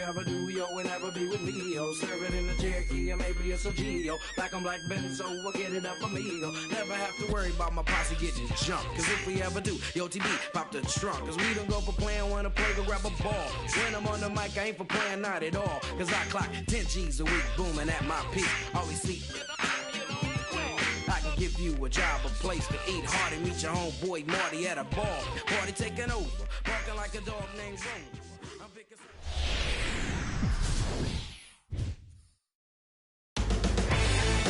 ever do, yo, and ever be with me, yo. Serving in the Cherokee, or maybe it's a Geo. Black on black Benz, so we'll get it up for me, yo. Never have to worry about my posse getting jumped. Cause if we ever do, yo, TB, pop the trunk. Cause we don't go for playing, wanna play to grab a ball. When I'm on the mic, I ain't for playing, not at all. Cause I clock 10 G's a week, booming at my peak. Always sleep. I can give you a job, a place to eat. Hardy, meet your homeboy Marty at a bar. Party taking over, barking like a dog named Rover.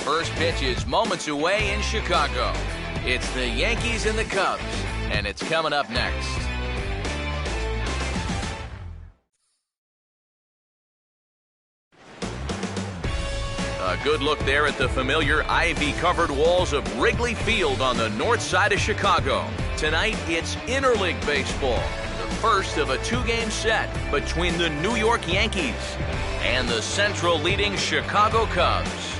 First pitch is moments away in Chicago. It's the Yankees and the Cubs, and it's coming up next. A good look there at the familiar ivy-covered walls of Wrigley Field on the north side of Chicago. Tonight, it's interleague baseball, the first of a two-game set between the New York Yankees and the Central leading Chicago Cubs.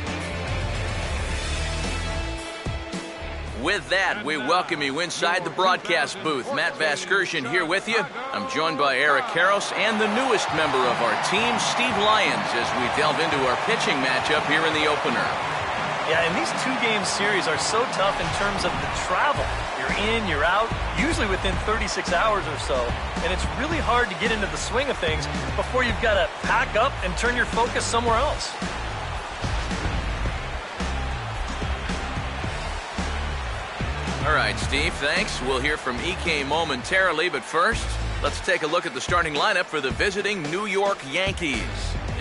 With that, we welcome you inside the broadcast booth. Matt Vasgersian here with you. I'm joined by Eric Karros and the newest member of our team, Steve Lyons, as we delve into our pitching matchup here in the opener. Yeah, and these two-game series are so tough in terms of the travel. You're in, you're out, usually within 36 hours or so. And it's really hard to get into the swing of things before you've got to pack up and turn your focus somewhere else. All right, Steve, thanks. We'll hear from EK momentarily, but first, let's take a look at the starting lineup for the visiting New York Yankees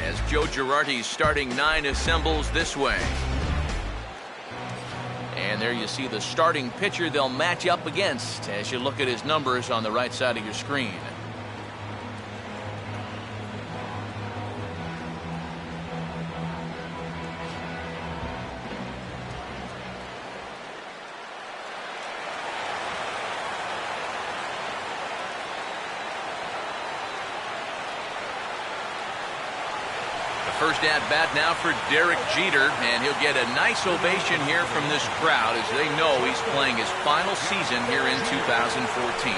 as Joe Girardi's starting nine assembles this way. And there you see the starting pitcher they'll match up against as you look at his numbers on the right side of your screen. First at bat now for Derek Jeter, and he'll get a nice ovation here from this crowd as they know he's playing his final season here in 2014.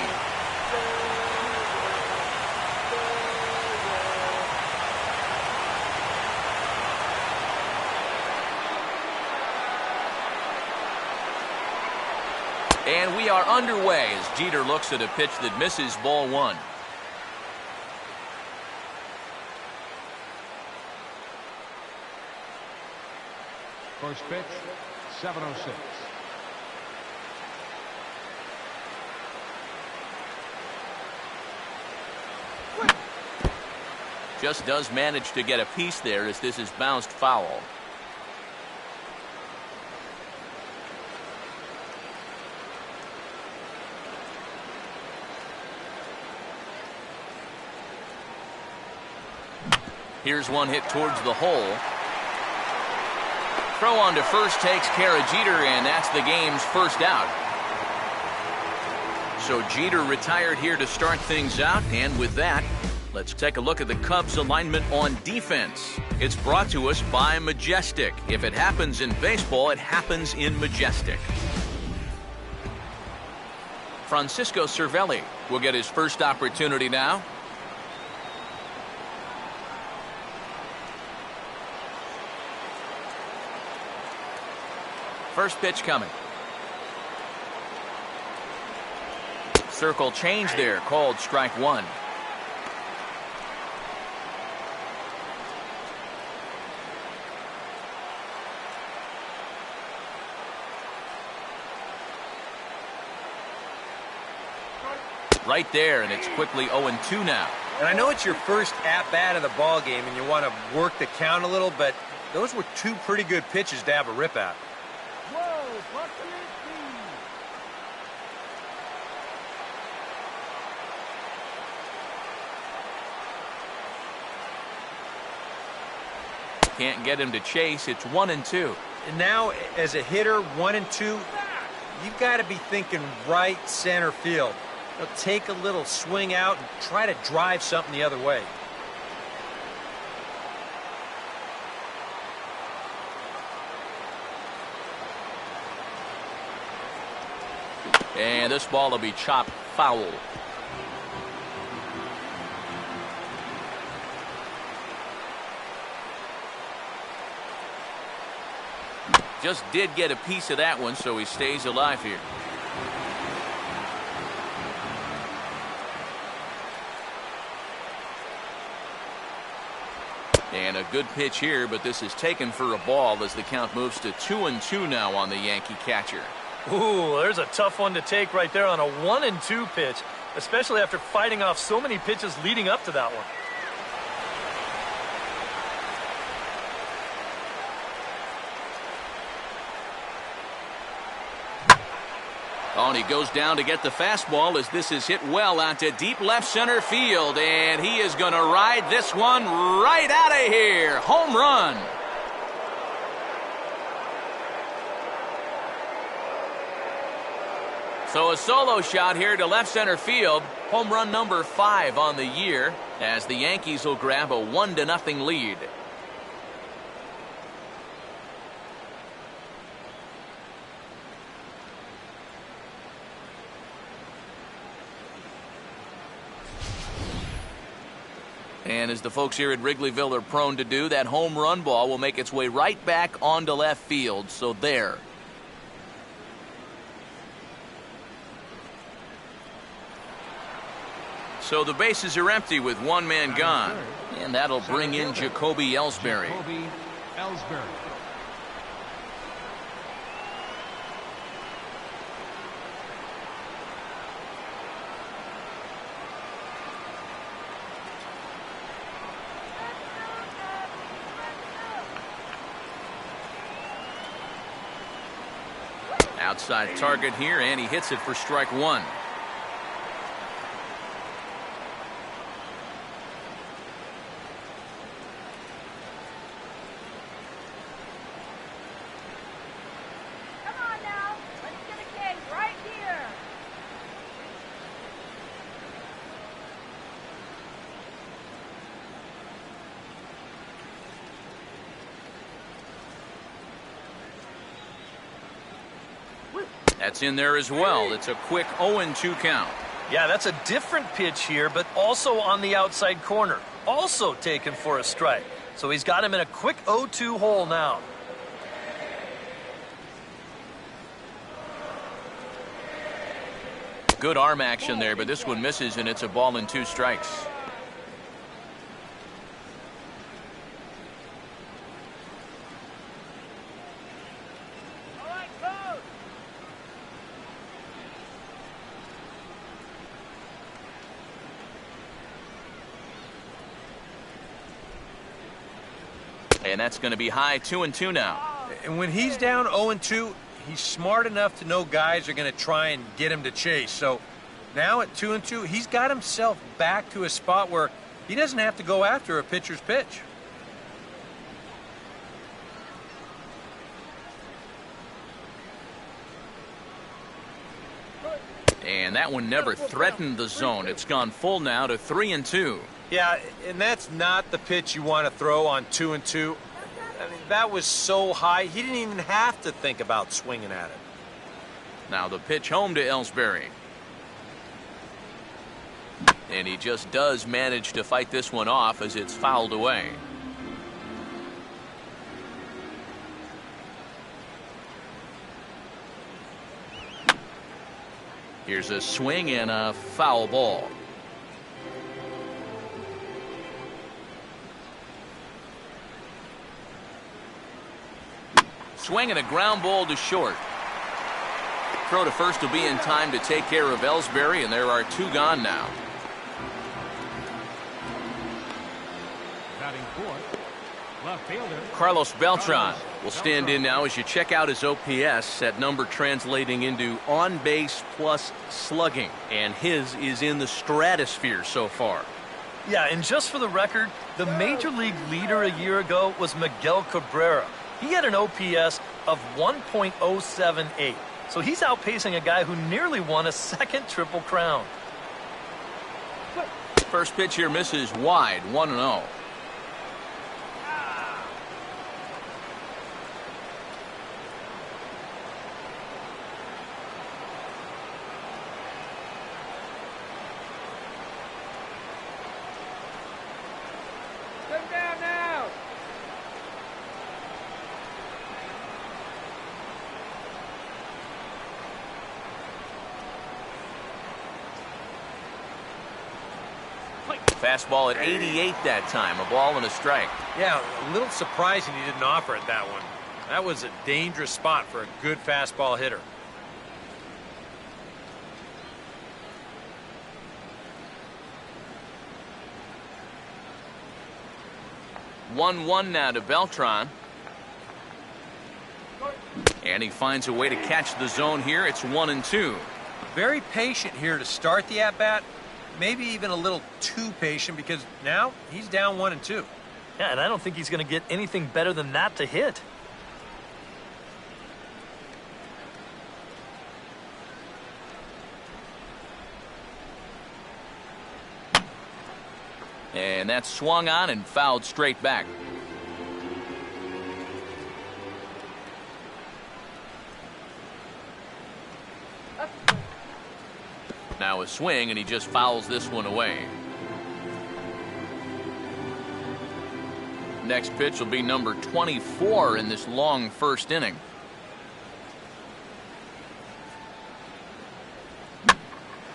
And we are underway as Jeter looks at a pitch that misses ball one. First pitch, 7:06. Just does manage to get a piece there as this is bounced foul. Here's one hit towards the hole. Throw on to first takes care of Jeter, and that's the game's first out. So Jeter retired here to start things out, and with that, let's take a look at the Cubs' alignment on defense. It's brought to us by Majestic. If it happens in baseball, it happens in Majestic. Francisco Cervelli will get his first opportunity now. First pitch coming. Circle change there, called strike one. Right there, and it's quickly 0-2 now. And I know it's your first at-bat of the ball game and you want to work the count a little, but those were two pretty good pitches to have a rip at. Can't get him to chase. It's 1-2. And now, as a hitter, 1-2, you've got to be thinking right center field. You'll take a little swing out and try to drive something the other way. And this ball will be chopped foul. just did get a piece of that one, so he stays alive here. And a good pitch here, but this is taken for a ball as the count moves to 2-2 now on the Yankee catcher. Ooh, there's a tough one to take right there on a 1-2 pitch, especially after fighting off so many pitches leading up to that one. Oh, and he goes down to get the fastball as this is hit well out to deep left center field, and he is going to ride this one right out of here. Home run. So a solo shot here to left center field. Home run number 5 on the year as the Yankees will grab a 1-0 lead. And as the folks here at Wrigleyville are prone to do, that home run ball will make its way right back onto left field. So there. So the bases are empty with one man gone. And that'll bring in Jacoby Ellsbury. Outside target here, and he hits it for strike 1. Come on now, let's get a game right here. That's in there as well. It's a quick 0-2 count. Yeah, that's a different pitch here, but also on the outside corner. Also taken for a strike. So he's got him in a quick 0-2 hole now. Good arm action there, but this one misses, and it's a ball and 2 strikes. And that's going to be high 2-2 now. And when he's down 0-2, he's smart enough to know guys are going to try and get him to chase. So now at 2-2, he's got himself back to a spot where he doesn't have to go after a pitcher's pitch. And that one never threatened the zone. It's gone full now to 3-2. Yeah, and that's not the pitch you want to throw on 2-2. I mean, that was so high, he didn't even have to think about swinging at it. Now the pitch home to Ellsbury. And he just does manage to fight this one off as it's fouled away. Here's a swing and a foul ball. Swing and a ground ball to short. Throw to first will be in time to take care of Ellsbury, and there are 2 gone now. Batting fourth, left fielder Carlos Beltran will stand in now as you check out his OPS. That number translating into on base plus slugging, and his is in the stratosphere so far. Yeah, and just for the record, the major league leader a year ago was Miguel Cabrera. He had an OPS of 1.078. So he's outpacing a guy who nearly won a second Triple Crown. First pitch here misses wide, 1-0. Fastball at 88 that time, a ball and a strike. Yeah, a little surprising he didn't offer it that one. That was a dangerous spot for a good fastball hitter. One now to Beltran. And he finds a way to catch the zone here. It's 1-2. Very patient here to start the at-bat. Maybe even a little too patient because now he's down 1-2. Yeah, and I don't think he's going to get anything better than that to hit. And that's swung on and fouled straight back. Now a swing, and he just fouls this one away. Next pitch will be number 24 in this long first inning.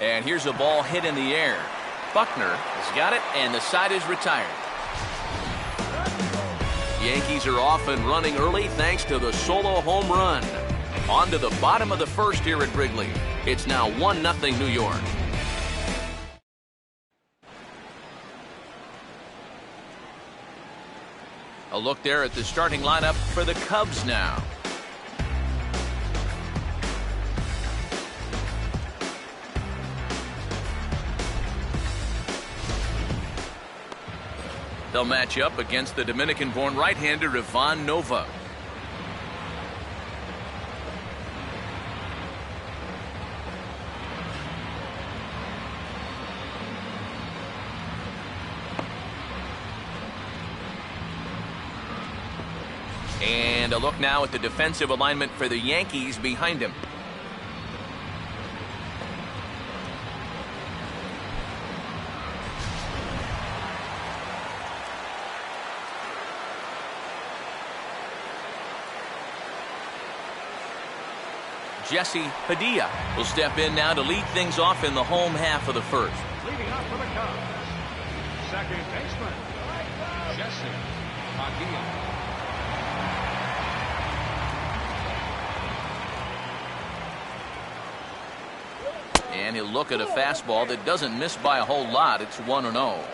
And here's a ball hit in the air. Buckner has got it, and the side is retired. Yankees are off and running early thanks to the solo home run. On to the bottom of the first here at Wrigley. It's now 1-0 New York. A look there at the starting lineup for the Cubs now. They'll match up against the Dominican-born right-hander Ivan Nova. And a look now at the defensive alignment for the Yankees behind him. Jesse Padilla will step in now to lead things off in the home half of the first. Leading off for the Cubs, second baseman, Jesse Padilla. And he'll look at a fastball that doesn't miss by a whole lot. It's 1-0.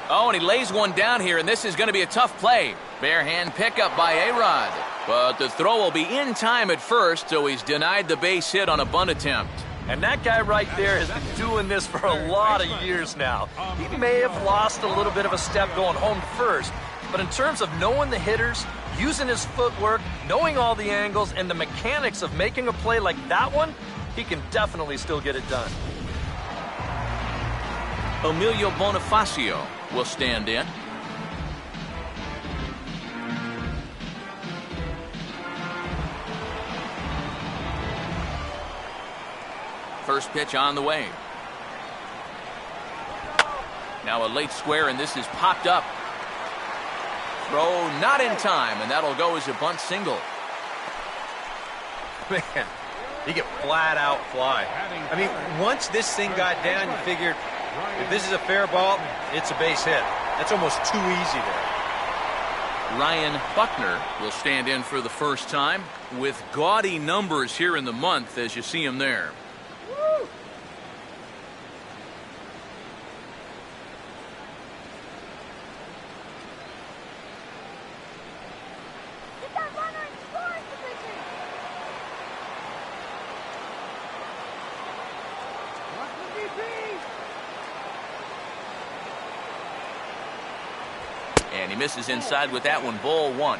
Oh, and he lays one down here, and this is going to be a tough play. Bare hand pickup by A-Rod. But the throw will be in time at first, so he's denied the base hit on a bunt attempt. And that guy right there has been doing this for a lot of years now. He may have lost a little bit of a step going home first, but in terms of knowing the hitters, using his footwork, knowing all the angles, and the mechanics of making a play like that one, he can definitely still get it done. Emilio Bonifacio will stand in. First pitch on the way. Now a late square, and this is popped up. Throw not in time, and that'll go as a bunt single. Man, he could flat out fly. I mean, once this thing got down, you figured if this is a fair ball, it's a base hit. That's almost too easy there. Ryan Buckner will stand in for the first time with gaudy numbers here in the month as you see him there. And he misses inside with that one. Ball one.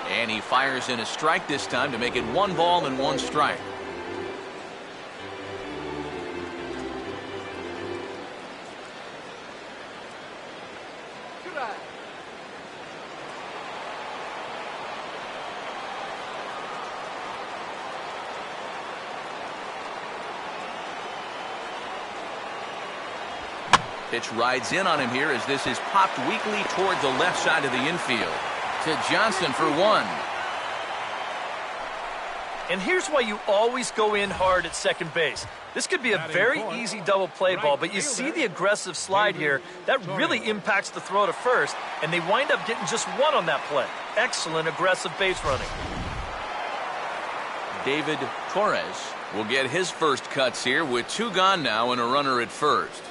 And he fires in a strike this time to make it 1 ball and 1 strike. Pitch rides in on him here as this is popped weakly toward the left side of the infield. To Johnson for one. And here's why you always go in hard at second base. This could be a very easy double play ball, but you see the aggressive slide here. That really impacts the throw to first, and they wind up getting just one on that play. Excellent aggressive base running. David Torres will get his first cuts here with 2 gone now and a runner at first.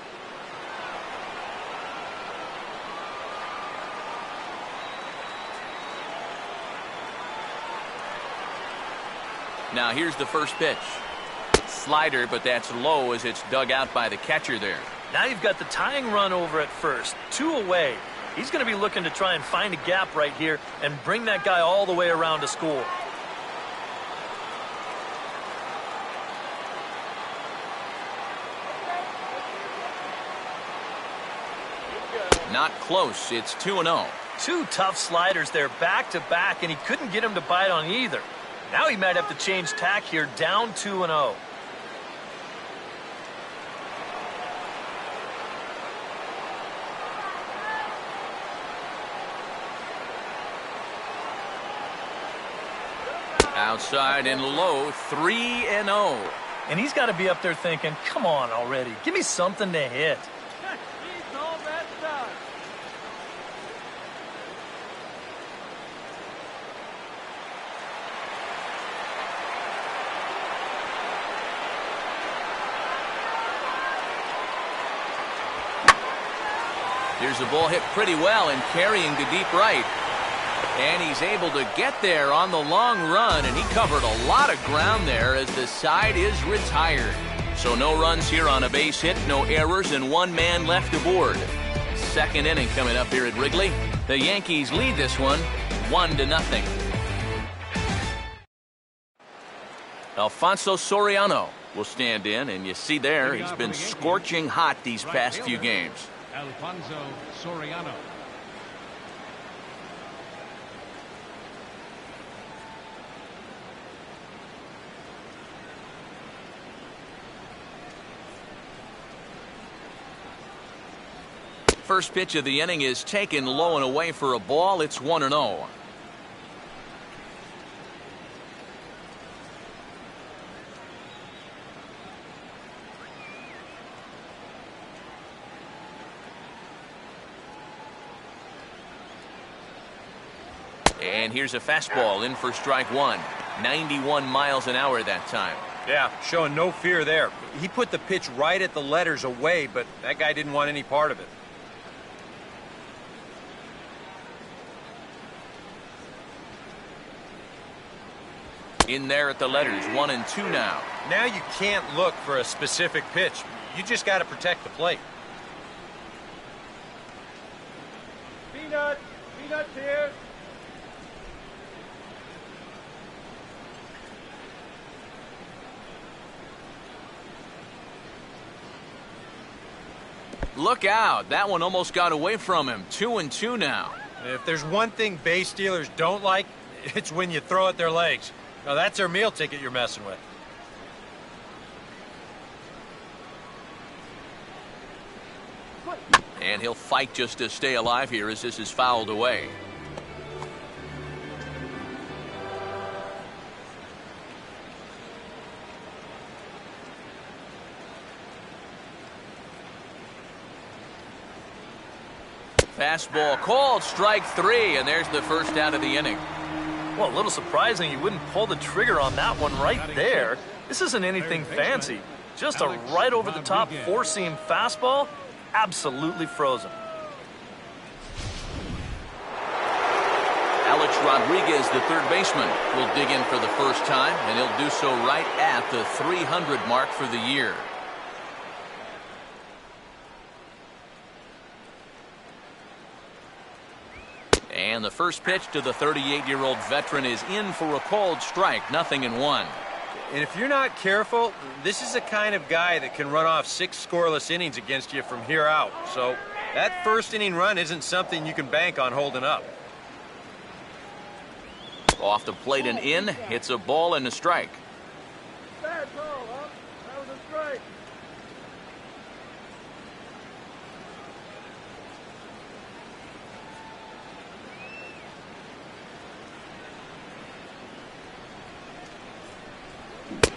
Now here's the first pitch. Slider, but that's low as it's dug out by the catcher there. Now you've got the tying run over at first. 2 away. He's going to be looking to try and find a gap right here and bring that guy all the way around to score. Not close. It's 2-0. 2 tough sliders there back to back, and he couldn't get him to bite on either. Now he might have to change tack here, down 2-0. Outside and low, 3-0. And he's got to be up there thinking, come on already, give me something to hit. Here's the ball hit pretty well and carrying to deep right. And he's able to get there on the long run, and he covered a lot of ground there as the side is retired. So no runs here on a base hit, no errors, and 1 man left aboard. Second inning coming up here at Wrigley. The Yankees lead this one 1-0. Alfonso Soriano will stand in, and you see there he's been scorching hot these past few games. Alfonso Soriano. First pitch of the inning is taken low and away for a ball. It's 1-0. And here's a fastball in for strike 1. 91 miles an hour that time. Yeah, showing no fear there. He put the pitch right at the letters away, but that guy didn't want any part of it. In there at the letters, 1-2 now. Now you can't look for a specific pitch. You just got to protect the plate. Peanuts here. Look out. That one almost got away from him. 2-2 now. If there's one thing base stealers don't like, it's when you throw at their legs. Now that's their meal ticket you're messing with. And he'll fight just to stay alive here as this is fouled away. Fastball called, strike 3, and there's the first out of the inning. Well, a little surprising you wouldn't pull the trigger on that one right there. This isn't anything fancy. Just a right over the top 4-seam fastball. Absolutely frozen. Alex Rodriguez, the third baseman, will dig in for the first time, and he'll do so right at the 300 mark for the year. And the first pitch to the 38-year-old veteran is in for a called strike, 0-1. And if you're not careful, this is the kind of guy that can run off 6 scoreless innings against you from here out. So that first inning run isn't something you can bank on holding up. Off the plate and in, hits a ball and a strike. Bad call, huh? That was a strike.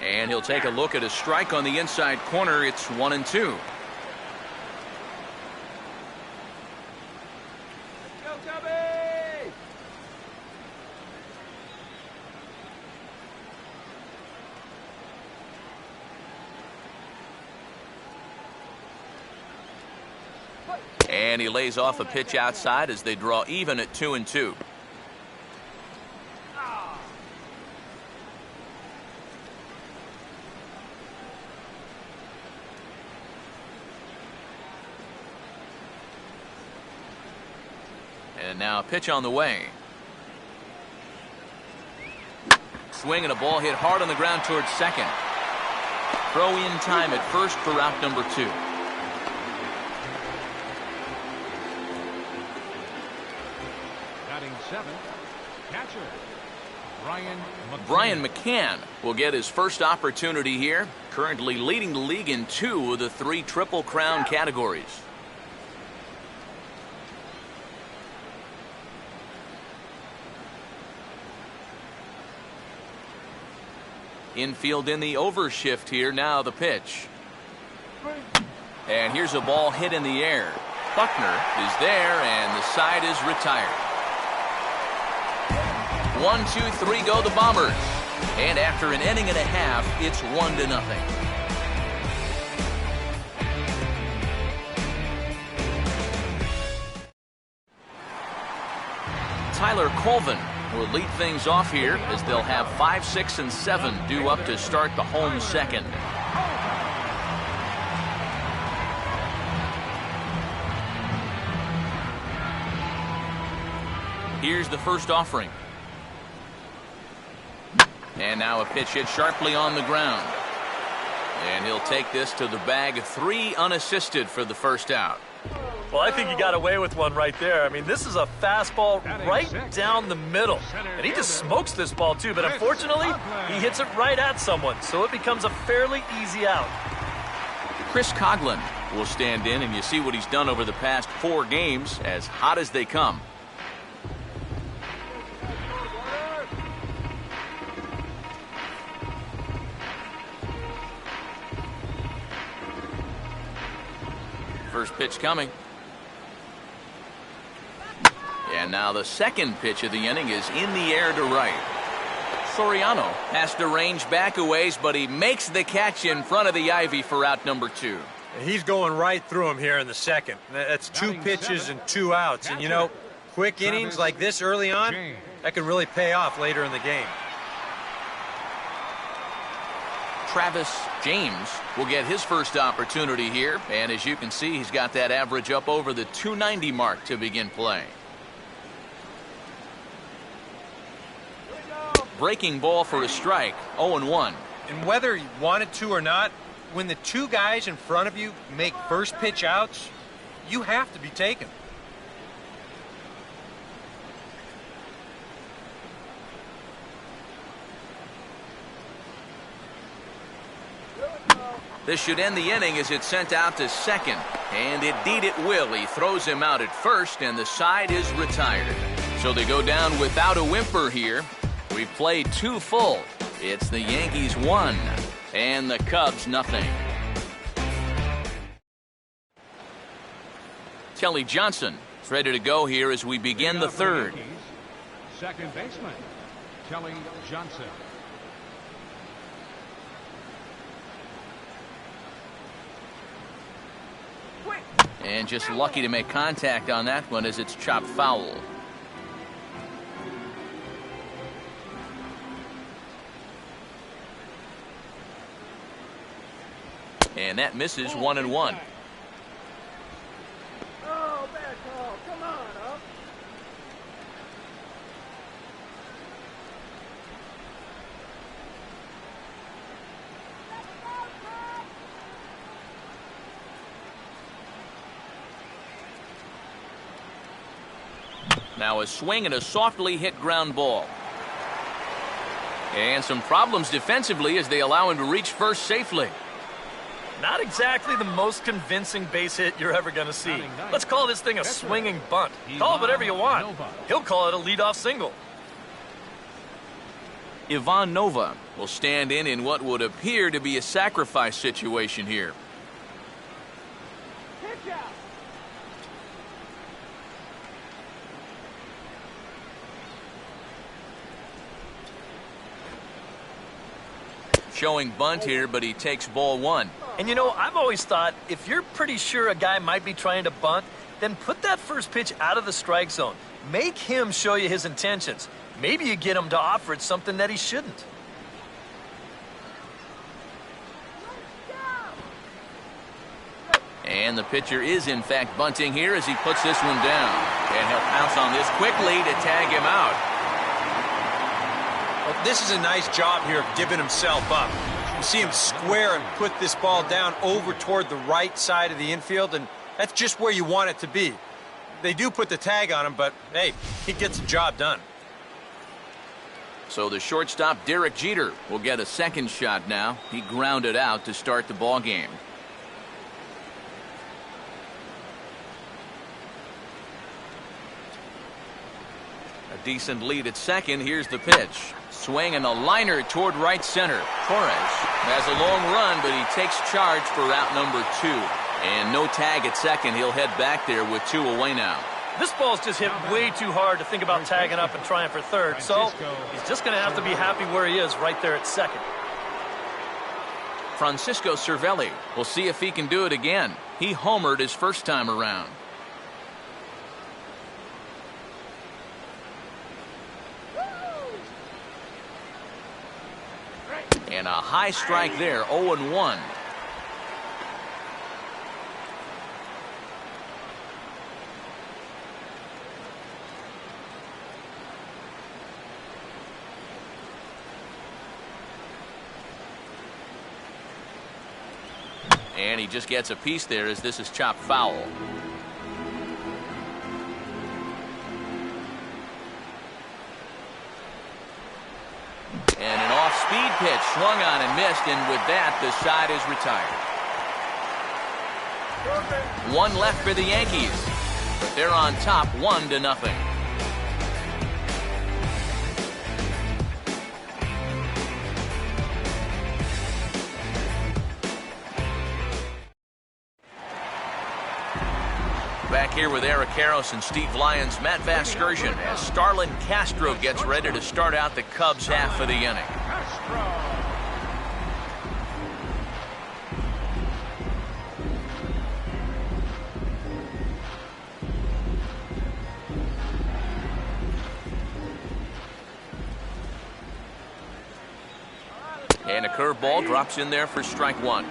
And he'll take a look at a strike on the inside corner. It's 1-2. Go, Cubby! And he lays off a pitch outside as they draw even at 2-2. And now a pitch on the way. Swing and a ball hit hard on the ground towards second. Throw in time at first for out number 2. Batting 7th, catcher, Brian McCann will get his first opportunity here, currently leading the league in 2 of the 3 Triple Crown categories. Infield in the overshift here. Now the pitch. And here's a ball hit in the air. Buckner is there, and the side is retired. 1, 2, 3 go the Bombers. And after an inning and a half, it's 1-0. Tyler Colvin will lead things off here as they'll have 5, 6, and 7 due up to start the home second. Here's the first offering. And now a pitch hit sharply on the ground. And he'll take this to the bag. 3 unassisted for the first out. Well, I think he got away with one right there. I mean, this is a fastball right down the middle. And he just smokes this ball, too. But unfortunately, he hits it right at someone. So it becomes a fairly easy out. Chris Coughlin will stand in, and you see what he's done over the past 4 games, as hot as they come. First pitch coming. And now the second pitch of the inning is in the air to right. Soriano has to range back a ways, but he makes the catch in front of the ivy for out number 2. He's going right through him here in the second. That's 2 pitches and 2 outs. And, you know, quick innings like this early on, that could really pay off later in the game. Travis James will get his first opportunity here. And as you can see, he's got that average up over the 290 mark to begin play. Breaking ball for a strike, 0-1. And whether you wanted to or not, when the 2 guys in front of you make first pitch outs, you have to be taken. This should end the inning as it's sent out to second. And indeed it will. He throws him out at first, and the side is retired. So they go down without a whimper here. We've played 2 full. It's the Yankees 1 and the Cubs nothing. Kelly Johnson is ready to go here as we begin the third. Second baseman, Kelly Johnson. And just lucky to make contact on that one as it's chopped foul. And that misses 1-1. Oh, bad call. Come on, up. Now a swing and a softly hit ground ball. And some problems defensively as they allow him to reach first safely. Not exactly the most convincing base hit you're ever going to see. Let's call this thing a swinging bunt. Call it whatever you want. He'll call it a leadoff single. Ivan Nova will stand in what would appear to be a sacrifice situation here. Showing bunt here, but he takes ball one. And you know, I've always thought if you're pretty sure a guy might be trying to bunt, then put that first pitch out of the strike zone. Make him show you his intentions. Maybe you get him to offer it something that he shouldn't. And the pitcher is in fact bunting here as he puts this one down. And he'll pounce on this quickly to tag him out. Well, this is a nice job here of giving himself up. You see him square and put this ball down over toward the right side of the infield, and that's just where you want it to be. They do put the tag on him, but hey, he gets the job done. So the shortstop, Derek Jeter, will get a second shot now. He grounded out to start the ball game. A decent lead at second. Here's the pitch. Swing and a liner toward right center. Torres has a long run, but he takes charge for route number 2. And no tag at second. He'll head back there with 2 away now. This ball's just hit way too hard to think about tagging up and trying for third, so he's just going to have to be happy where he is right there at second. Francisco Cervelli will see if he can do it again. He homered his first time around. And a high strike there, 0-1. And he just gets a piece there as this is chopped foul. And an off-speed pitch swung on and missed, and with that, the side is retired. 1 left for the Yankees, but they're on top 1-0. Back here with Eric Karros and Steve Lyons, Matt Vasgersian, as Starlin Castro gets ready to start out the Cubs half of the inning. And a curveball drops in there for strike 1.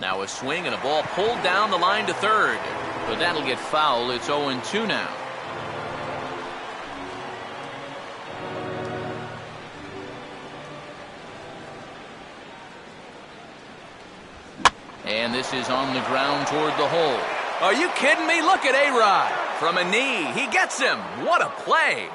Now a swing and a ball pulled down the line to third. But that'll get foul. It's 0-2 now. And this is on the ground toward the hole. Are you kidding me? Look at A-Rod. From a knee. He gets him. What a play.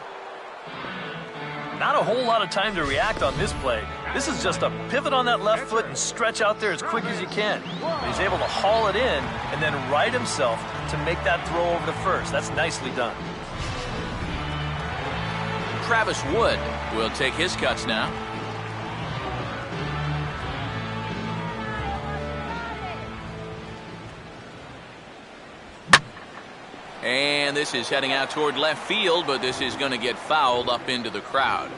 Not a whole lot of time to react on this play. This is just a pivot on that left foot and stretch out there as quick as you can. But he's able to haul it in and then right himself to make that throw over to first. That's nicely done. Travis Wood will take his cuts now. And this is heading out toward left field, but this is going to get fouled up into the crowd.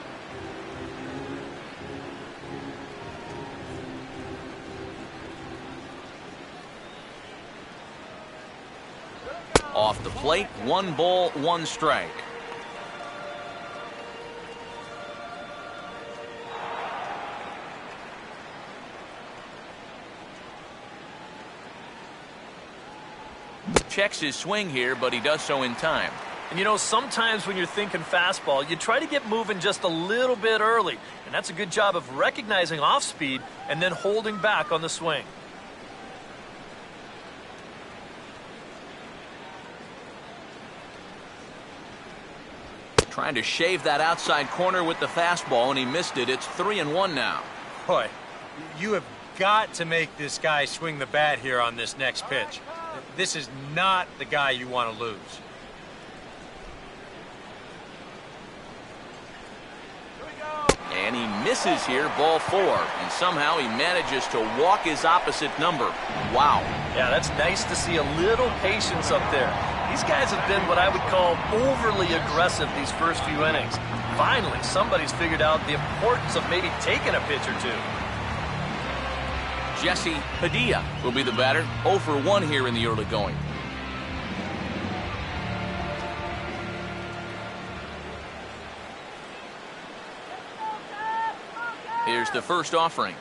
Off the plate, 1 ball, 1 strike. checks his swing here, but he does so in time. And you know, sometimes when you're thinking fastball, you try to get moving just a little bit early. And that's a good job of recognizing off speed and then holding back on the swing. Trying to shave that outside corner with the fastball, and he missed it. It's 3-1 now. Boy, you have got to make this guy swing the bat here on this next pitch. This is not the guy you want to lose. And he misses here, ball 4. And somehow he manages to walk his opposite number. Wow. Yeah, that's nice to see a little patience up there. These guys have been what I would call overly aggressive these first few innings. Finally, somebody's figured out the importance of maybe taking a pitch or two. Jesse Padilla will be the batter. 0 for 1 here in the early going. Here's the first offering.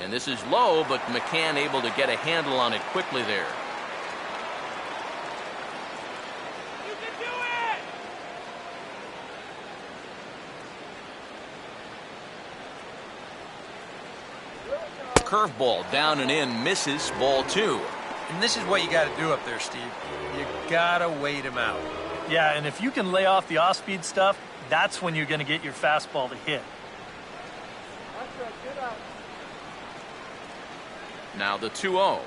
And this is low, but McCann able to get a handle on it quickly there. You can do it! Curveball down and in, misses, ball 2. And this is what you got to do up there, Steve. You got to wait him out. Yeah, and if you can lay off the off-speed stuff, that's when you're going to get your fastball to hit. Now the 2-0.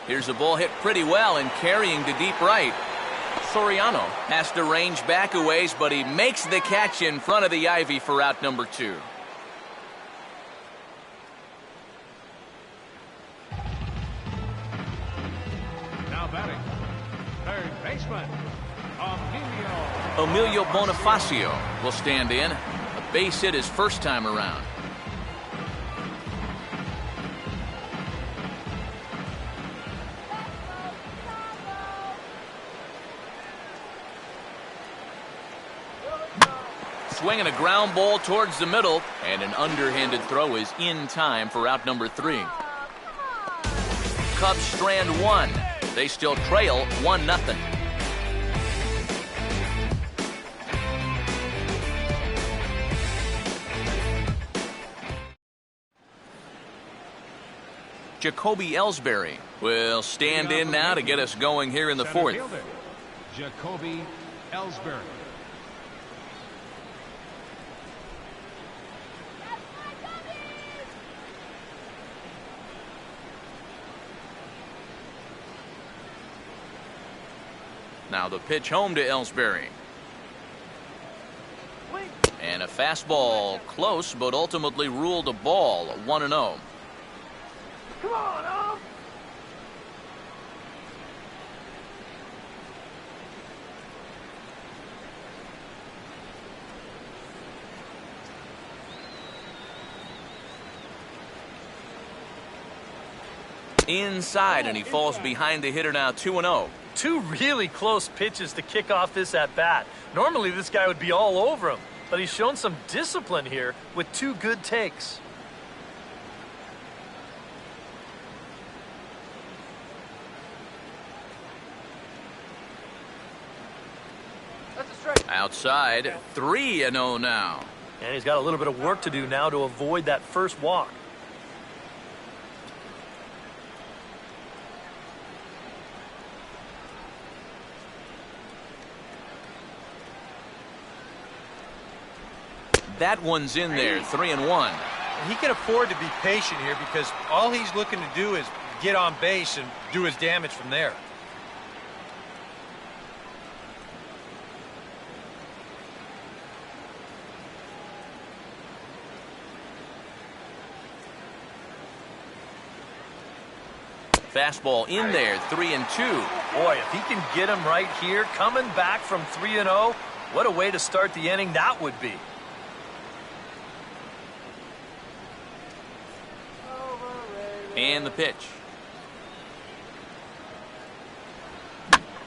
Here's a ball hit pretty well and carrying to deep right. Soriano has to range back a ways, but he makes the catch in front of the ivy for out number 2. Now batting, third baseman, Emilio Bonifacio will stand in. A base hit his first time around. Swinging a ground ball towards the middle, and an underhanded throw is in time for out number 3. Cubs strand 1. They still trail 1-0. Jacoby Ellsbury will stand in now to get us going here in the 4th. Jacoby Ellsbury. Now the pitch home to Ellsbury. And a fastball close, but ultimately ruled a ball, 1-0. Come on, up! Inside, and he falls behind the hitter now, 2-0. 2 really close pitches to kick off this at-bat. Normally this guy would be all over him, but he's shown some discipline here with 2 good takes. Outside, 3-0 now. And he's got a little bit of work to do now to avoid that first walk. That one's in there, 3-1. He can afford to be patient here because all he's looking to do is get on base and do his damage from there. Fastball in there, 3-2. Boy, if he can get him right here, coming back from 3-0, what a way to start the inning that would be. And the pitch.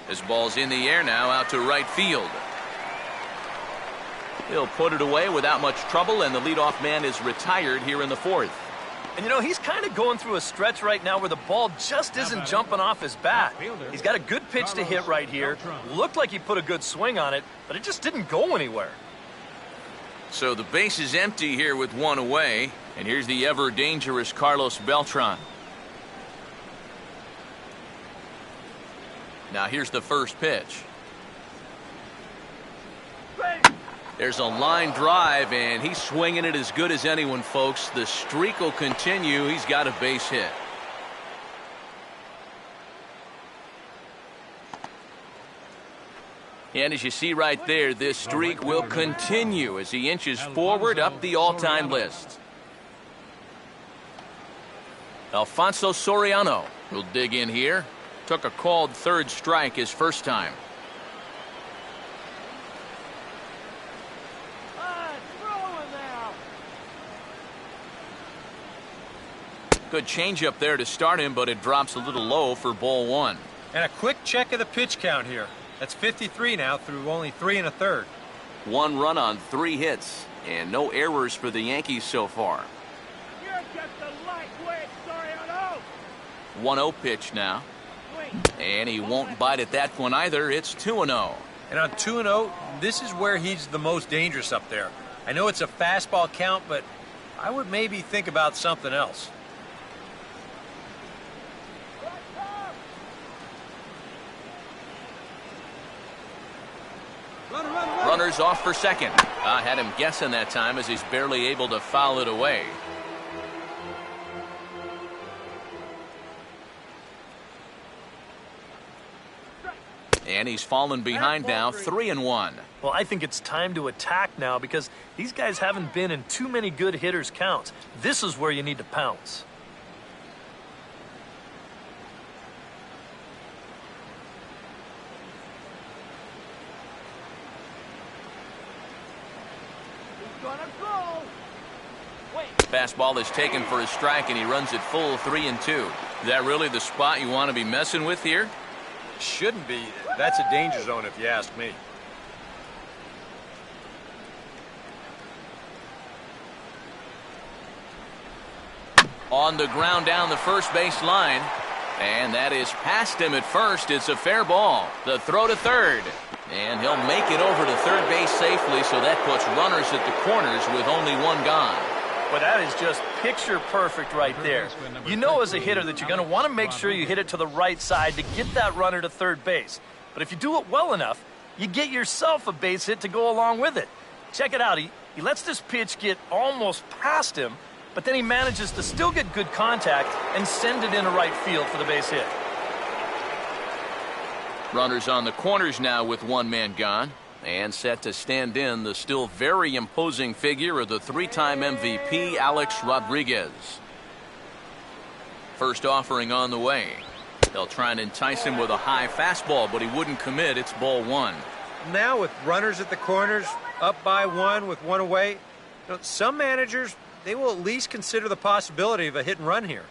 This ball's in the air now, out to right field. He'll put it away without much trouble, and the leadoff man is retired here in the 4th. And, you know, he's kind of going through a stretch right now where the ball just isn't jumping off his bat. He's got a good pitch to hit right here. Looked like he put a good swing on it, but it just didn't go anywhere. So the base is empty here with one away. And here's the ever-dangerous Carlos Beltran. Now here's the first pitch. There's a line drive, and he's swinging it as good as anyone, folks. The streak will continue. He's got a base hit. And as you see right there, this streak will continue as he inches forward up the all-time list. Alfonso Soriano will dig in here. Took a called third strike his first time. Good changeup there to start him, but it drops a little low for ball one. And a quick check of the pitch count here. That's 53 now through only 3 1/3. 1 run on 3 hits, and no errors for the Yankees so far. You're just a lightweight, Soriano. 1-0 pitch now. And he won't bite at that one either. It's 2-0. And on 2-0, this is where he's the most dangerous up there. I know it's a fastball count, but I would maybe think about something else. Runners off for second. I had him guessing that time as he's barely able to foul it away. And he's fallen behind now, 3-1. Well, I think it's time to attack now because these guys haven't been in too many good hitters' counts. This is where you need to pounce. Fastball is taken for a strike, and he runs it full 3-2. Is that really the spot you want to be messing with here? Shouldn't be. That's a danger zone if you ask me. On the ground down the first base line. And that is past him at first. It's a fair ball. The throw to third. And he'll make it over to third base safely, so that puts runners at the corners with only one gone. But that is just picture perfect right there. You know as a hitter that you're going to want to make sure you hit it to the right side to get that runner to third base. But if you do it well enough, you get yourself a base hit to go along with it. Check it out. He lets this pitch get almost past him, but then he manages to still get good contact and send it into right field for the base hit. Runners on the corners now with one man gone. And set to stand in the still very imposing figure of the 3-time MVP, Alex Rodriguez. First offering on the way. They'll try and entice him with a high fastball, but he wouldn't commit. It's ball one. Now with runners at the corners, up by 1 with 1 away, you know, some managers, they will at least consider the possibility of a hit and run here.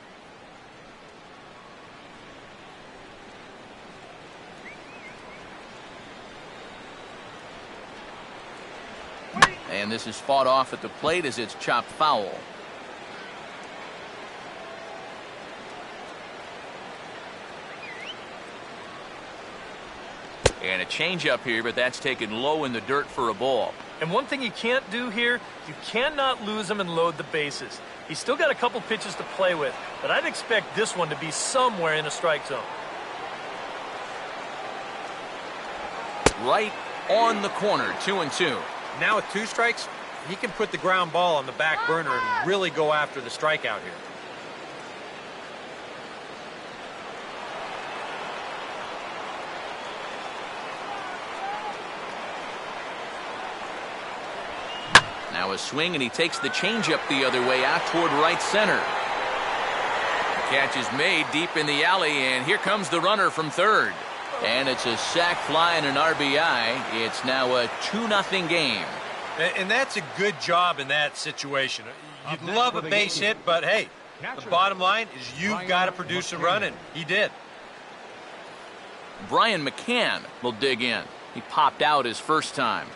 And this is fought off at the plate as it's chopped foul. And a changeup here, but that's taken low in the dirt for a ball. And one thing you can't do here, you cannot lose him and load the bases. He's still got a couple pitches to play with, but I'd expect this one to be somewhere in a strike zone. Right on the corner, 2-2. Now with 2 strikes, he can put the ground ball on the back burner and really go after the strikeout here. Now a swing, and he takes the changeup the other way out toward right center. The catch is made deep in the alley, and here comes the runner from third. And it's a sac fly and an RBI. It's now a 2-0 game. And that's a good job in that situation. You'd love a base hit, but hey, the bottom line is you've got to produce a run, and he did. Brian McCann will dig in. He popped out his first time.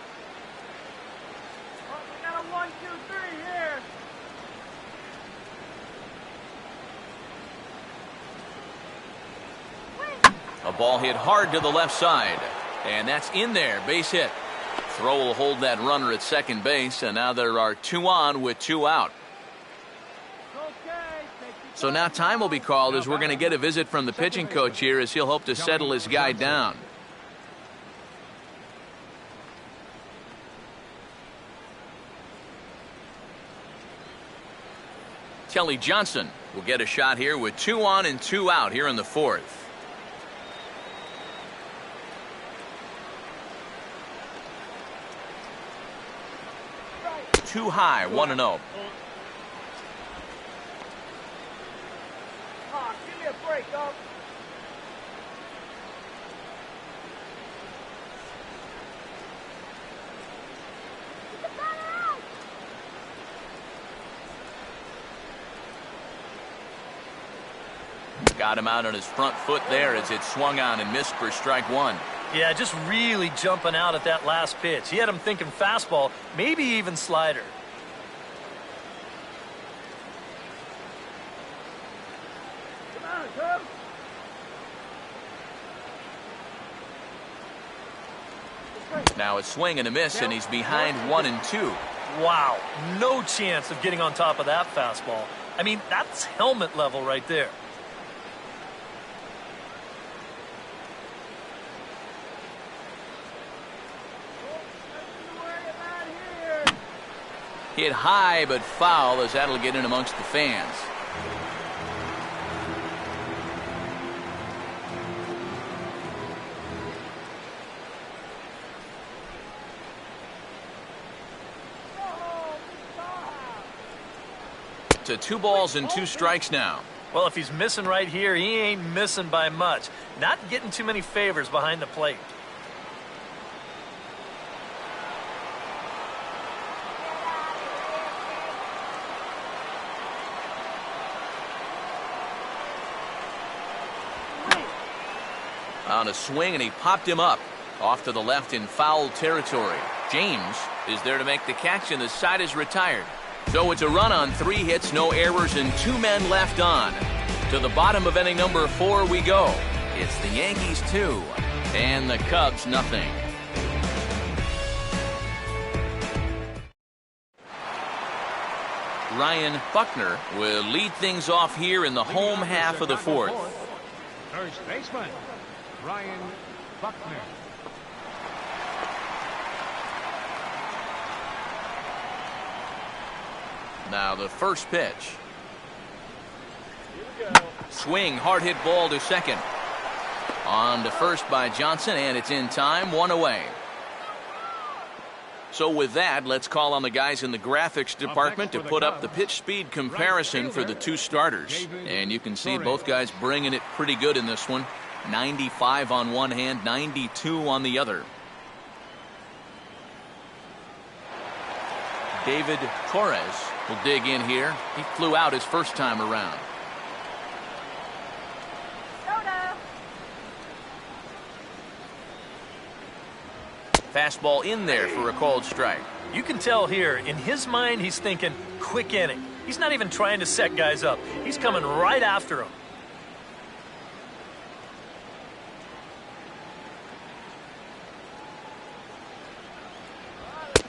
We got a 1, 2, 3 here. A ball hit hard to the left side. And that's in there. Base hit. Throw will hold that runner at second base. And now there are 2 on with 2 out. So now time will be called as we're going to get a visit from the pitching coach here as he'll hope to settle his guy down. Kelly Johnson will get a shot here with 2 on and 2 out here in the 4th. Too high, 1-0. Give me a break, dog. Got him out on his front foot there as it swung on and missed for strike 1. Yeah, just really jumping out at that last pitch. He had him thinking fastball, maybe even slider. Come on, Cub. Now a swing and a miss, and he's behind 1-2. Wow, no chance of getting on top of that fastball. I mean, that's helmet level right there. Hit high but foul as that'll get in amongst the fans. To 2 balls and 2 strikes now. Well, if he's missing right here, he ain't missing by much. Not getting too many favors behind the plate. On a swing, and he popped him up off to the left in foul territory. James is there to make the catch, and the side is retired. So it's a run on 3 hits, no errors, and 2 men left on. To the bottom of inning number 4 we go. It's the Yankees 2 and the Cubs nothing. Ryan Buckner will lead things off here in the home half of the 4th. First baseman, Ryan Buckner. Now the first pitch. Swing, hard hit ball to second. On to first by Johnson, and it's in time, 1 away. So with that, let's call on the guys in the graphics department to put up the pitch speed comparison for the 2 starters. And you can see both guys bringing it pretty good in this one. 95 on one hand, 92 on the other. David Torres will dig in here. He flew out his first time around. Fastball in there for a called strike. You can tell here, in his mind, he's thinking quick inning. He's not even trying to set guys up. He's coming right after them.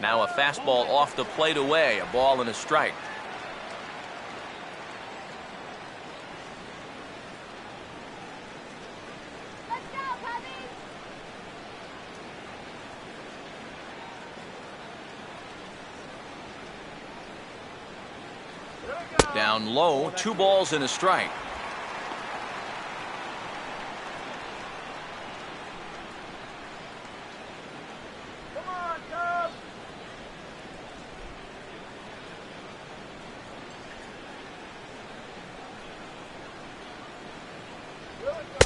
Now a fastball off the plate away, a ball and a strike. Let's go, Cubbies! Down low, 2 balls and a strike. Come on, Cubs!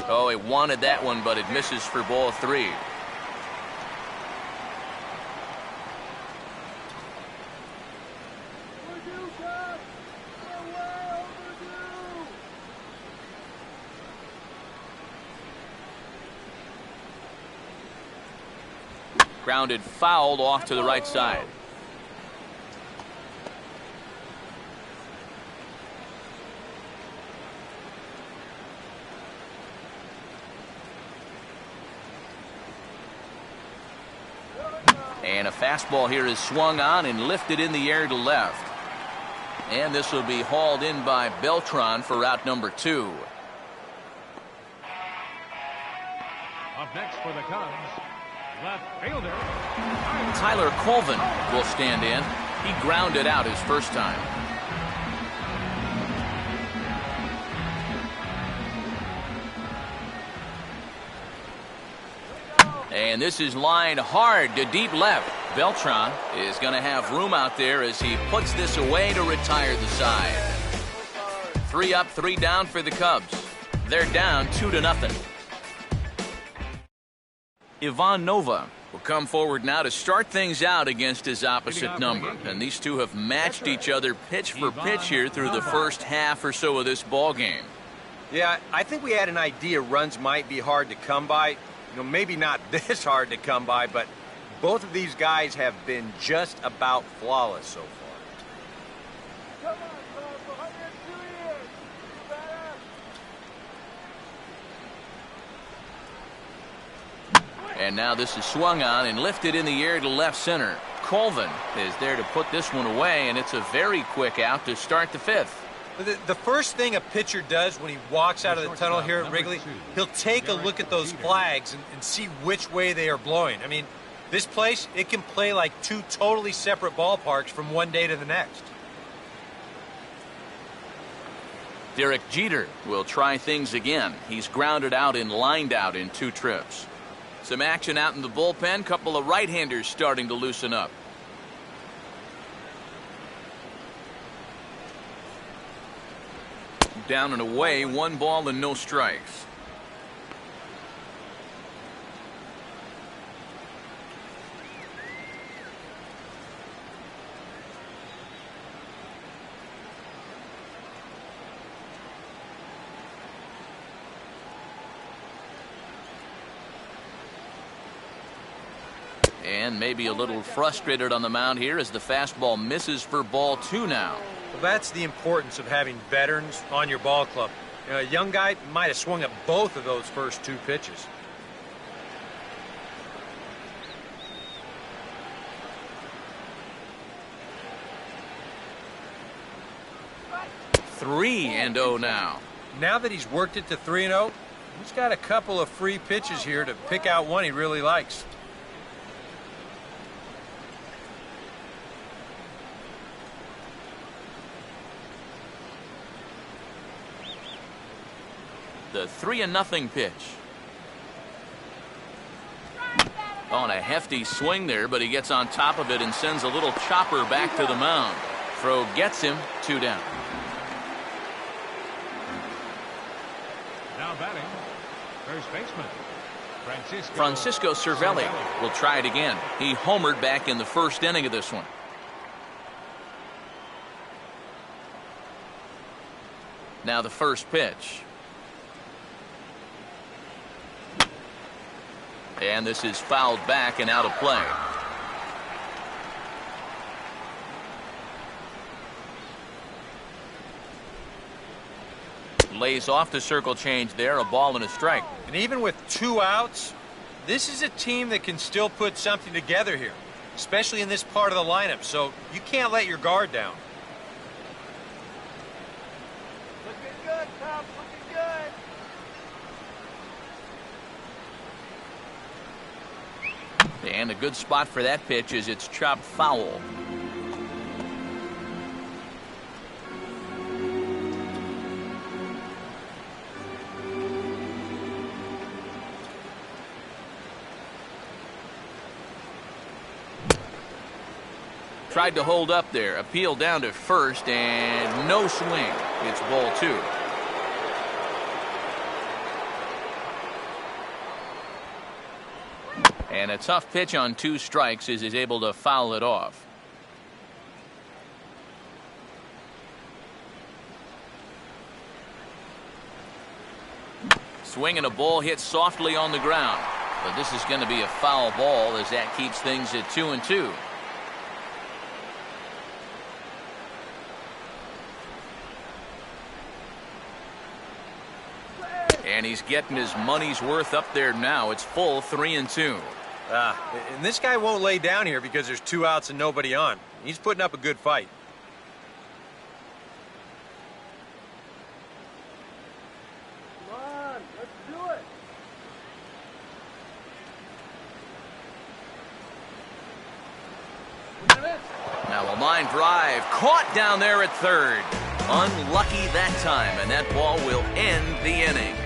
Oh, he wanted that one, but it misses for ball 3. Overdue, Cubs! We're way overdue! Grounded fouled off to the right side. And a fastball here is swung on and lifted in the air to left. And this will be hauled in by Beltran for out number 2. Up next for the Cubs, left fielder Tyler Colvin will stand in. He grounded out his first time. And this is lined hard to deep left. Beltran is going to have room out there as he puts this away to retire the side. 3 up, 3 down for the Cubs. They're down 2-0. Ivan Nova will come forward now to start things out against his opposite number. And these two have matched each other pitch for pitch here through the first half or so of this ball game. Yeah, I think we had an idea runs might be hard to come by. You know, maybe not this hard to come by, but both of these guys have been just about flawless so far. Come on, Cubs, 102 years. You better. And now this is swung on and lifted in the air to left center. Colvin is there to put this one away, and it's a very quick out to start the 5th. The first thing a pitcher does when he walks out of the tunnel here at Wrigley, he'll take a look at those flags and see which way they are blowing. I mean, this place, it can play like 2 totally separate ballparks from one day to the next. Derek Jeter will try things again. He's grounded out and lined out in 2 trips. Some action out in the bullpen. Couple of right-handers starting to loosen up. Down and away, 1 ball and no strikes. And maybe a little frustrated on the mound here as the fastball misses for ball 2 now. Well, that's the importance of having veterans on your ball club. You know, a young guy might have swung at both of those first 2 pitches. Three and 0 now. Now that he's worked it to 3-0, he's got a couple of free pitches here to pick out one he really likes. The 3-0 pitch. On a hefty swing there, but he gets on top of it and sends a little chopper back to the mound. Throw gets him, 2 down. now batting, first baseman Francisco Cervelli will try it again. He homered back in the first inning of this one. Now the first pitch. And this is fouled back and out of play. Lays off the circle change there, a ball and a strike. And even with 2 outs, this is a team that can still put something together here, especially in this part of the lineup, so you can't let your guard down. Looking good, Tom. Looking good. And a good spot for that pitch is it's chopped foul. Tried to hold up there, appeal down to first, and no swing. It's ball 2. And a tough pitch on 2 strikes as he's able to foul it off. Swing and a ball hit softly on the ground. But this is going to be a foul ball as that keeps things at 2-2. And he's getting his money's worth up there now. It's full 3-2. And this guy won't lay down here because there's 2 outs and nobody on. He's putting up a good fight. Come on, let's do it. Now a line drive caught down there at third. Unlucky that time, and that ball will end the inning.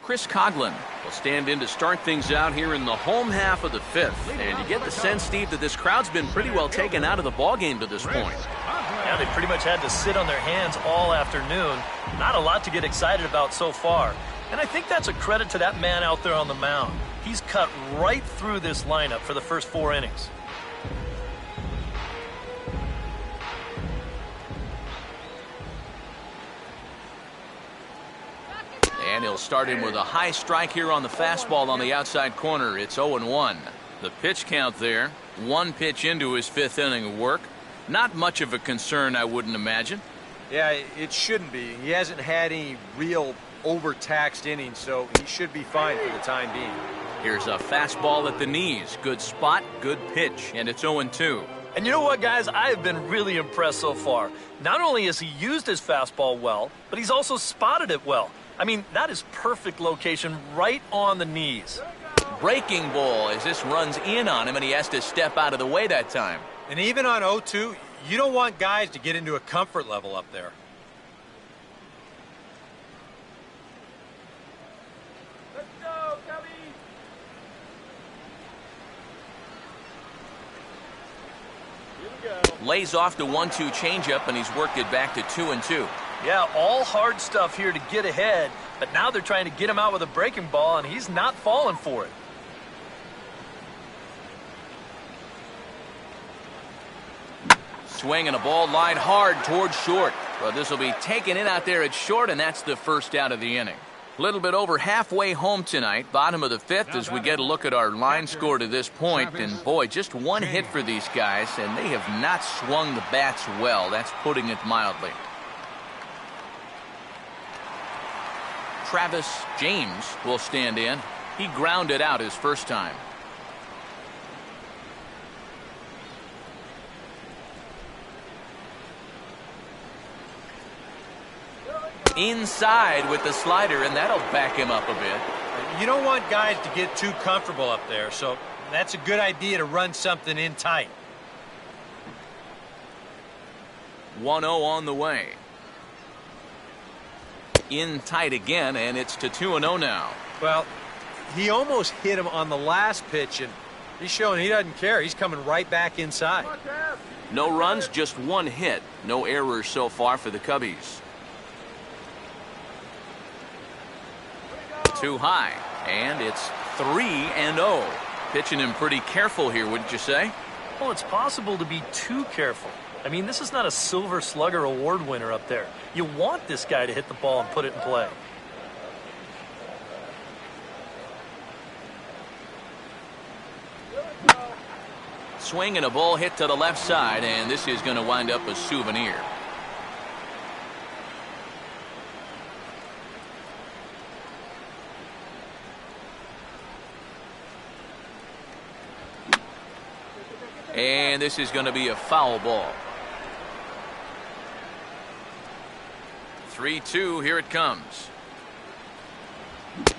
Chris Coughlin will stand in to start things out here in the home half of the 5th. And you get the sense, Steve, that this crowd's been pretty well taken out of the ballgame to this point. Yeah, they pretty much had to sit on their hands all afternoon. Not a lot to get excited about so far. And I think that's a credit to that man out there on the mound. He's cut right through this lineup for the first 4 innings. And he'll start in with a high strike here on the fastball on the outside corner. It's 0-1. The pitch count there, 1 pitch into his 5th inning of work. Not much of a concern, I wouldn't imagine. Yeah, it shouldn't be. He hasn't had any real overtaxed innings, so he should be fine for the time being. Here's a fastball at the knees. Good spot, good pitch, and it's 0-2. And you know what, guys? I have been really impressed so far. Not only has he used his fastball well, but he's also spotted it well. I mean, that is perfect location right on the knees. Breaking ball as this runs in on him, and he has to step out of the way that time. And even on 0-2, you don't want guys to get into a comfort level up there. Let's go, Cubby. Here we go. Lays off the 1-2 changeup, and he's worked it back to 2-2. Yeah, all hard stuff here to get ahead, but now they're trying to get him out with a breaking ball, and he's not falling for it. Swing and a ball lined hard towards short. But this will be taken in out there at short, and that's the first out of the inning. A little bit over halfway home tonight, bottom of the 5th, as we get a look at our line score to this point. And boy, just 1 hit for these guys, and they have not swung the bats well. That's putting it mildly. Travis James will stand in. He grounded out his first time. Inside with the slider, and that'll back him up a bit. You don't want guys to get too comfortable up there, so that's a good idea to run something in tight. 1-0 on the way. In tight again, and it's to 2-0 now. Well, he almost hit him on the last pitch, and he's showing he doesn't care. He's coming right back inside. No runs, just 1 hit. No errors so far for the Cubbies. Too high, and it's 3-0. Pitching him pretty careful here, wouldn't you say? Well, it's possible to be too careful. I mean, this is not a Silver Slugger award winner up there. You want this guy to hit the ball and put it in play. Swing and a ball hit to the left side, and this is going to wind up a souvenir. And this is going to be a foul ball. 3-2, here it comes.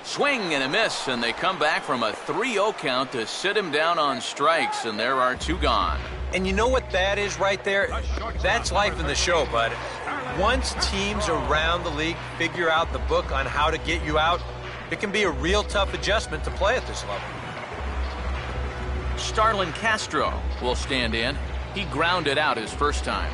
Swing and a miss, and they come back from a 3-0 count to sit him down on strikes, and there are 2 gone. And you know what that is right there? That's life in the show, bud. Once teams around the league figure out the book on how to get you out, it can be a real tough adjustment to play at this level. Starlin Castro will stand in. He grounded out his first time.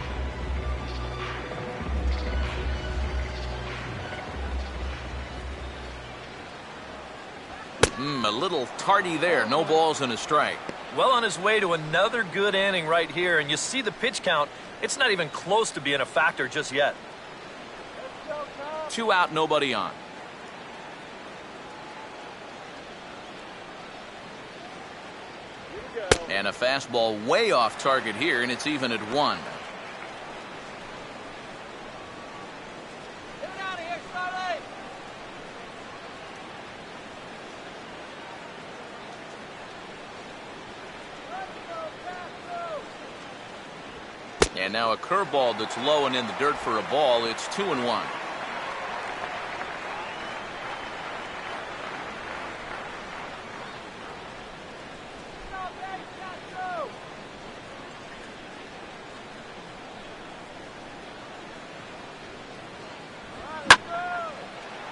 A little tardy there. No balls and a strike. Well on his way to another good inning right here, and you see the pitch count. It's not even close to being a factor just yet. 2 out, nobody on. And a fastball way off target here, and it's even at 1. And now a curveball that's low and in the dirt for a ball. It's 2-1.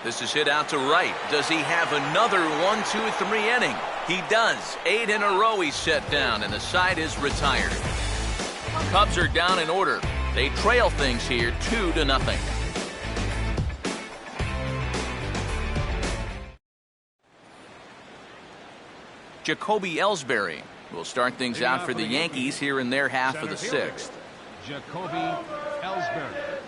This is hit out to right. Does he have another 1-2-3 inning? He does. 8 in a row he's set down, and the side is retired. Cubs are down in order. They trail things here 2-0. Jacoby Ellsbury will start things out for the Yankees here in their half of the sixth. Jacoby Ellsbury.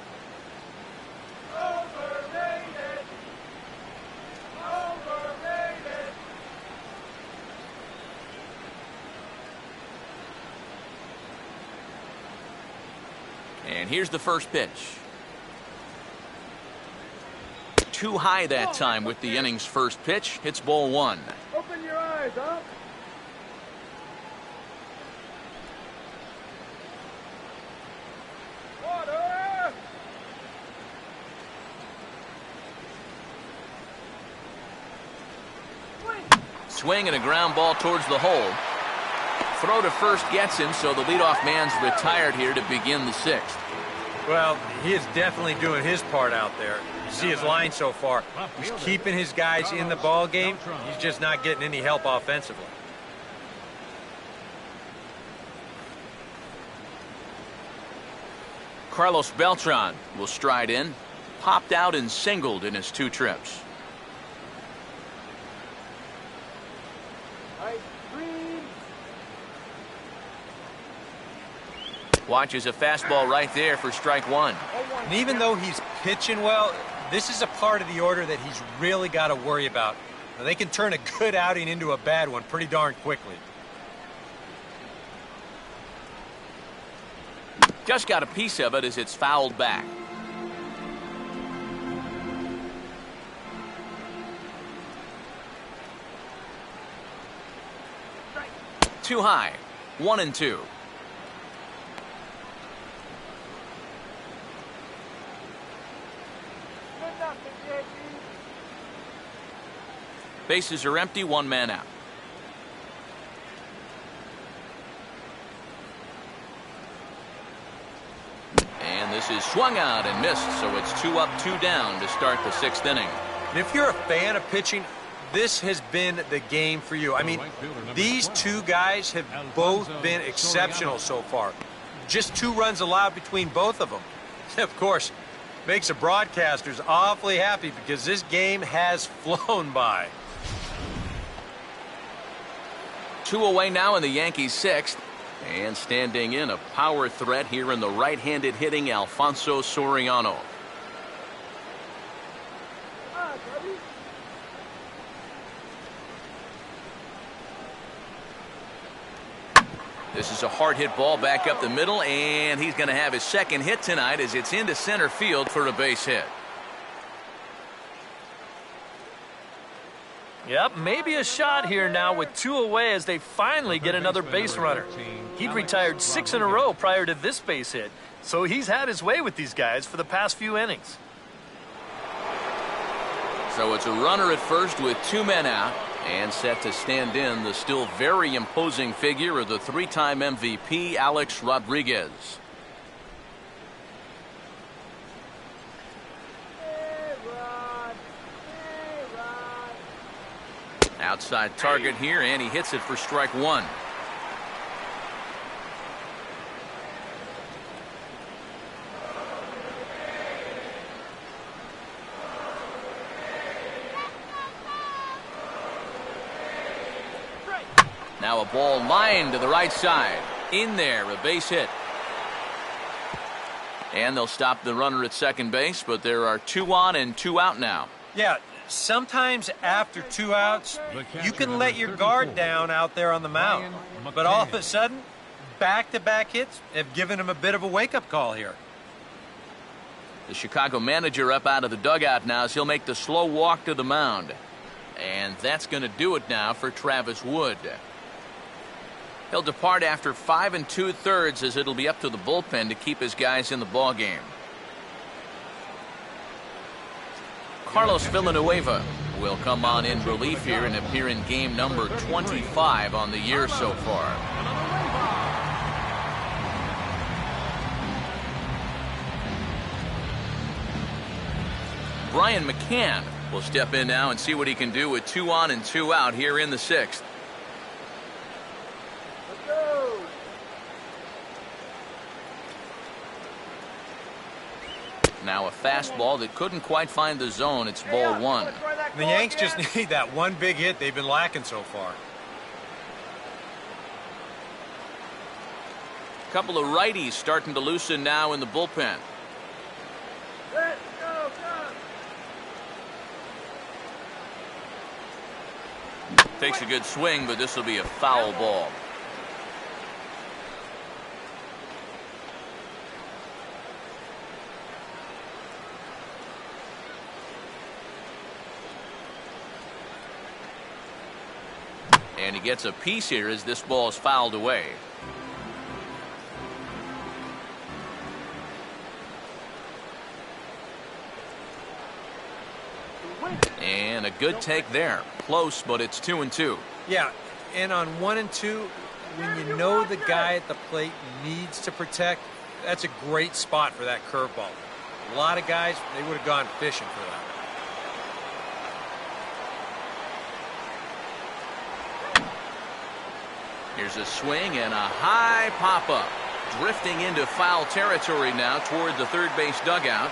And here's the first pitch. Too high that time with the inning's first pitch. Hits ball one. Open your eyes, huh? Water! Swing and a ground ball towards the hole. Throw to first gets him, so the leadoff man's retired here to begin the sixth. Well, he is definitely doing his part out there. You see his line so far. He's keeping his guys in the ball game. He's just not getting any help offensively. Carlos Beltran will stride in. Popped out and singled in his 2 trips. Watches a fastball right there for strike one. And even though he's pitching well, this is a part of the order that he's really got to worry about. Now, they can turn a good outing into a bad one pretty darn quickly. Just got a piece of it as it's fouled back. Too high. 1-2. Bases are empty, 1 man out. And this is swung out and missed, so it's 2 up, 2 down to start the 6th inning. And if you're a fan of pitching, this has been the game for you. I mean, these 2 guys have both been exceptional so far. Just 2 runs allowed between both of them. Of course, makes the broadcasters awfully happy because this game has flown by. 2 away now in the Yankees' 6th. And standing in, a power threat here in the right-handed hitting Alfonso Soriano. This is a hard-hit ball back up the middle, and he's going to have his 2nd hit tonight as it's into center field for a base hit. Yep, maybe a shot here now with 2 away as they finally get another base runner. He'd retired 6 in a row prior to this base hit, so he's had his way with these guys for the past few innings. So it's a runner at first with 2 men out, and set to stand in the still very imposing figure of the 3-time MVP, Alex Rodriguez. Outside target here, and he hits it for strike one. Now a ball lined to the right side. In there, a base hit. And they'll stop the runner at second base, but there are 2 on and 2 out now. Yeah, sometimes after 2 outs, you can let your guard down out there on the mound. But all of a sudden, back-to-back hits have given him a bit of a wake-up call here. The Chicago manager up out of the dugout now as he'll make the slow walk to the mound. And that's going to do it now for Travis Wood. He'll depart after 5 2/3 as it'll be up to the bullpen to keep his guys in the ball game. Carlos Villanueva will come on in relief here and appear in game number 25 on the year so far. Brian McCann will step in now and see what he can do with 2 on and 2 out here in the 6th. Let's go. Now a fastball that couldn't quite find the zone. It's ball 1. The Yanks just need that one big hit they've been lacking so far. A couple of righties starting to loosen now in the bullpen. Let's go, go. Takes a good swing, but this will be a foul ball. And he gets a piece here as this ball is fouled away. And a good take there. Close, but it's 2-2. Yeah, and on 1 and 2, when you know the guy at the plate needs to protect, that's a great spot for that curveball. A lot of guys, they would have gone fishing for that. Here's a swing and a high pop-up. Drifting into foul territory now toward the third base dugout.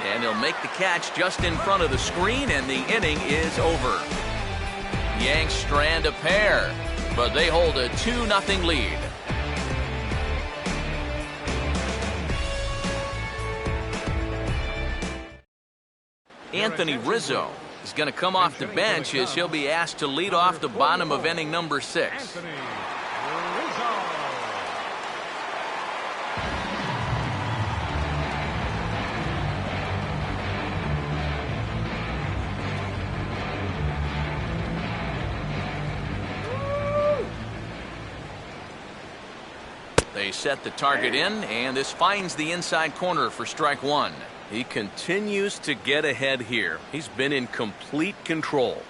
And he'll make the catch just in front of the screen, and the inning is over. Yanks strand a pair, but they hold a 2-0 lead. Anthony Rizzo is going to come off the bench as he'll be asked to lead off the bottom of inning number 6. Anthony Rizzo. They set the target in, and this finds the inside corner for strike 1. He continues to get ahead here. He's been in complete control.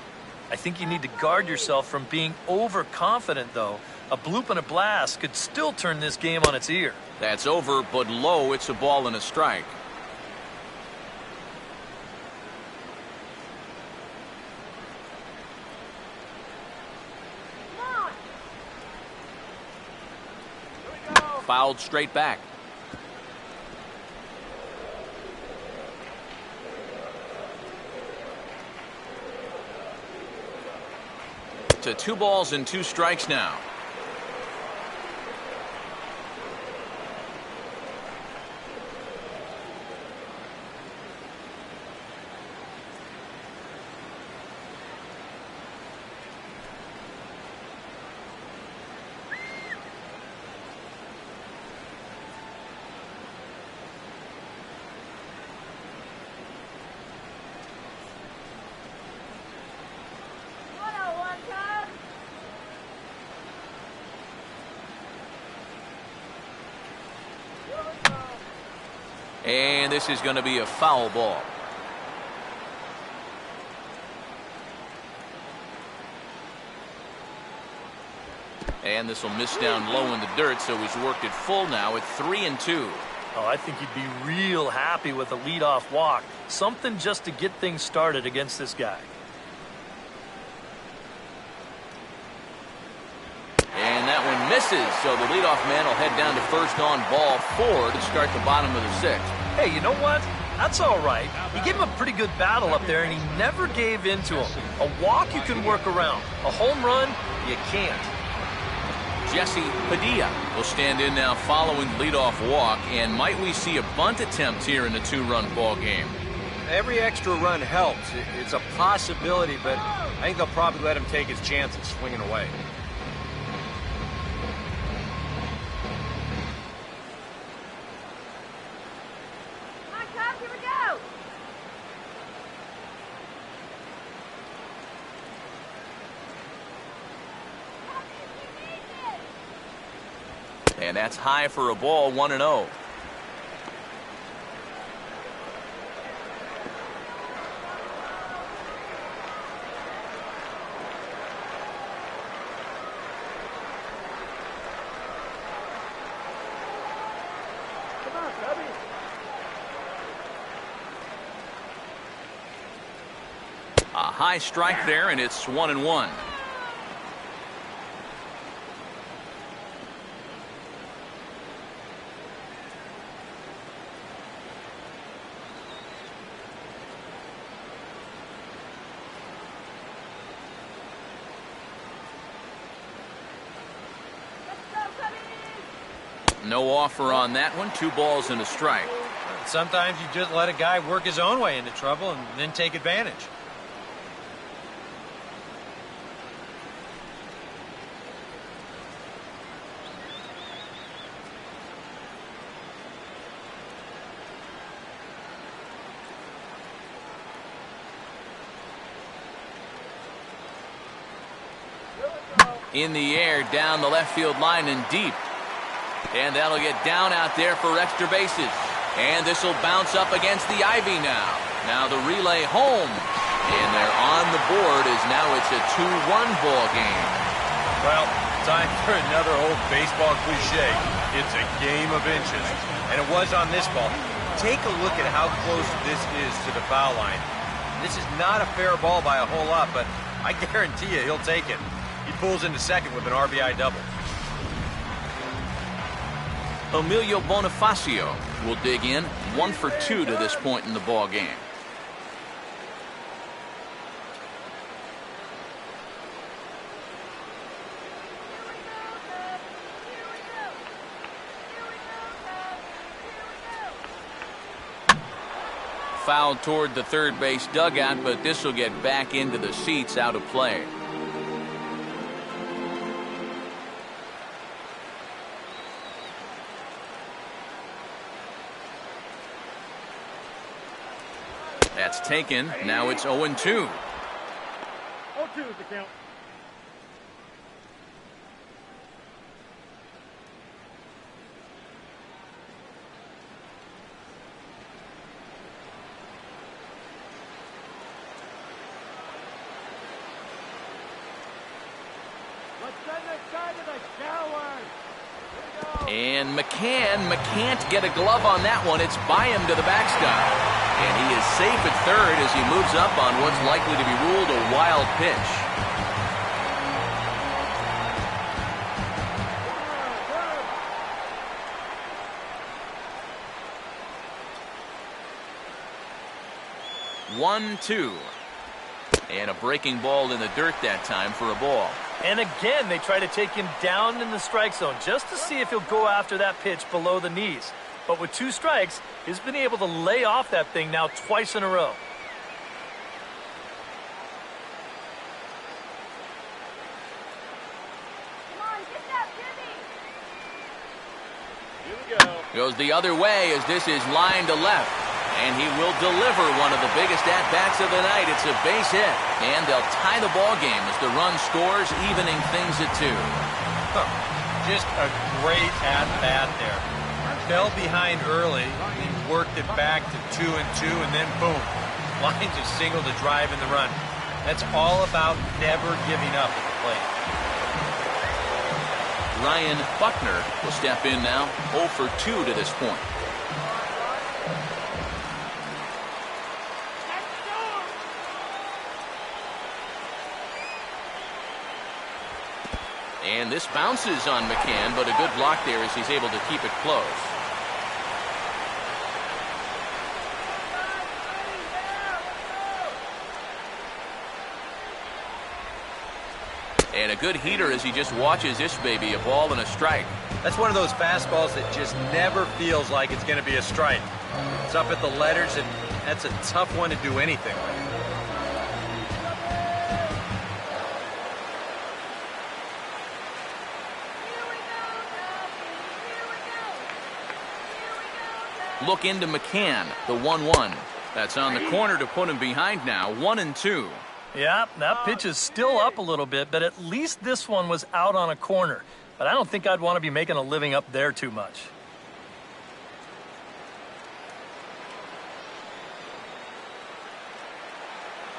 I think you need to guard yourself from being overconfident, though. A bloop and a blast could still turn this game on its ear. That's over, but low. It's a ball and a strike. Fouled straight back. To 2 balls and 2 strikes now. And this is going to be a foul ball. And this will miss down low in the dirt, so he's worked it full now at 3-2. Oh, I think you'd be real happy with a leadoff walk. Something just to get things started against this guy. And that one misses, so the leadoff man will head down to first on ball 4 to start the bottom of the 6th. Hey, you know what? That's all right. You gave him a pretty good battle up there, and he never gave in to him. A walk you can work around. A home run, you can't. Jesse Padilla will stand in now following the leadoff walk, and might we see a bunt attempt here in a 2-run ball game? Every extra run helps. It's a possibility, but I think they'll probably let him take his chances swinging away. And that's high for a ball, 1-0. A high strike there, and it's 1-1. No offer on that one. 2 balls and a strike. Sometimes you just let a guy work his own way into trouble and then take advantage. In the air, down the left field line and deep. And that'll get down out there for extra bases. And this will bounce up against the ivy now. Now the relay home. And they're on the board as now it's a 2-1 ball game. Well, time for another old baseball cliche. It's a game of inches. And it was on this ball. Take a look at how close this is to the foul line. This is not a fair ball by a whole lot, but I guarantee you he'll take it. He pulls into second with an RBI double. Emilio Bonifacio will dig in, 1 for 2 to this point in the ball game. Fouled toward the third base dugout, but this will get back into the seats, out of play. That's taken. Now it's 0-2. 0-2 is the count. Let's send this guy to the shower. And McCann can't get a glove on that one. It's by him to the backstop. And he is safe at third as he moves up on what's likely to be ruled a wild pitch. One, 2. And a breaking ball in the dirt that time for a ball. And again, they try to take him down in the strike zone just to see if he'll go after that pitch below the knees. But with 2 strikes, he's been able to lay off that thing now twice in a row. Come on, get that, Jimmy. Here we go. Goes the other way as this is line to left. And he will deliver one of the biggest at-bats of the night. It's a base hit. And they'll tie the ball game as the run scores, evening things at 2. Just a great at-bat there. Fell behind early, he worked it back to 2-2, and then boom, lines a single to drive in the run. That's all about never giving up at the plate. Ryan Buckner will step in now, 0 for 2 to this point. And this bounces on McCann, but a good block there as he's able to keep it close. And a good heater as he just watches this baby, a ball and a strike. That's one of those fastballs that just never feels like it's going to be a strike. It's up at the letters, and that's a tough one to do anything with. Look into McCann, the 1-1. That's on the corner to put him behind now, 1-2. Yeah, that pitch is still up a little bit, but at least this one was out on a corner. but I don't think I'd want to be making a living up there too much.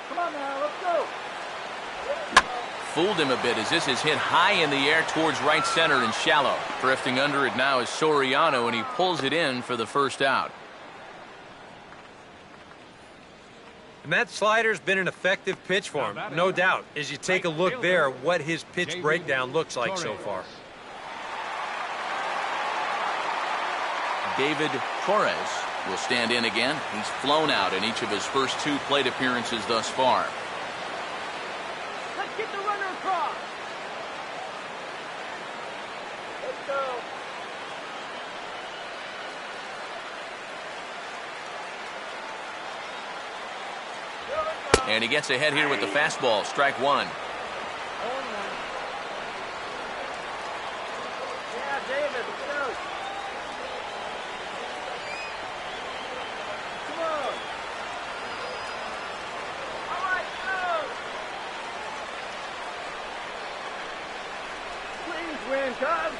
Come on now, let's go. Fooled him a bit as this is hit high in the air towards right center and shallow. Drifting under it now is Soriano, and he pulls it in for the first out. And that slider's been an effective pitch for him, no doubt, as you take a look there at what his pitch breakdown looks like so far. David Torres will stand in again. He's flown out in each of his first 2 plate appearances thus far. Let's get the runner across. Let's go. And he gets ahead here with the fastball. Strike 1. Yeah, David, let's go. Come on. All right, go. Please win, Cubs.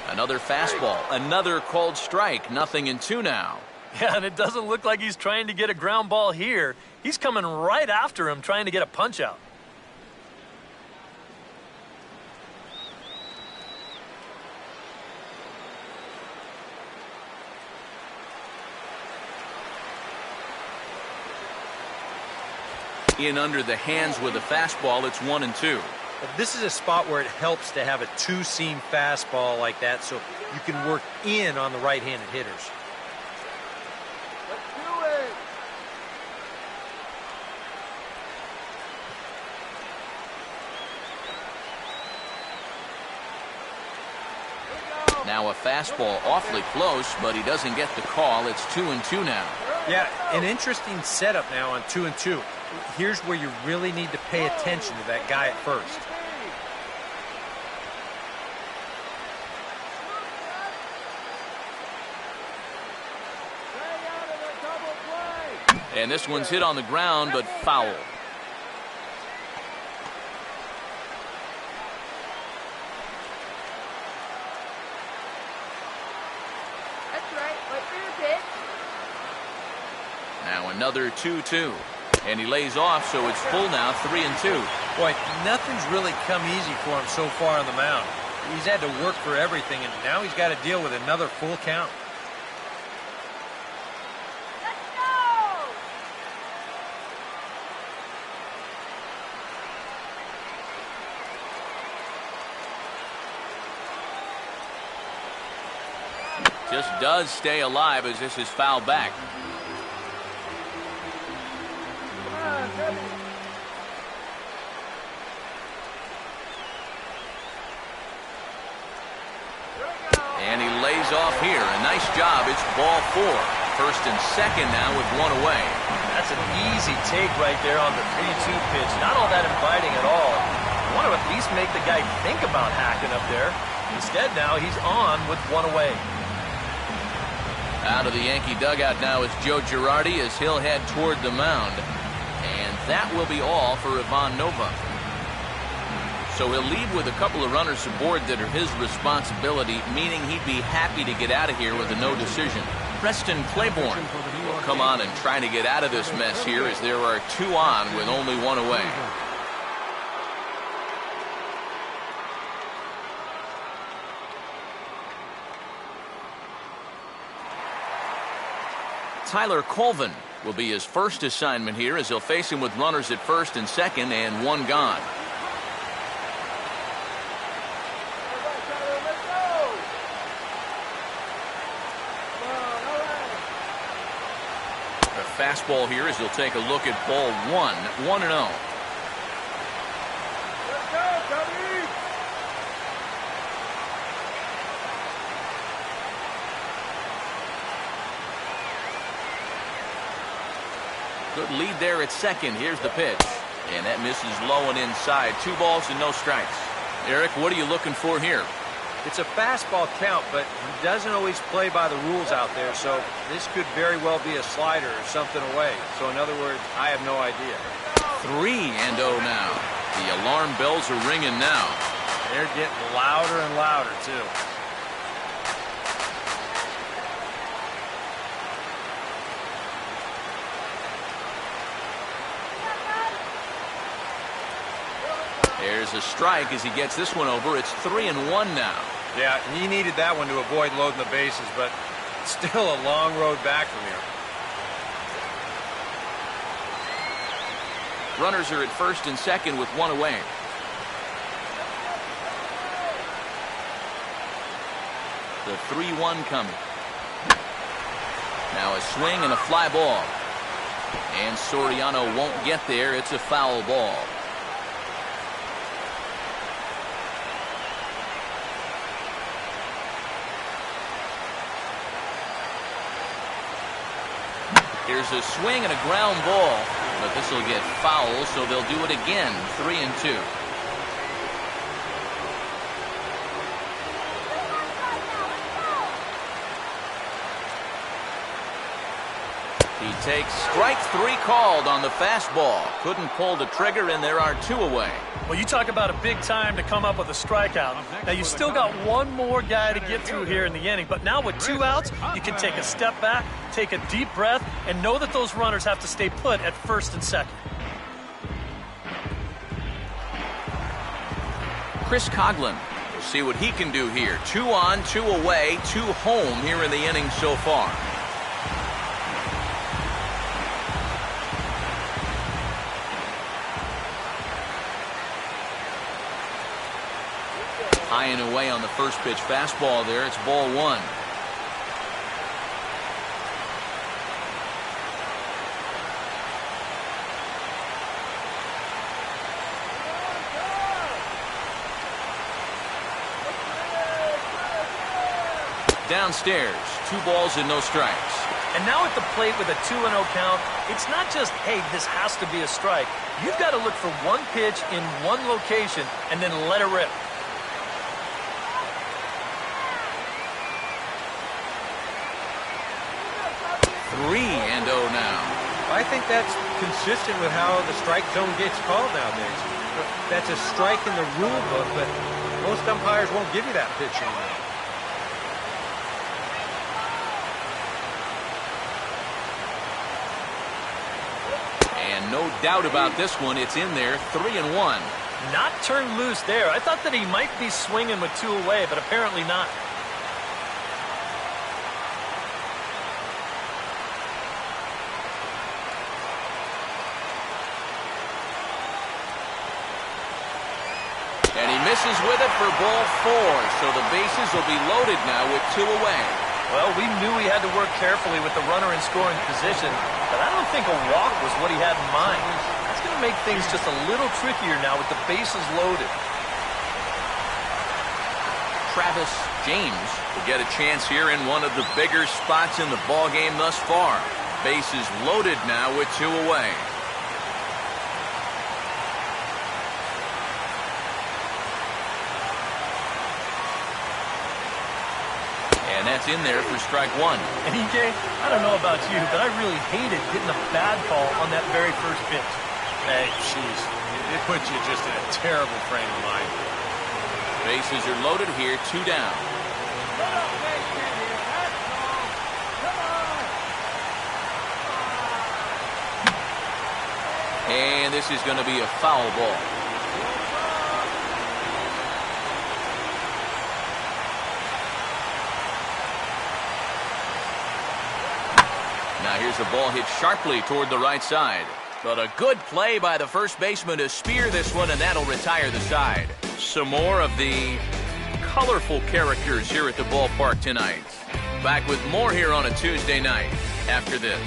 Another fastball. Another called strike. 0-2 now. Yeah, and it doesn't look like he's trying to get a ground ball here. He's coming right after him, trying to get a punch out. In under the hands with a fastball. It's 1-2. But this is a spot where it helps to have a 2-seam fastball like that so you can work in on the right-handed hitters. Let's do it. Now a fastball awfully close, but he doesn't get the call. It's 2-2 now. Yeah, an interesting setup now on 2-2. Here's where you really need to pay attention to that guy at first. And this one's hit on the ground, but foul. That's right. Wait for your pitch. Now another 2-2. And he lays off, so it's full now, 3-2. Boy, nothing's really come easy for him so far on the mound. He's had to work for everything, and now he's got to deal with another full count. Let's go! Just does stay alive as this is fouled back. And he lays off here. A nice job. It's ball 4. First and second now with 1 away. That's an easy take right there on the 3-2 pitch. Not all that inviting at all. I want to at least make the guy think about hacking up there. Instead now he's on with 1 away. Out of the Yankee dugout now is Joe Girardi as he'll head toward the mound. And that will be all for Ivan Nova. So he'll leave with a couple of runners aboard that are his responsibility, meaning he'd be happy to get out of here with a no decision. Preston Claiborne will come on and try to get out of this mess here as there are 2 on with only 1 away. Tyler Colvin will be his first assignment here as he'll face him with runners at first and second and 1 gone. The fastball here as he'll take a look at ball 1, 1-0. Let's go, Cubby! Good lead there at second. Here's the pitch. And that misses low and inside. 2 balls and no strikes. Eric, what are you looking for here? It's a fastball count, but he doesn't always play by the rules out there, so this could very well be a slider or something away. So in other words, I have no idea. 3-0 now. The alarm bells are ringing now. They're getting louder and louder, too. There's a strike as he gets this one over. It's 3-1 now. Yeah, he needed that one to avoid loading the bases, but still a long road back from here. Runners are at first and second with one away. The 3-1 coming. Now a swing and a fly ball. And Soriano won't get there. It's a foul ball. Here's a swing and a ground ball, but this will get foul, so they'll do it again. 3-2. He takes strike 3 called on the fastball. Couldn't pull the trigger, and there are 2 away. Well, you talk about a big time to come up with a strikeout. Now, you still got one more guy to get through here in the inning, but now with 2 outs, you can take a step back, take a deep breath, and know that those runners have to stay put at first and second. Chris Coughlin will see what he can do here. 2 on, 2 away, 2 home here in the inning so far. High and away on the first pitch fastball there. It's ball 1. Downstairs, 2 balls and no strikes. And now at the plate with a 2-0 count, it's not just, hey, this has to be a strike. You've got to look for one pitch in one location and then let it rip. 3-0 now. I think that's consistent with how the strike zone gets called nowadays. That's a strike in the rule book, but most umpires won't give you that pitch anymore. And no doubt about this one, it's in there. 3-1. Not turned loose there. I thought that he might be swinging with 2 away, but apparently not. And he misses with it for ball 4, so the bases will be loaded now with 2 away. Well, we knew he had to work carefully with the runner in scoring position, but I don't think a walk was what he had in mind. That's going to make things just a little trickier now with the bases loaded. Travis James will get a chance here in one of the bigger spots in the ballgame thus far. Bases loaded now with 2 away. And that's in there for strike 1. And EJ, I don't know about you, but I really hated getting a bad call on that very first pitch. Hey, jeez. It puts you just in a terrible frame of mind. Bases are loaded here, 2 down. And this is going to be a foul ball. Now here's a ball hit sharply toward the right side. But a good play by the first baseman to spear this one, and that'll retire the side. Some more of the colorful characters here at the ballpark tonight. Back with more here on a Tuesday night after this.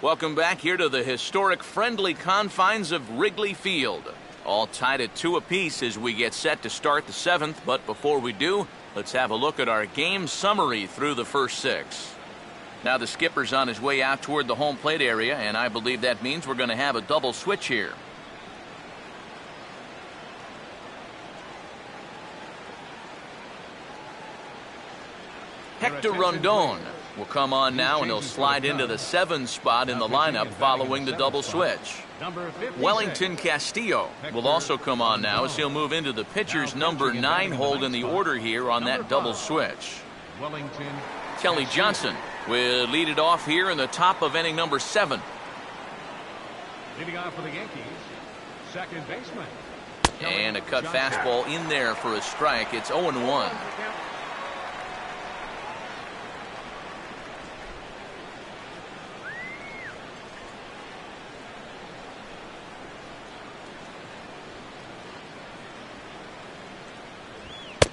Welcome back here to the historic friendly confines of Wrigley Field. All tied at 2 apiece as we get set to start the 7th, but before we do, let's have a look at our game summary through the first 6. Now the skipper's on his way out toward the home plate area, and I believe that means we're going to have a double switch here. Hector Rondon will come on now, and he'll slide into the 7 spot in the lineup following the double switch. Wellington Castillo will also come on now as he'll move into the pitcher's number 9 hold in the order here on that double switch. Kelly Johnson will lead it off here in the top of inning number 7. Leading off for the Yankees, second baseman. And a cut fastball in there for a strike. It's 0-1.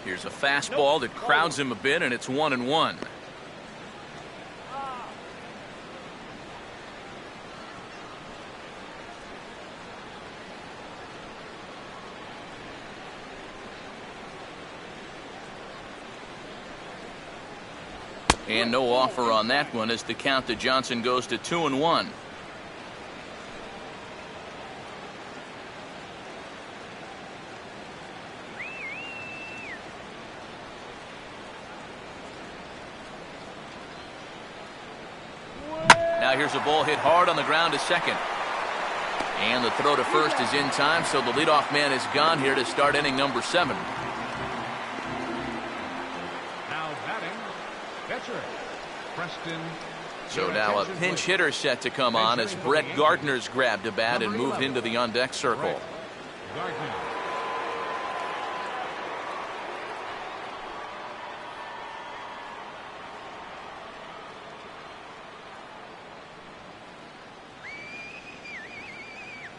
Here's a fastball that crowds him a bit, and it's 1-1. And no offer on that one as the count to Johnson goes to 2-1. Now here's a ball hit hard on the ground to second. And the throw to first is in time, so the leadoff man is gone here to start inning number 7. Now batting, pitcher, Preston. So now a pinch hitter set to come on as Brett Gardner's grabbed a bat and moved into the on-deck circle. Gardner.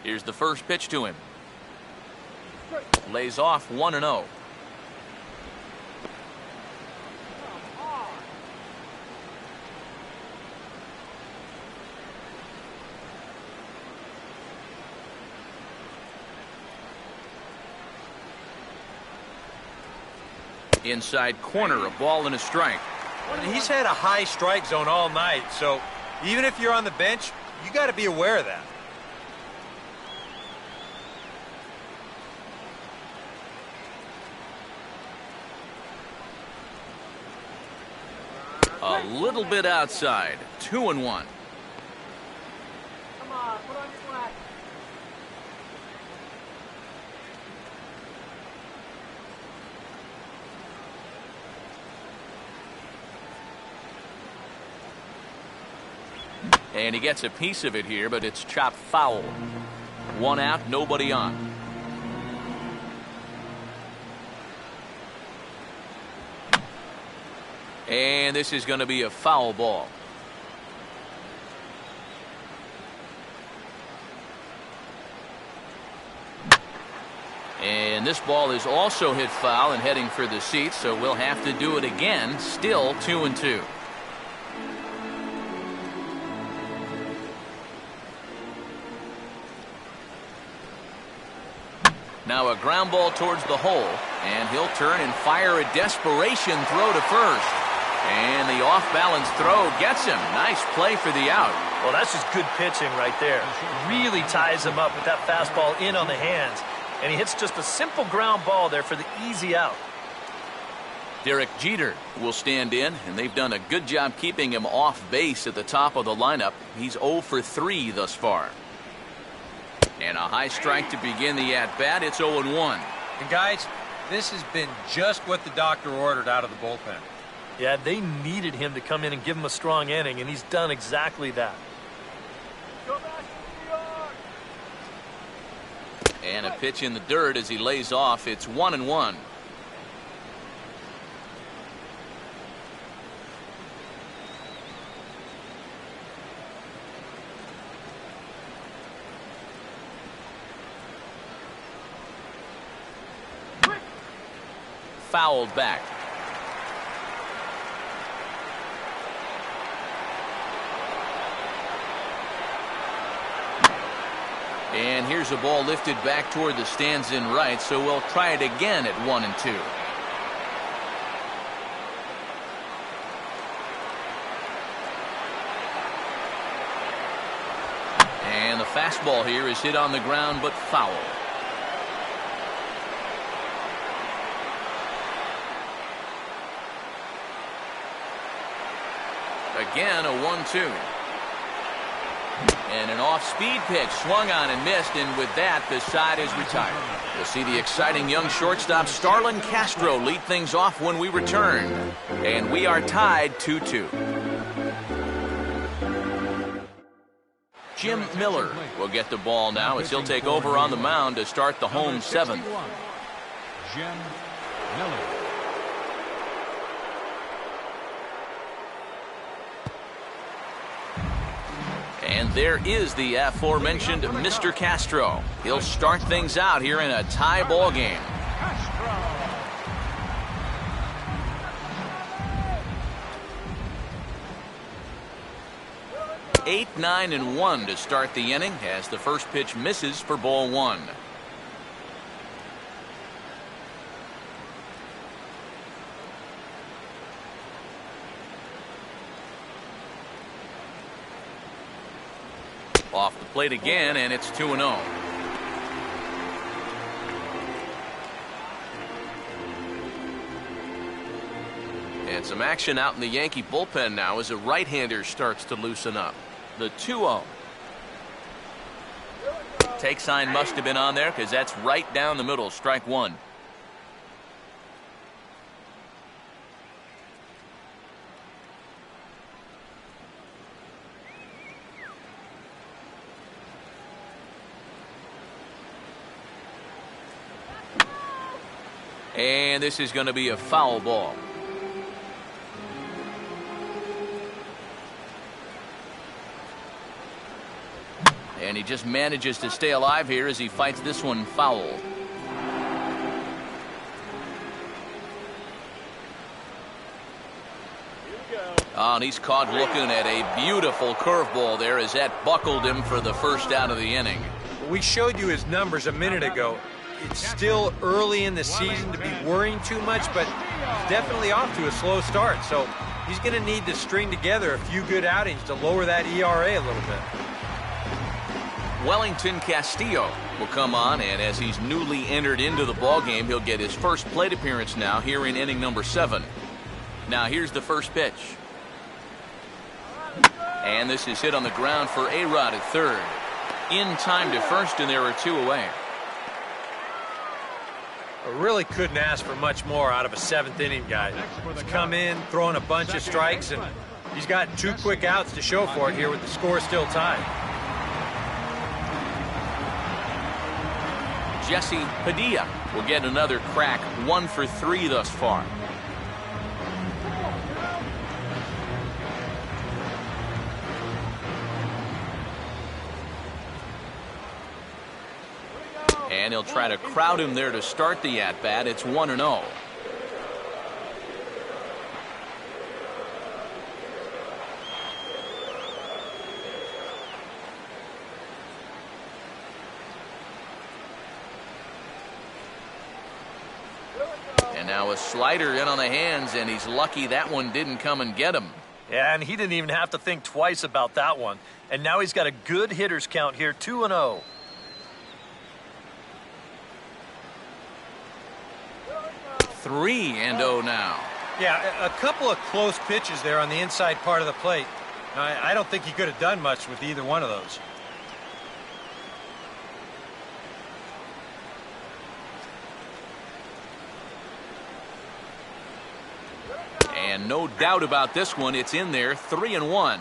Here's the first pitch to him. Lays off 1-0. Inside corner, a ball and a strike. He's had a high strike zone all night, so even if you're on the bench, you got to be aware of that. A little bit outside. 2-1. Come on, put on your flat. And he gets a piece of it here, but it's chopped foul. 1 out, nobody on. And this is going to be a foul ball. And this ball is also hit foul and heading for the seats, so we'll have to do it again. Still 2-2. Now a ground ball towards the hole, and he'll turn and fire a desperation throw to first. And the off-balance throw gets him. Nice play for the out. Well, that's just good pitching right there. Really ties him up with that fastball in on the hands. And he hits just a simple ground ball there for the easy out. Derek Jeter will stand in, and they've done a good job keeping him off base at the top of the lineup. He's 0 for 3 thus far. And a high strike to begin the at-bat. It's 0-1. And guys, this has been just what the doctor ordered out of the bullpen. Yeah, they needed him to come in and give him a strong inning, and he's done exactly that. Go back to New York. And a pitch in the dirt as he lays off. It's 1-1. Fouled back. And here's a ball lifted back toward the stands in right, so we'll try it again at 1-2. And the fastball here is hit on the ground but foul. again a 1-2. And an off-speed pitch swung on and missed, and with that, the side is retired. We'll see the exciting young shortstop Starlin Castro lead things off when we return. And we are tied 2-2. Jim Miller will get the ball now as he'll take over on the mound to start the home seventh. Jim Miller. And there is the aforementioned Mr. Castro. He'll start things out here in a tie ball game. 8, 9, and 1 to start the inning as the first pitch misses for ball 1. Off the plate again, and it's 2-0. And some action out in the Yankee bullpen now as a right-hander starts to loosen up. The 2-0. Take sign must have been on there because that's right down the middle. Strike one. And this is going to be a foul ball. And he just manages to stay alive here as he fights this one foul. Oh, and he's caught looking at a beautiful curveball there as that buckled him for the first out of the inning. We showed you his numbers a minute ago. It's still early in the season to be worrying too much, but he's definitely off to a slow start. So he's going to need to string together a few good outings to lower that ERA a little bit. Wellington Castillo will come on, and as he's newly entered into the ballgame, he'll get his first plate appearance now here in inning number 7. Now here's the first pitch. And this is hit on the ground for A-Rod at third. In time to first, and there are 2 away. I really couldn't ask for much more out of a 7th inning guy. He's come in, throwing a bunch of strikes, and he's got 2 quick outs to show for it here with the score still tied. Jesse Padilla will get another crack, 1 for 3 thus far. And he'll try to crowd him there to start the at-bat. It's 1-0. And now a slider in on the hands, and he's lucky that one didn't come and get him. Yeah, and he didn't even have to think twice about that one. And now he's got a good hitter's count here, 2-0. 3-0 now. Yeah, a couple of close pitches there on the inside part of the plate. I don't think he could have done much with either one of those. And no doubt about this one, it's in there, 3-1.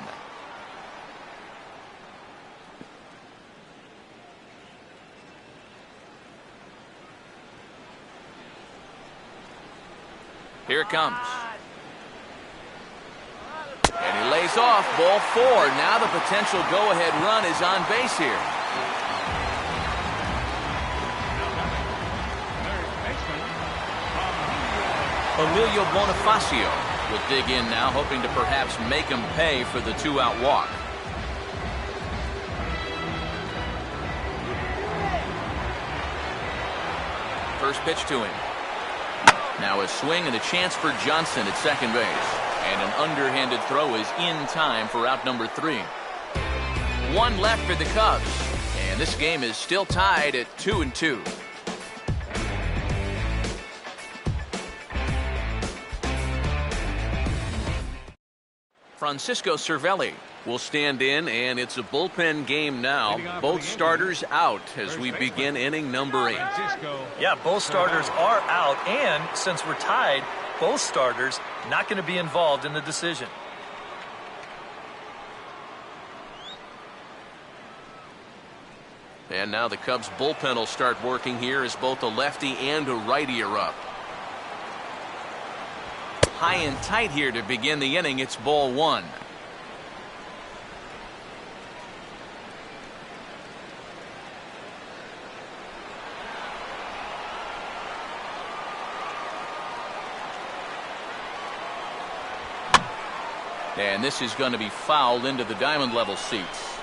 Here it comes. And he lays off, ball 4. Now the potential go-ahead run is on base here. Emilio Bonifacio will dig in now, hoping to perhaps make him pay for the 2-out walk. First pitch to him. Now a swing and a chance for Johnson at second base. And an underhanded throw is in time for out number 3. 1 left for the Cubs. And this game is still tied at 2-2. Francisco Cervelli will stand in, and it's a bullpen game now. Both starters out as we begin inning number 8. Yeah, both starters are out, and since we're tied, both starters not going to be involved in the decision. And now the Cubs bullpen will start working here as both a lefty and a righty are up. High and tight here to begin the inning. It's ball 1. And this is going to be fouled into the diamond level seats.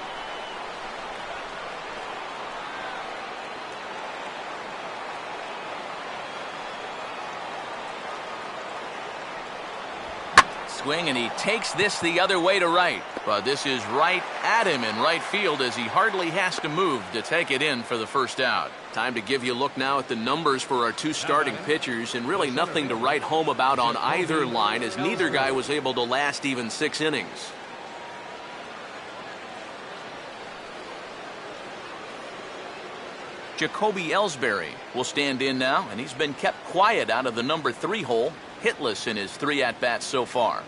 Swing, and he takes this the other way to right. But this is right at him in right field as he hardly has to move to take it in for the first out. Time to give you a look now at the numbers for our 2 starting pitchers, and really nothing to write home about on either line as neither guy was able to last even 6 innings. Jacoby Ellsbury will stand in now, and he's been kept quiet out of the number 3 hole, hitless in his 3 at-bats so far.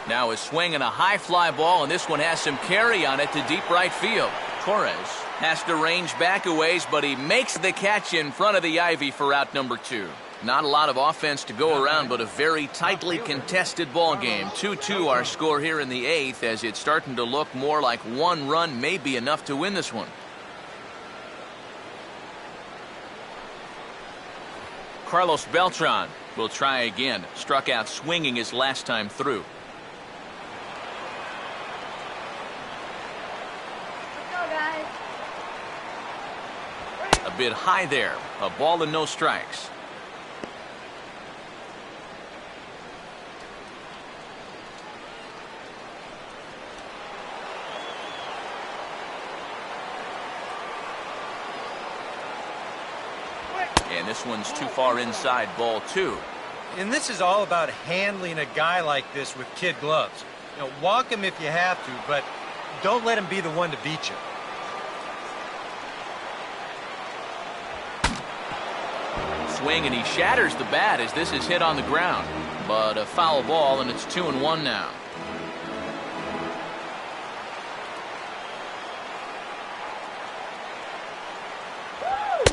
Now a swing and a high fly ball, and this one has some carry on it to deep right field. Torres has to range back a ways, but he makes the catch in front of the ivy for out number 2. Not a lot of offense to go around, but a very tightly contested ball game. 2-2 our score here in the 8th, as it's starting to look more like 1 run may be enough to win this one. Carlos Beltran will try again. Struck out swinging his last time through. A bit high there. A ball and no strikes. And this one's too far inside, ball 2. And this is all about handling a guy like this with kid gloves. You know, walk him if you have to, but don't let him be the one to beat you. Swing, and he shatters the bat as this is hit on the ground. But a foul ball, and it's 2-1 now.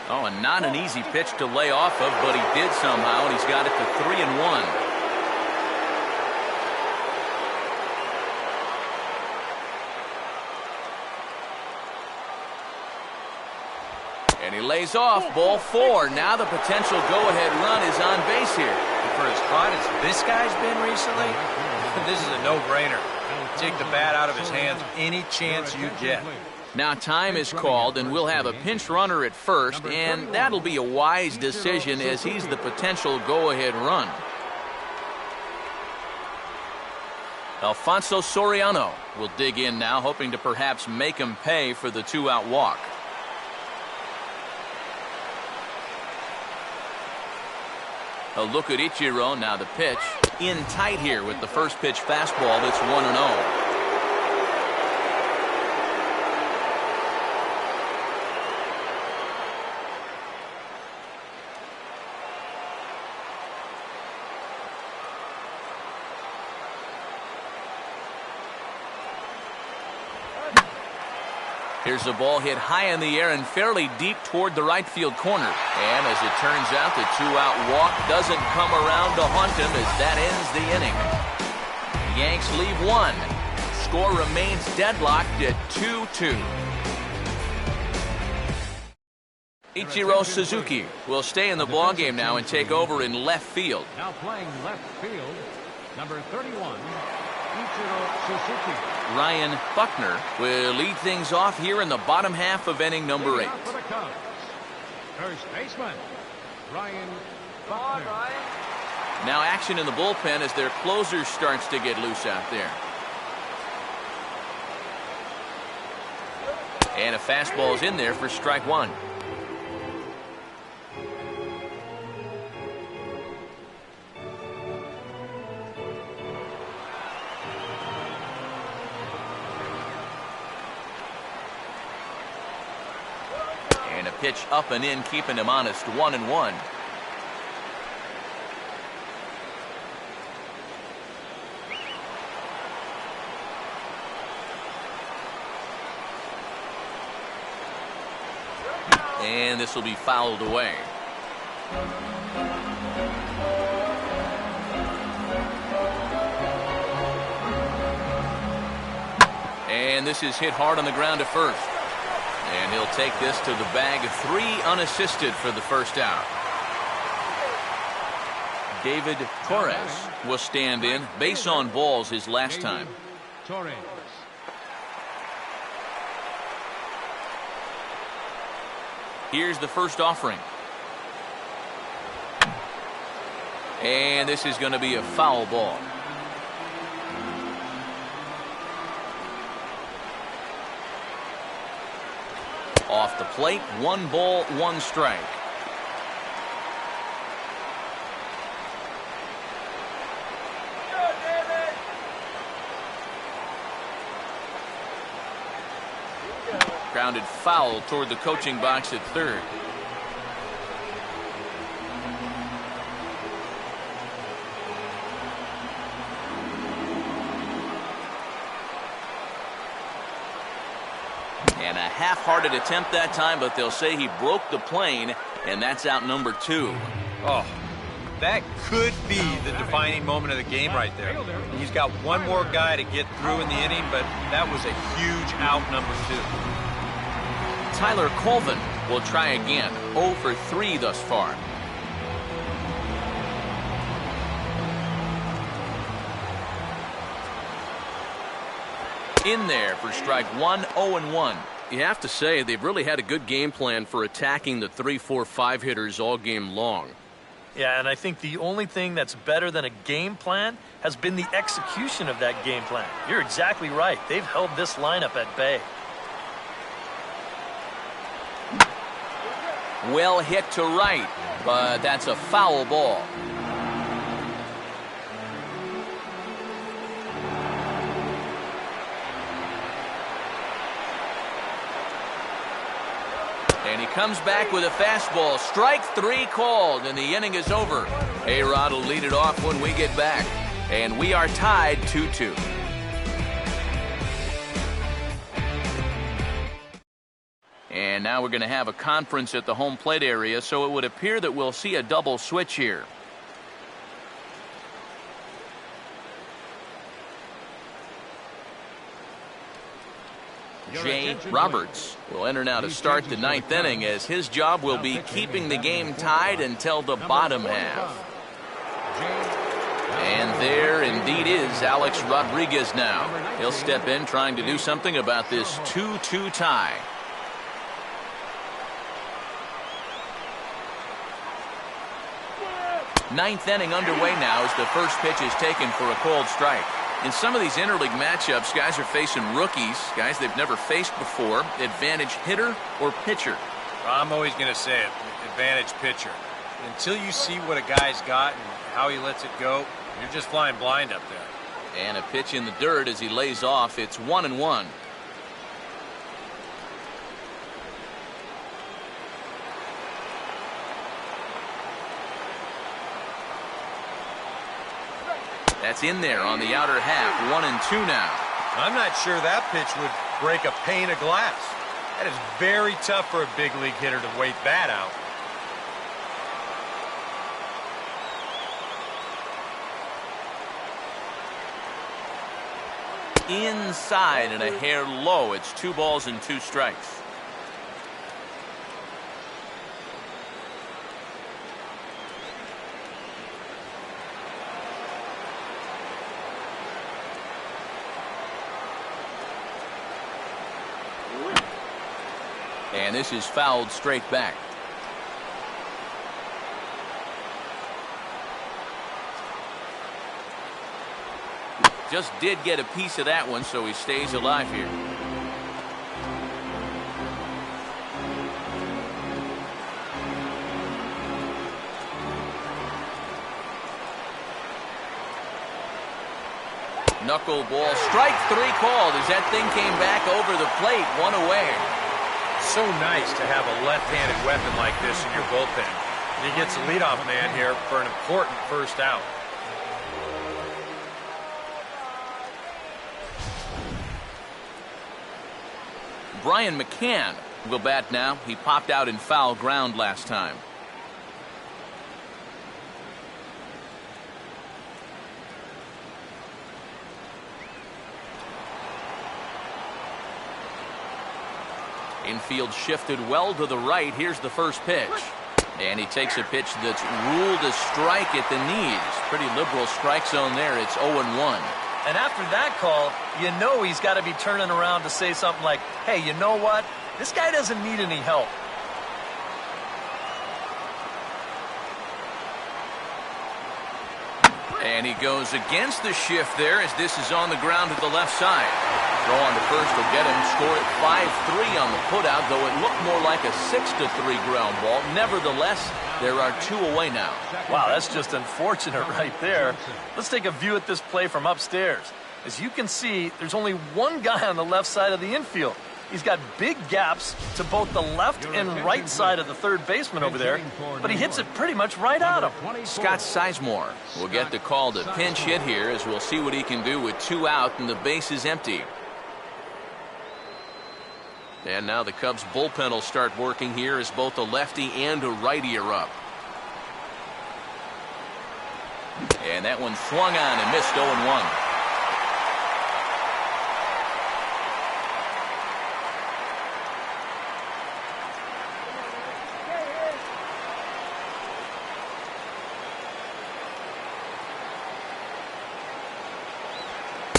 Oh, and not an easy pitch to lay off of, but he did somehow, and he's got it to 3-1. And he lays off, ball 4. Now the potential go-ahead run is on base here. And for as hot as this guy's been recently, this is a no-brainer. Take the bat out of his hands any chance you get. Now time is called, and we'll have a pinch runner at first, and that'll be a wise decision as he's the potential go-ahead run. Alfonso Soriano will dig in now, hoping to perhaps make him pay for the 2-out walk. A look at Ichiro. Now the pitch in tight here with the first pitch fastball. That's 1-0. Here's a ball hit high in the air and fairly deep toward the right field corner. And as it turns out, the 2-out walk doesn't come around to haunt him as that ends the inning. The Yanks leave 1. Score remains deadlocked at 2-2. Ichiro Suzuki will stay in the ballgame now and take over in left field. Now playing left field, number 31, Ichiro Suzuki. Ryan Buckner will lead things off here in the bottom half of inning number 8. For the Cubs, first baseman, Ryan Buckner. Now action in the bullpen as their closer starts to get loose out there. And a fastball is in there for strike one. And a pitch up and in, keeping him honest, 1-1. And this will be fouled away. And this is hit hard on the ground to first. And he'll take this to the bag. 3 unassisted for the first out. David Torres will stand in. Base on balls his last time. Torres. Here's the first offering. And this is going to be a foul ball. Off the plate, 1 ball, 1 strike. Grounded foul toward the coaching box at third. And a half-hearted attempt that time, but they'll say he broke the plane, and that's out number 2. Oh, that could be the defining moment of the game right there. He's got one more guy to get through in the inning, but that was a huge out, number 2. Tyler Colvin will try again. 0 for 3 thus far. In there for strike 1, 0-1. You have to say they've really had a good game plan for attacking the 3, 4, 5 hitters all game long. Yeah, and I think the only thing that's better than a game plan has been the execution of that game plan. You're exactly right. They've held this lineup at bay. Well hit to right, but that's a foul ball. And he comes back with a fastball. Strike 3 called, and the inning is over. A-Rod will lead it off when we get back. And we are tied 2-2. And now we're going to have a conference at the home plate area, so it would appear that we'll see a double switch here. Jay Roberts will enter now to start the 9th inning, as his job will be keeping the game tied until the bottom half. And there indeed is Alex Rodriguez now. He'll step in trying to do something about this 2-2 tie. Ninth inning underway now as the first pitch is taken for a called strike. In some of these interleague matchups, guys are facing rookies, guys they've never faced before. Advantage hitter or pitcher? I'm always going to say it, advantage pitcher. Until you see what a guy's got and how he lets it go, you're just flying blind up there. And a pitch in the dirt as he lays off. It's 1-1. That's in there on the outer half. 1-2 now. I'm not sure that pitch would break a pane of glass. That is very tough for a big league hitter to wait that out. Inside and a hair low. It's 2 balls and 2 strikes. And this is fouled straight back. Just did get a piece of that one, so he stays alive here. Knuckleball, strike 3 called as that thing came back over the plate, 1 away. So nice to have a left-handed weapon like this in your bullpen. He gets the leadoff man here for an important first out. Brian McCann will bat now. He popped out in foul ground last time. Infield shifted well to the right. Here's the first pitch. And he takes a pitch that's ruled a strike at the knees. Pretty liberal strike zone there. It's 0-1. And after that call, you know he's got to be turning around to say something like, hey, you know what? This guy doesn't need any help. And he goes against the shift there as this is on the ground to the left side. Throw on to first will get him. Score it 5-3 on the putout, though it looked more like a 6-3 ground ball. Nevertheless, there are 2 away now. Wow, that's just unfortunate right there. Let's take a view at this play from upstairs. As you can see, there's only one guy on the left side of the infield. He's got big gaps to both the left and right side of the third baseman over there, but he hits it pretty much right at him. Scott Sizemore will get the call to pinch hit here as we'll see what he can do with 2 out and the base is empty. And now the Cubs bullpen will start working here as both a lefty and a righty are up. And that one swung on and missed 0-1.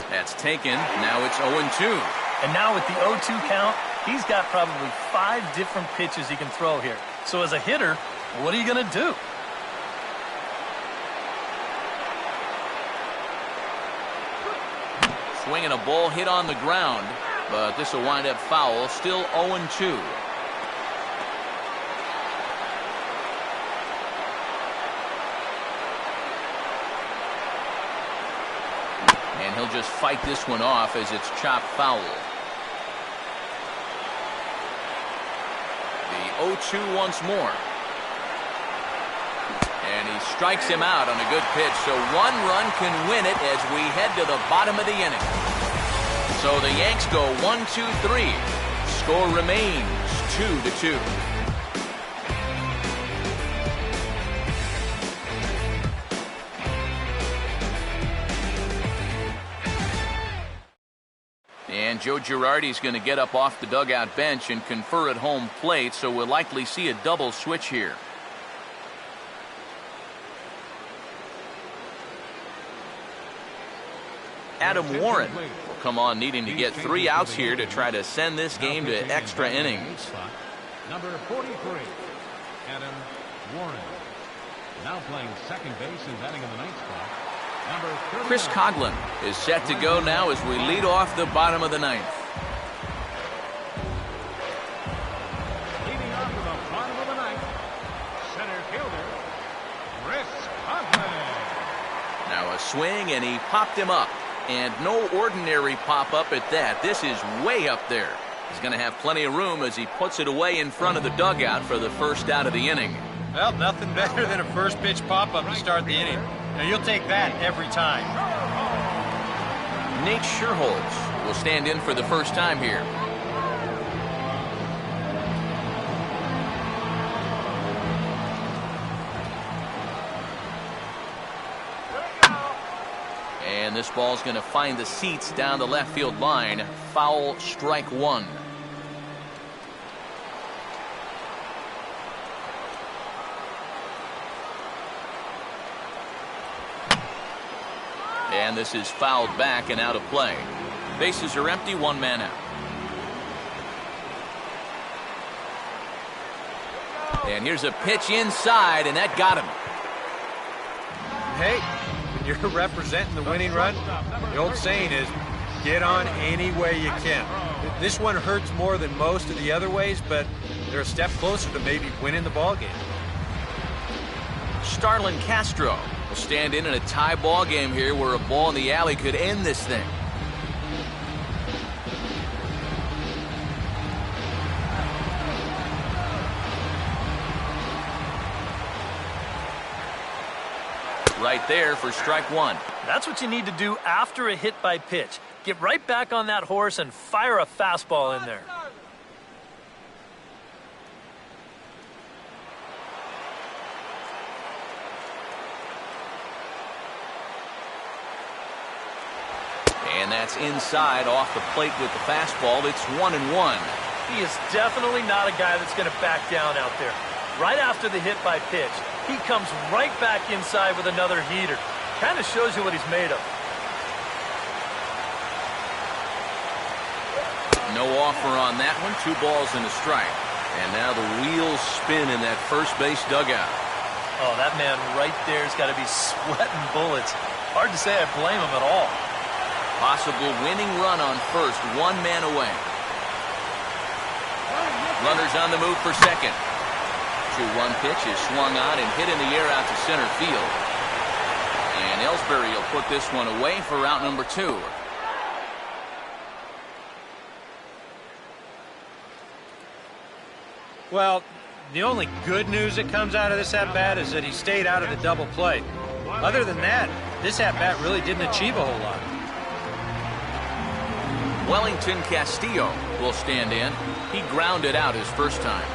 That's taken. Now it's 0-2. And now with the 0-2 count, he's got probably 5 different pitches he can throw here. So as a hitter, what are you going to do? Swinging a ball hit on the ground, but this will wind up foul. Still 0-2. And he'll just fight this one off as it's chopped foul. The 0-2 once more. And he strikes him out on a good pitch, so 1 run can win it as we head to the bottom of the inning. So the Yanks go 1-2-3. Score remains 2-2. And Joe Girardi's going to get up off the dugout bench and confer at home plate, so we'll likely see a double switch here. Adam Warren will come on needing to get 3 outs here to try to send this game to extra innings. Number 43, Adam Warren. Now playing second base and batting in the 9th spot. Chris Coughlin is set to go now as we lead off the bottom of the 9th. Leading off to the bottom of the 9th, center fielder, Chris Coughlin. Now a swing, and he popped him up. And no ordinary pop-up at that. This is way up there. He's going to have plenty of room as he puts it away in front of the dugout for the first out of the inning. Well, nothing better than a first pitch pop-up to start the inning. Now, you'll take that every time. Nate Scherholz will stand in for the first time here. And this ball's going to find the seats down the left field line. Foul, strike 1. And this is fouled back and out of play. Bases are empty, 1 man out. And here's a pitch inside, and that got him. Hey, when you're representing the winning run, the old saying is, get on any way you can. This one hurts more than most of the other ways, but they're a step closer to maybe winning the ball game. Starlin Castro will stand in a tie ball game here where a ball in the alley could end this thing. Right there for strike one. That's what you need to do after a hit by pitch. Get right back on that horse and fire a fastball in there. And that's inside off the plate with the fastball. It's 1-1. He is definitely not a guy that's going to back down out there. Right after the hit by pitch, he comes right back inside with another heater. Kind of shows you what he's made of. No offer on that one. 2 balls and a strike. And now the wheels spin in that first base dugout. Oh, that man right there's got to be sweating bullets. Hard to say I blame him at all. Possible winning run on first, 1 man away. Runners on the move for second. 2-1 pitch is swung on and hit in the air out to center field. And Ellsbury will put this one away for out number 2. Well, the only good news that comes out of this at-bat is that he stayed out of the double play. Other than that, this at-bat really didn't achieve a whole lot. Wellington Castillo will stand in. He grounded out his first time.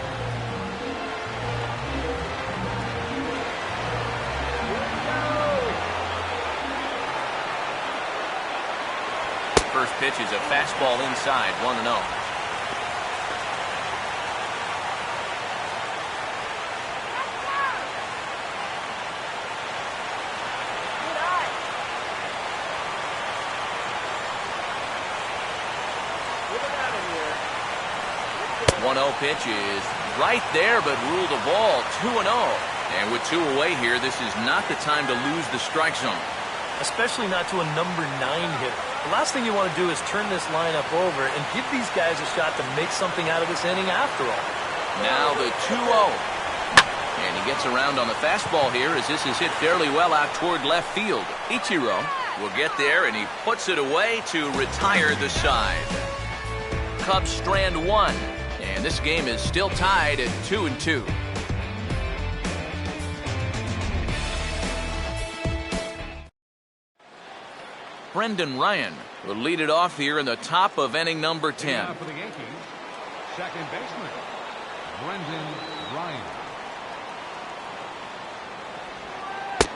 First pitch is a fastball inside, 1-0. Pitch is right there, but ruled a ball. 2-0. And with 2 away here, this is not the time to lose the strike zone. Especially not to a number 9 hitter. The last thing you want to do is turn this lineup over and give these guys a shot to make something out of this inning after all. Now the 2-0. And he gets around on the fastball here as this is hit fairly well out toward left field. Ichiro will get there, and he puts it away to retire the side. Cubs strand 1. And this game is still tied at 2-2. Brendan Ryan will lead it off here in the top of inning number 10. For the Yankees, second baseman, Brendan Ryan.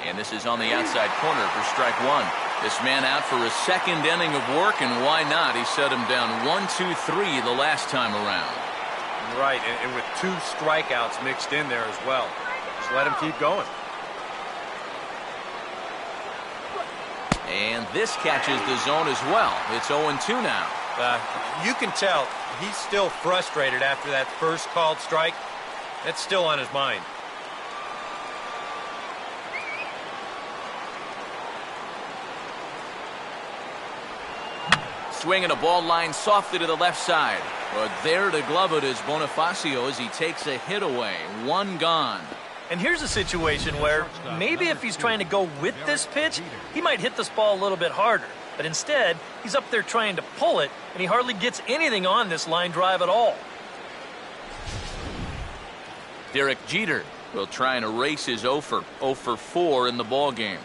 And this is on the outside corner for strike 1. This man out for a second inning of work, and why not? He set him down 1-2-3 the last time around. Right, and with 2 strikeouts mixed in there as well. Just let him keep going. And this catches the zone as well. It's 0-2 now. You can tell he's still frustrated after that first called strike. That's still on his mind. Swinging a ball line softly to the left side. But there to glove it is Bonifacio as he takes a hit away. 1 gone. And here's a situation where maybe if he's trying to go with this pitch, he might hit this ball a little bit harder. But instead, he's up there trying to pull it, and he hardly gets anything on this line drive at all. Derek Jeter will try and erase his 0 for 4 in the ball game.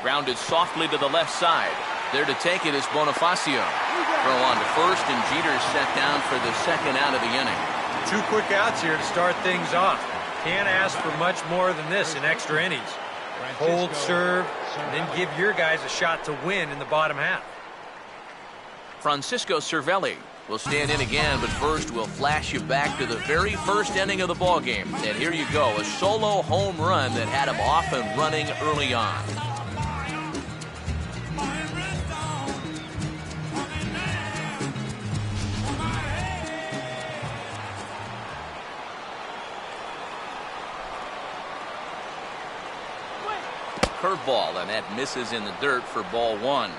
Grounded softly to the left side. There to take it is Bonifacio. Throw on to first, and Jeter set down for the second out of the inning. 2 quick outs here to start things off. Can't ask for much more than this in extra innings. Hold, serve, and then give your guys a shot to win in the bottom half. Francisco Cervelli will stand in again, but first we'll flash you back to the very first inning of the ball game. And here you go, a solo home run that had him off and running early on. curveball, and that misses in the dirt for ball one.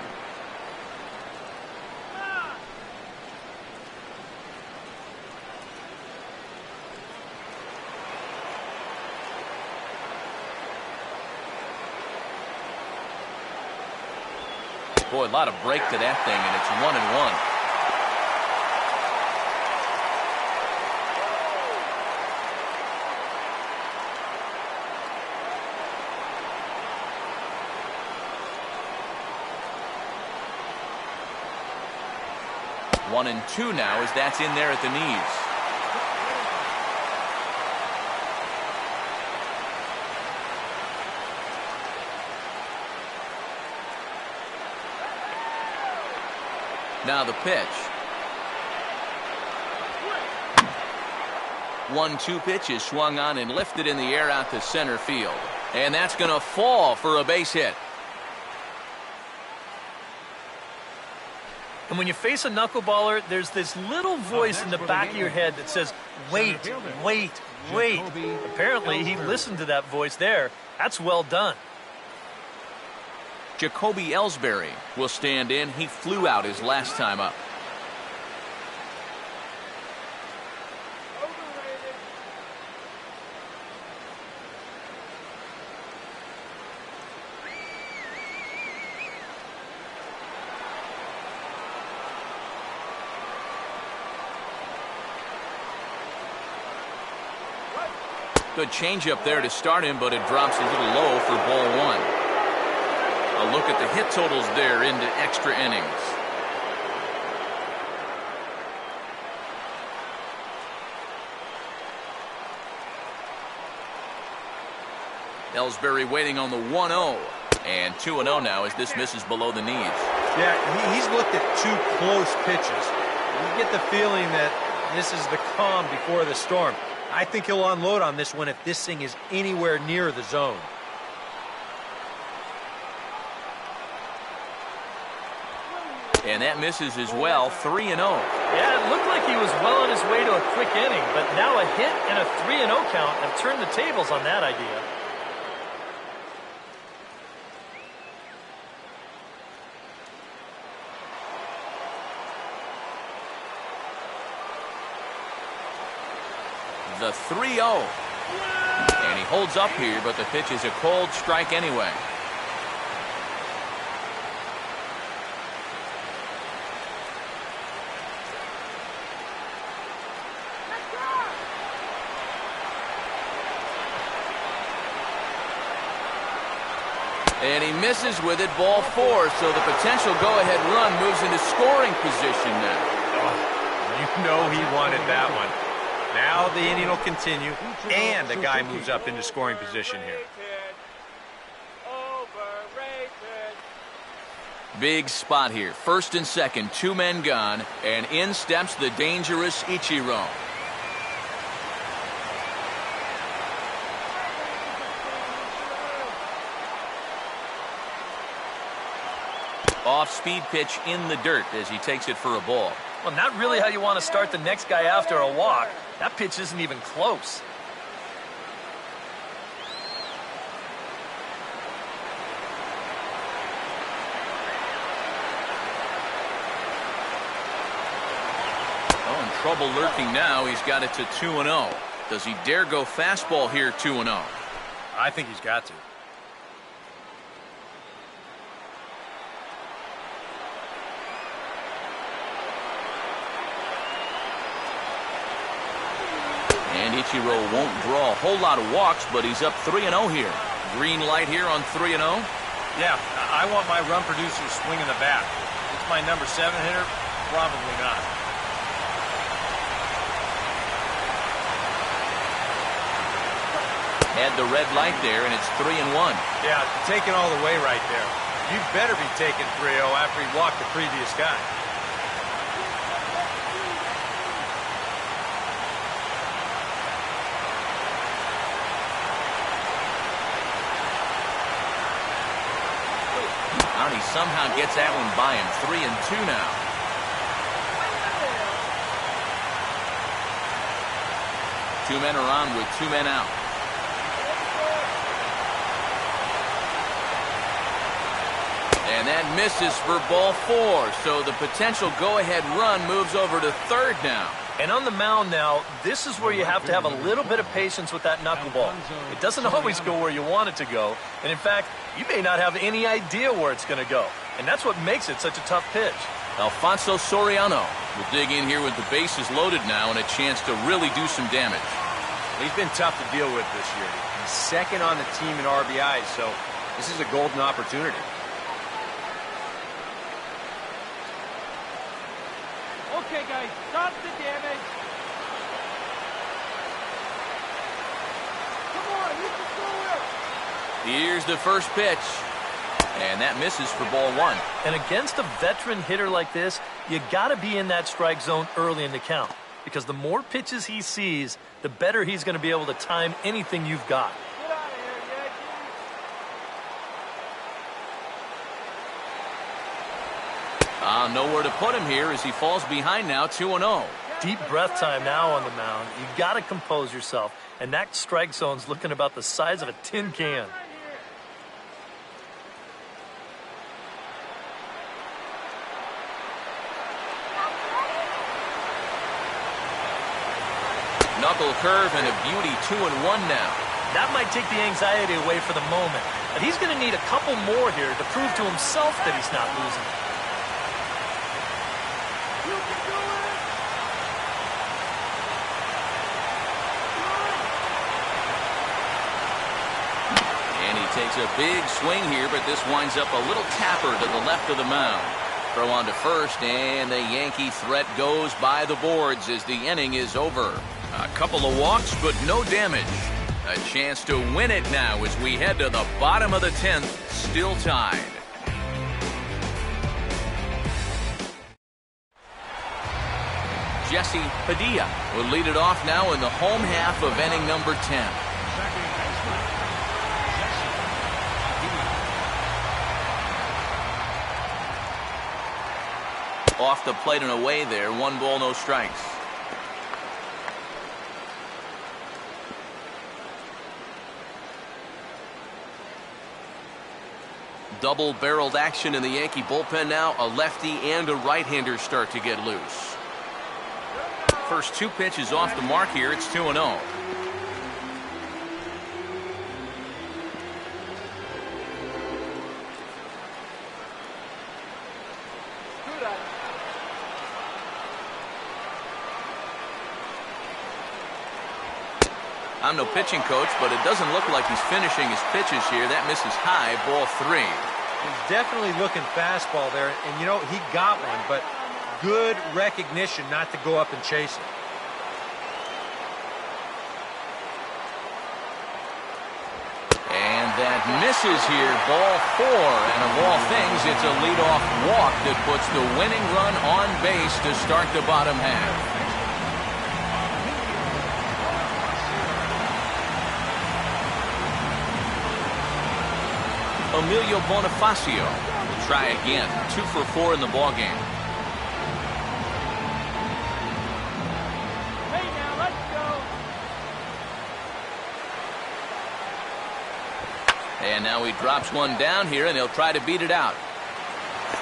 Boy, a lot of break to that thing, and it's 1-1. One and two now as that's in there at the knees. Now the pitch. 1-2 pitch is swung on and lifted in the air out to center field. And that's going to fall for a base hit. And when you face a knuckleballer, there's this little voice in the back of your head that says, wait, wait, wait. Apparently, he listened to that voice there. That's well done. Jacoby Ellsbury will stand in. He flew out his last time up. Good changeup there to start him, but it drops a little low for ball one. A look at the hit totals there into extra innings. Ellsbury waiting on the 1-0. And 2-0 now as this misses below the knees. Yeah, he's looked at two close pitches. You get the feeling that this is the calm before the storm. I think he'll unload on this one if this thing is anywhere near the zone. And that misses as well, 3-0. Yeah, it looked like he was well on his way to a quick inning, but now a hit and a 3-0 count have turned the tables on that idea. The 3-0. And he holds up here, but the pitch is a cold strike anyway. And he misses with it, ball four, so the potential go-ahead run moves into scoring position now. Oh, you know he wanted that one. Now the inning will continue, and the guy moves up into scoring position here. Big spot here. First and second, two men gone, and in steps the dangerous Ichiro. Off-speed pitch in the dirt as he takes it for a ball. Well, not really how you want to start the next guy after a walk. That pitch isn't even close. Oh, in trouble lurking now. He's got it to 2-0. Does he dare go fastball here, 2-0? I think he's got to. And Ichiro won't draw a whole lot of walks, but he's up 3-0 here. Green light here on 3-0. Yeah, I want my run producer swinging the bat. It's my number 7 hitter? Probably not. Had the red light there, and it's 3-1. Yeah, taking all the way right there. You better be taking 3-0 after he walked the previous guy. He somehow gets that one by him. 3-2 now. Two men are on with two men out. And that misses for ball 4, so the potential go-ahead run moves over to third now. And on the mound now, this is where you have to have a little bit of patience with that knuckleball. It doesn't always go where you want it to go. And in fact, you may not have any idea where it's going to go. And that's what makes it such a tough pitch. Alfonso Soriano will dig in here with the bases loaded now and a chance to really do some damage. He's been tough to deal with this year. He's second on the team in RBIs, so this is a golden opportunity. Okay, guys, stop the damage. Come on, you can do it. Here's the first pitch. And that misses for ball 1. And against a veteran hitter like this, you got to be in that strike zone early in the count. Because the more pitches he sees, the better he's going to be able to time anything you've got. Get out of here, Yankees. Nowhere to put him here as he falls behind now 2-0. Deep breath time now on the mound. You got to compose yourself. And that strike zone's looking about the size of a tin can. Knuckle curve and a beauty 2-1 now. That might take the anxiety away for the moment. But he's going to need a couple more here to prove to himself that he's not losing. You can do it. And he takes a big swing here, but this winds up a little tapper to the left of the mound. Throw on to first, and the Yankee threat goes by the boards as the inning is over. A couple of walks, but no damage. A chance to win it now as we head to the bottom of the 10th, still tied. Jesse Padilla will lead it off now in the home half of inning number 10. Off the plate and away there, 1 ball, no strikes. Double-barreled action in the Yankee bullpen now. A lefty and a right-hander start to get loose. First 2 pitches off the mark here. It's 2-0. I'm no pitching coach, but it doesn't look like he's finishing his pitches here. That misses high, ball 3. He's definitely looking fastball there, and you know, he got one, but good recognition not to go up and chase it. And that misses here, ball 4. And of all things, it's a leadoff walk that puts the winning run on base to start the bottom half. Emilio Bonifacio will try again. 2 for 4 in the ballgame. Hey, now, let's go. And now he drops one down here, and he'll try to beat it out.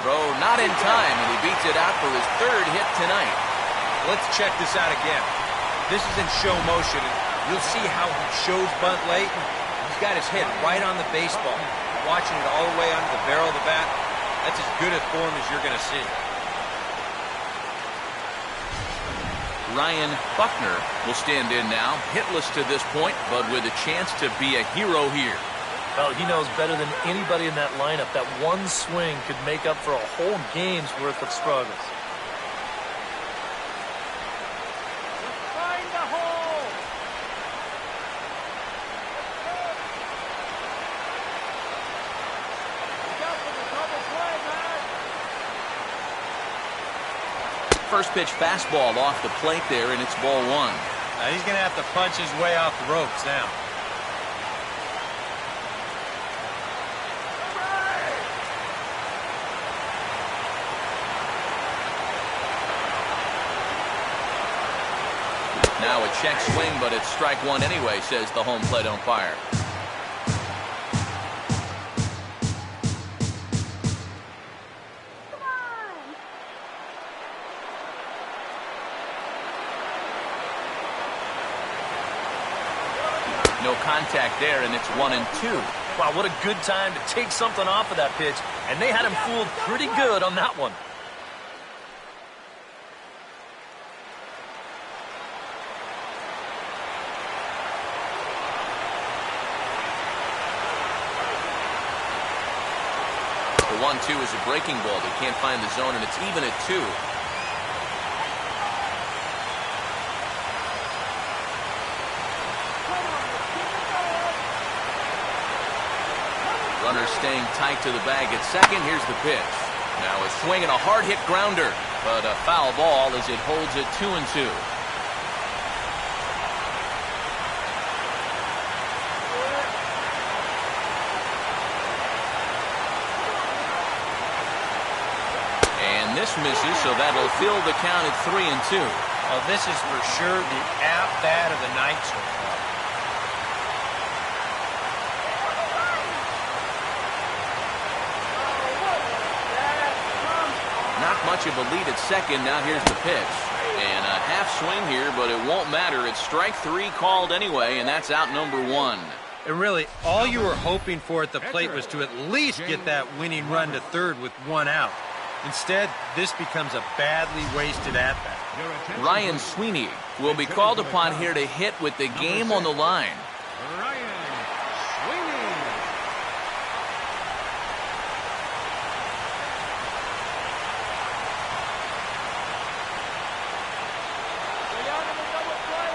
Throw not in time, and he beats it out for his 3rd hit tonight. Let's check this out again. This is in show motion, and you'll see how he shows bunt late. He's got his head right on the baseball. Watching it all the way under the barrel of the bat, that's as good a form as you're going to see. Ryan Buckner will stand in now, hitless to this point, but with a chance to be a hero here. Well, he knows better than anybody in that lineup that one swing could make up for a whole game's worth of struggles. Find the hole. First pitch fastball off the plate there, and it's ball 1. Now he's going to have to punch his way off the ropes now. Now a check swing, but it's strike 1 anyway, says the home plate umpire. No contact there, and it's 1-2. Wow, what a good time to take something off of that pitch, and they had him fooled pretty good on that one. The 1-2 is a breaking ball. They can't find the zone, and it's even at 2. Runner staying tight to the bag at second. Here's the pitch. Now a swing and a hard hit grounder, but a foul ball as it holds it 2-2. And this misses, so that'll fill the count at 3-2. Well, this is for sure the at-bat of the night so far. Not much of a lead at second. Now here's the pitch. And a half swing here, but it won't matter. It's strike 3 called anyway, and that's out number 1. And really, all you were hoping for at the plate was to at least get that winning run to third with 1 out. Instead, this becomes a badly wasted at-bat. Ryan Sweeney will be called upon here to hit with the game on the line. Ryan Sweeney. We're out of the double play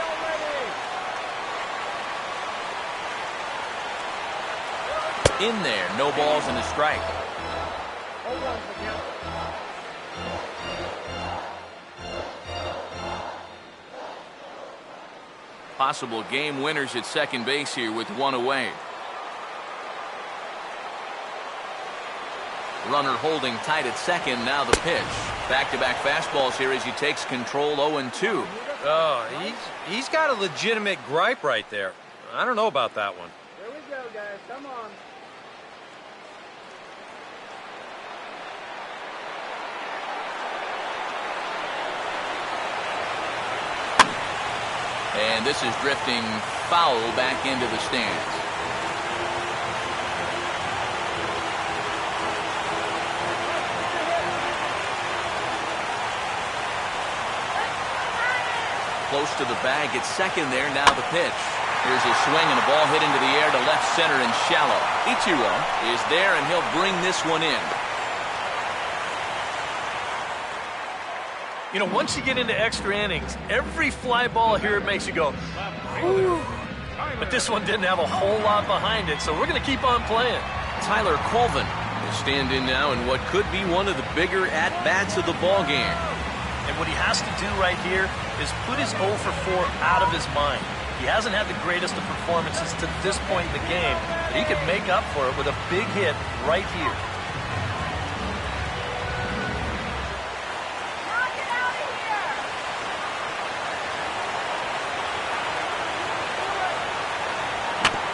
already. In there, no balls and a strike. Hold on for count. Possible game winners at second base here with 1 away. Runner holding tight at second. Now the pitch. Back-to-back fastballs here as he takes control 0-2. Oh, he's got a legitimate gripe right there. I don't know about that one. Here we go, guys. Come on. And this is drifting foul back into the stands. Close to the bag at second there. Now the pitch. Here's a swing and a ball hit into the air to left center and shallow. Ichiro is there, and he'll bring this one in. You know, once you get into extra innings, every fly ball here makes you go, whew. But this one didn't have a whole lot behind it, so we're going to keep on playing. Tyler Colvin will stand in now in what could be one of the bigger at-bats of the ball game. And what he has to do right here is put his 0 for 4 out of his mind. He hasn't had the greatest of performances to this point in the game, but he could make up for it with a big hit right here. Knock it out of here.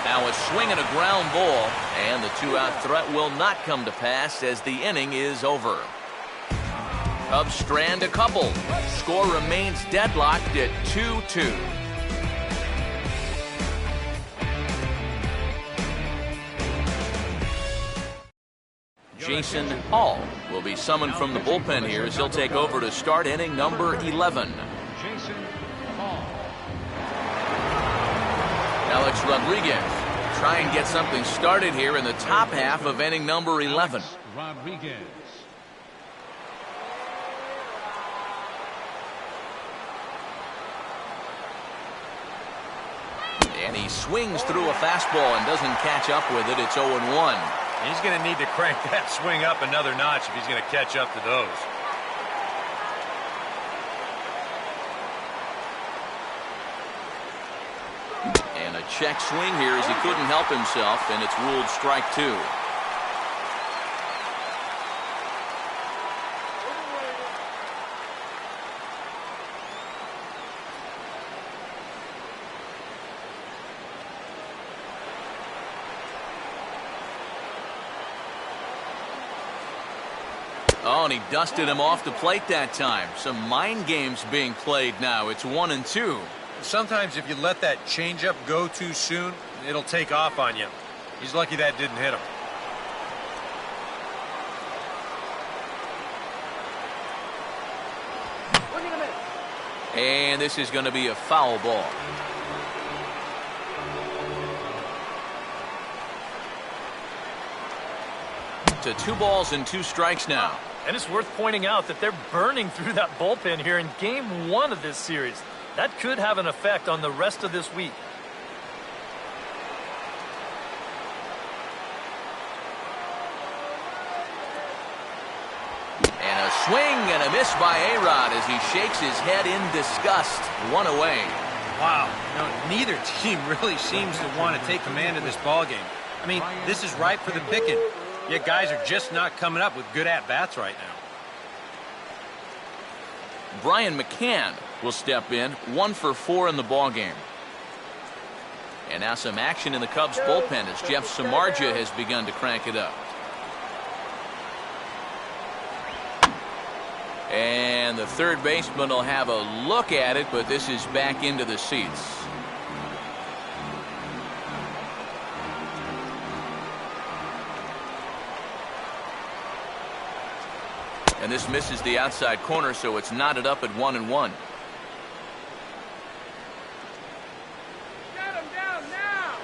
Now a swing and a ground ball, and the 2-out threat will not come to pass as the inning is over. Cubs strand a couple. Score remains deadlocked at 2-2. Jason Hall will be summoned from the bullpen here as he'll take over to start inning number 11. Jason Hall. Alex Rodriguez try and get something started here in the top half of inning number 11. Rodriguez. And he swings through a fastball and doesn't catch up with it. It's 0-1. He's going to need to crank that swing up another notch if he's going to catch up to those. And a check swing here as he couldn't help himself, and it's ruled strike 2. Oh, and he dusted him off the plate that time. Some mind games being played now. It's 1-2. sometimes if you let that changeup go too soon, it'll take off on you. He's lucky that didn't hit him. And this is going to be a foul ball. To 2 balls and 2 strikes now. And it's worth pointing out that they're burning through that bullpen here in game 1 of this series. That could have an effect on the rest of this week. And a swing and a miss by A-Rod as he shakes his head in disgust. 1 away. Wow. Neither team really seems to want to take command of this ball game. I mean, this is ripe for the picking. Yet guys are just not coming up with good at-bats right now. Brian McCann will step in, 1 for 4 in the ball game. And now some action in the Cubs bullpen as Jeff Samardzija has begun to crank it up. And the third baseman will have a look at it, but this is back into the seats. And this misses the outside corner, so it's knotted up at 1-1. Get him down now!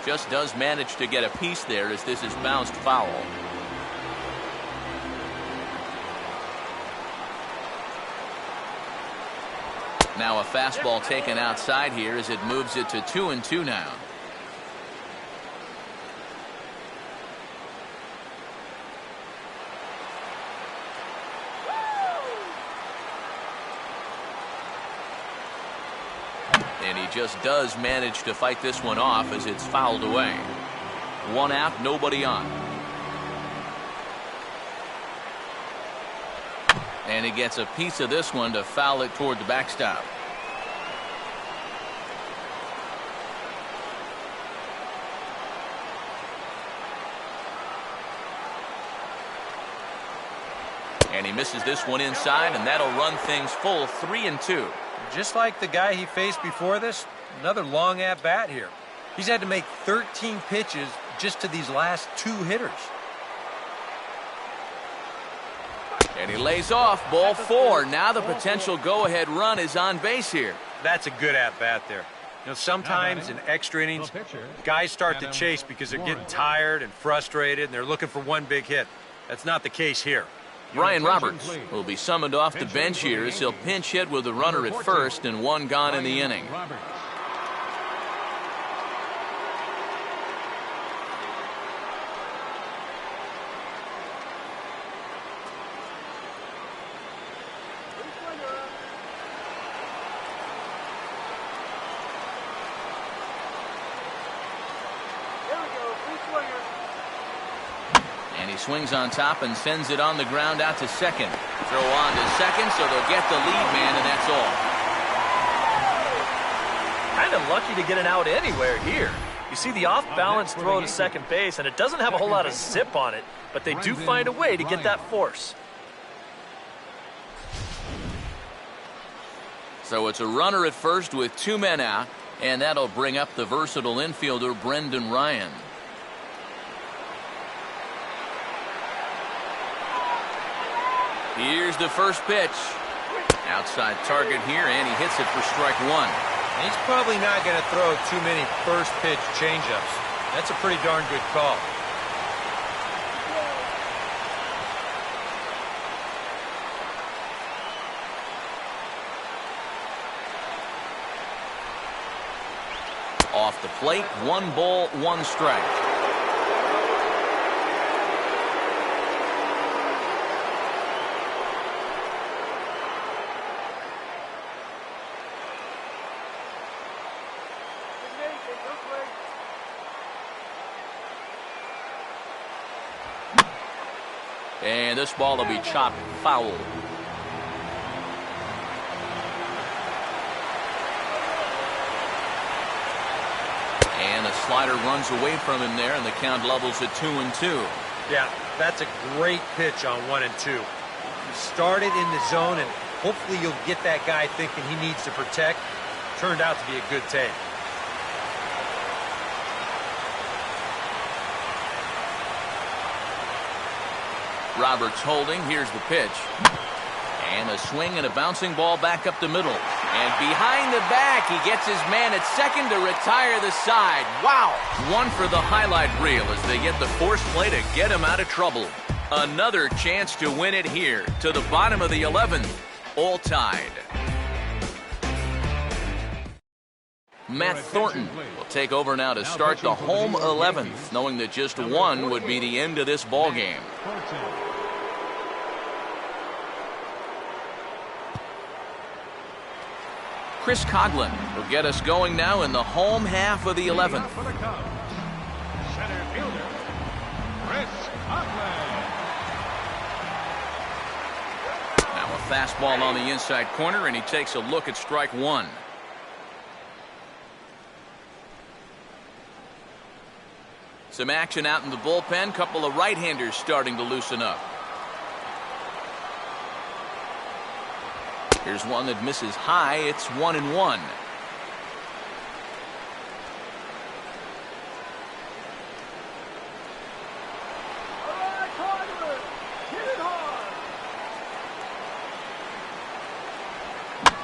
Just does manage to get a piece there as this is bounced foul. Now a fastball taken outside here as it moves it to 2-2 now. And he just does manage to fight this one off as it's fouled away. 1 out, nobody on. And he gets a piece of this one to foul it toward the backstop. And he misses this one inside, and that'll run things full 3-2. Just like the guy he faced before this, another long at-bat here. He's had to make 13 pitches just to these last 2 hitters. And he lays off, ball 4. Now the potential go-ahead run is on base here. That's a good at-bat there. Sometimes in extra innings, guys start to chase because they're getting tired and frustrated, and they're looking for one big hit. That's not the case here. Brian Roberts will be summoned off the bench here as he'll pinch hit with a runner at first and 1 gone in the inning. Swings on top and sends it on the ground out to second. Throw on to second, so they'll get the lead man, and that's all. Kind of lucky to get an out anywhere here. You see the off-balance throw to second base, and it doesn't have a whole lot of zip on it, but they do find a way to get that force. So it's a runner at first with 2 men out, and that'll bring up the versatile infielder Brendan Ryan. Here's the first pitch. Outside target here, and he hits it for strike 1. And he's probably not going to throw too many first pitch changeups. That's a pretty darn good call. Off the plate, 1 ball, 1 strike. And this ball will be chopped foul. And the slider runs away from him there, and the count levels at 2-2. Yeah, That's a great pitch on 1 and 2. He started in the zone, and hopefully you'll get that guy thinking he needs to protect. Turned out to be a good take. Roberts holding. Here's the pitch. And a swing and a bouncing ball back up the middle. And behind the back, he gets his man at second to retire the side. Wow! One for the highlight reel as they get the force play to get him out of trouble. Another chance to win it here to the bottom of the 11th. All tied. Matt Thornton will take over now to start the home 11th, knowing that just one would be the end of this ball game. Chris Coughlin will get us going now in the home half of the 11th. Center fielder, Chris Coughlin. Now a fastball on the inside corner, and he takes a look at strike one. Some action out in the bullpen. Couple of right-handers starting to loosen up. Here's one that misses high. It's 1-1.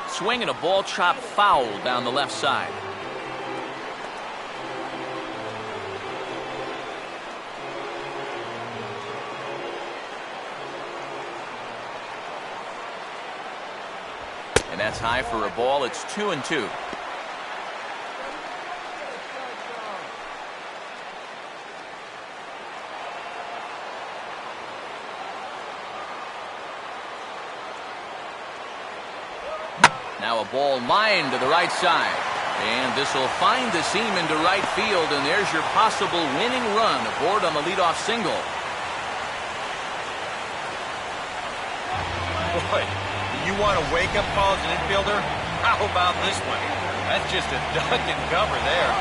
Swing and a ball chopped foul down the left side. And that's high for a ball. It's 2-2. Now a ball lined to the right side. And this will find the seam into right field, and there's your possible winning run aboard on the leadoff single. Boy, you want to wake up call as an infielder? How about this one? That's just a duck and cover there.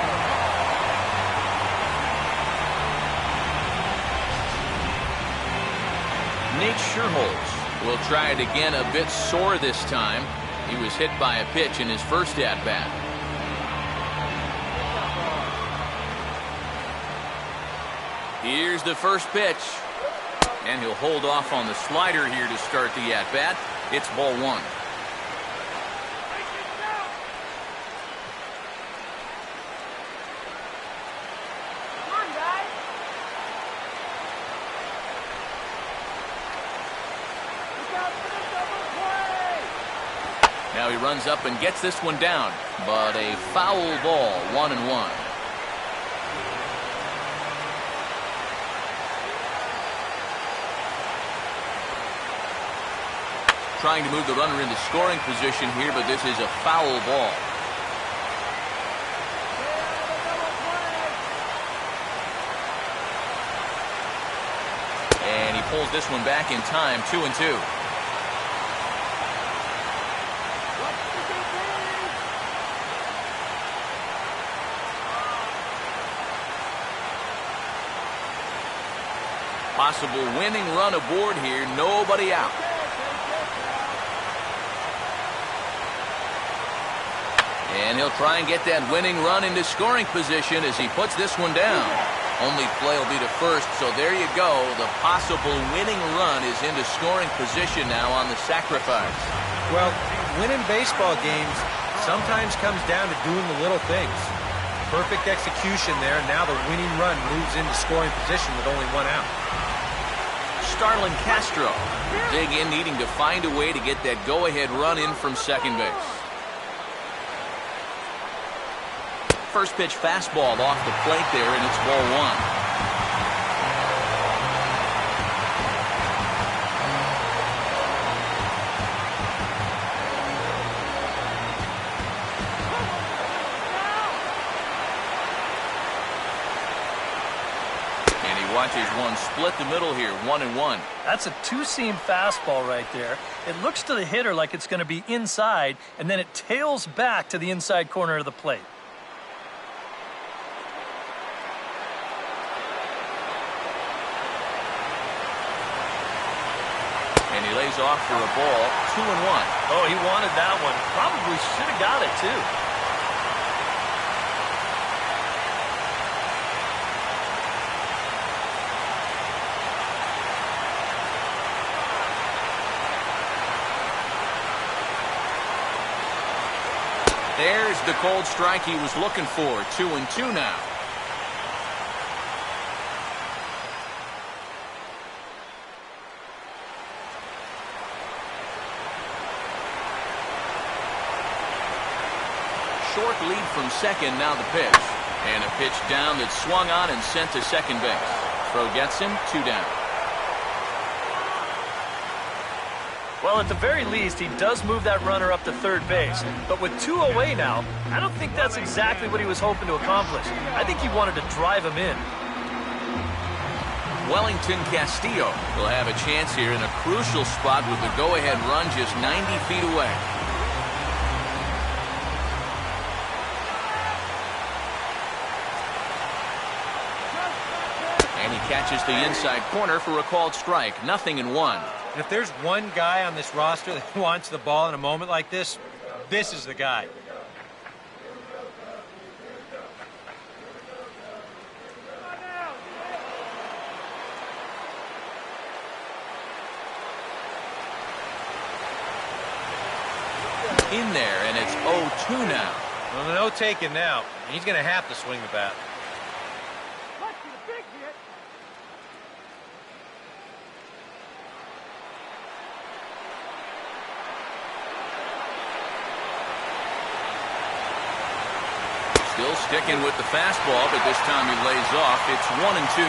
Nate Scherholz will try it again, a bit sore this time. He was hit by a pitch in his first at-bat. Here's the first pitch. And he'll hold off on the slider here to start the at-bat. It's ball one. Come on, guys. Look out for the double play. Now he runs up and gets this one down. But a foul ball, 1-1. Trying to move the runner into scoring position here, but this is a foul ball. And he pulls this one back in time, 2-2. Possible winning run aboard here, nobody out. And he'll try and get that winning run into scoring position as he puts this one down. Only play will be to first, so there you go. The possible winning run is into scoring position now on the sacrifice. Well, winning baseball games sometimes comes down to doing the little things. Perfect execution there. Now the winning run moves into scoring position with only one out. Starlin Castro will dig in, needing to find a way to get that go-ahead run in from second base. First pitch fastball off the plate there, and it's ball one. And he watches one split the middle here, 1-1. That's a two-seam fastball right there. It looks to the hitter like it's going to be inside, and then it tails back to the inside corner of the plate. he lays off for a ball, 2-1. Oh, he wanted that one. Probably should have got it, too. There's the cold strike he was looking for. 2-2 now. Short lead from second, now the pitch. And a pitch down that's swung on and sent to second base. Throw gets him, 2 down. Well, at the very least, he does move that runner up to third base. But with 2 away now, I don't think that's exactly what he was hoping to accomplish. I think he wanted to drive him in. Wellington Castillo will have a chance here in a crucial spot with the go-ahead run just 90 feet away. And he catches the inside corner for a called strike. 0-1. And if there's one guy on this roster that wants the ball in a moment like this, this is the guy. In there, and it's 0-2 now. Well, no taking now. He's going to have to swing the bat. Still sticking with the fastball, but this time he lays off. It's 1-2.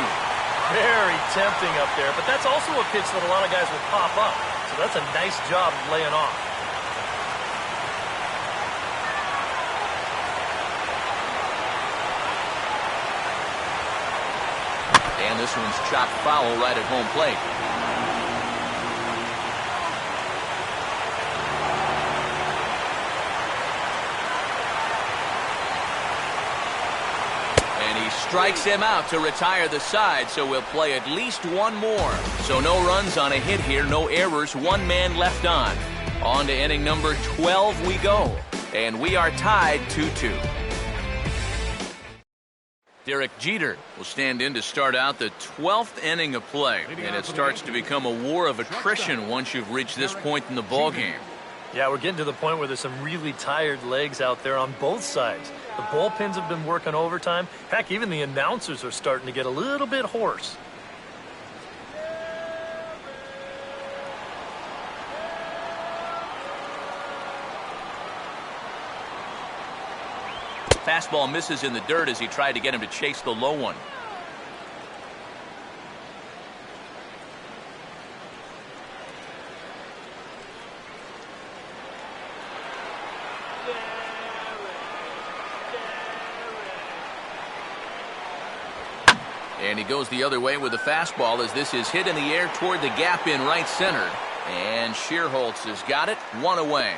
Very tempting up there, but that's also a pitch that a lot of guys will pop up. So that's a nice job of laying off. And this one's chopped foul right at home plate. Strikes him out to retire the side, so we'll play at least one more. So no runs on a hit here, no errors, 1 man left on. On to inning number 12 we go, and we are tied 2-2. Derek Jeter will stand in to start out the 12th inning of play, and it starts to become a war of attrition once you've reached this point in the ballgame. Yeah, we're getting to the point where there's some really tired legs out there on both sides. The bullpens have been working overtime. Heck, even the announcers are starting to get a little bit hoarse. Fastball misses in the dirt as he tried to get him to chase the low one. And he goes the other way with a fastball as this is hit in the air toward the gap in right center. And Shearholtz has got it, 1 away.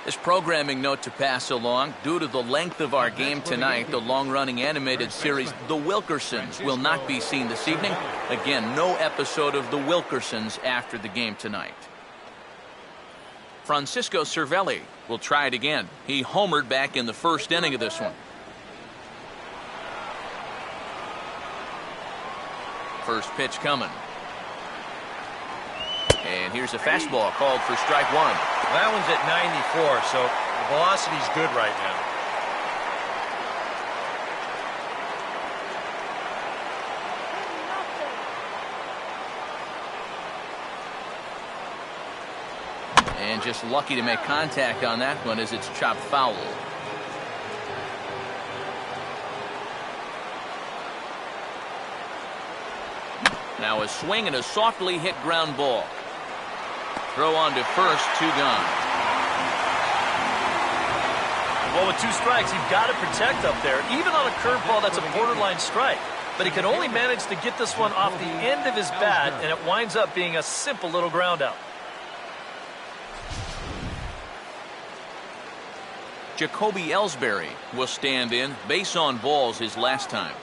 This programming note to pass along: due to the length of our game tonight, the long-running animated series The Wilkersons will not be seen this evening. Again, no episode of The Wilkersons after the game tonight. Francisco Cervelli will try it again. He homered back in the first inning of this one. First pitch coming. And here's a fastball called for strike 1. That one's at 94, so the velocity's good right now. And just lucky to make contact on that one as it's chopped foul. Now a swing and a softly hit ground ball. Throw on to first, 2 gone. Well, with 2 strikes, you've got to protect up there. Even on a curveball, that's a borderline strike. But he can only manage to get this one off the end of his bat, and it winds up being a simple little ground out. Jacoby Ellsbury will stand in. Base on balls his last time.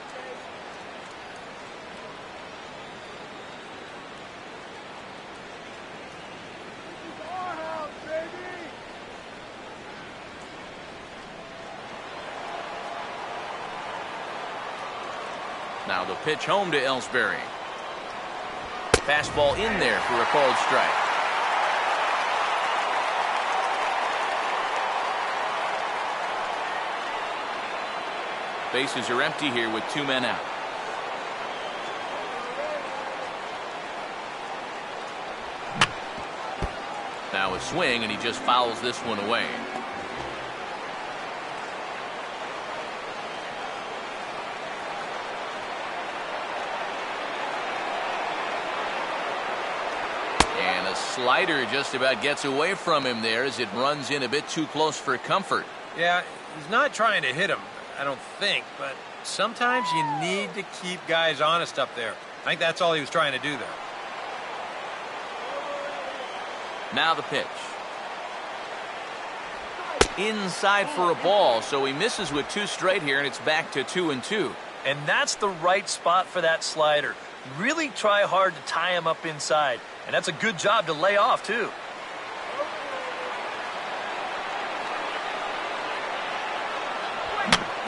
Now the pitch home to Ellsbury. Fastball in there for a called strike. Bases are empty here with 2 men out. Now a swing, and he just fouls this one away. And a slider just about gets away from him there as it runs in a bit too close for comfort. Yeah, he's not trying to hit him, I don't think, but sometimes you need to keep guys honest up there. I think that's all he was trying to do there. Now the pitch. Inside for a ball, so he misses with 2 straight here, and it's back to 2-2. And that's the right spot for that slider. Really try hard to tie him up inside, and that's a good job to lay off, too.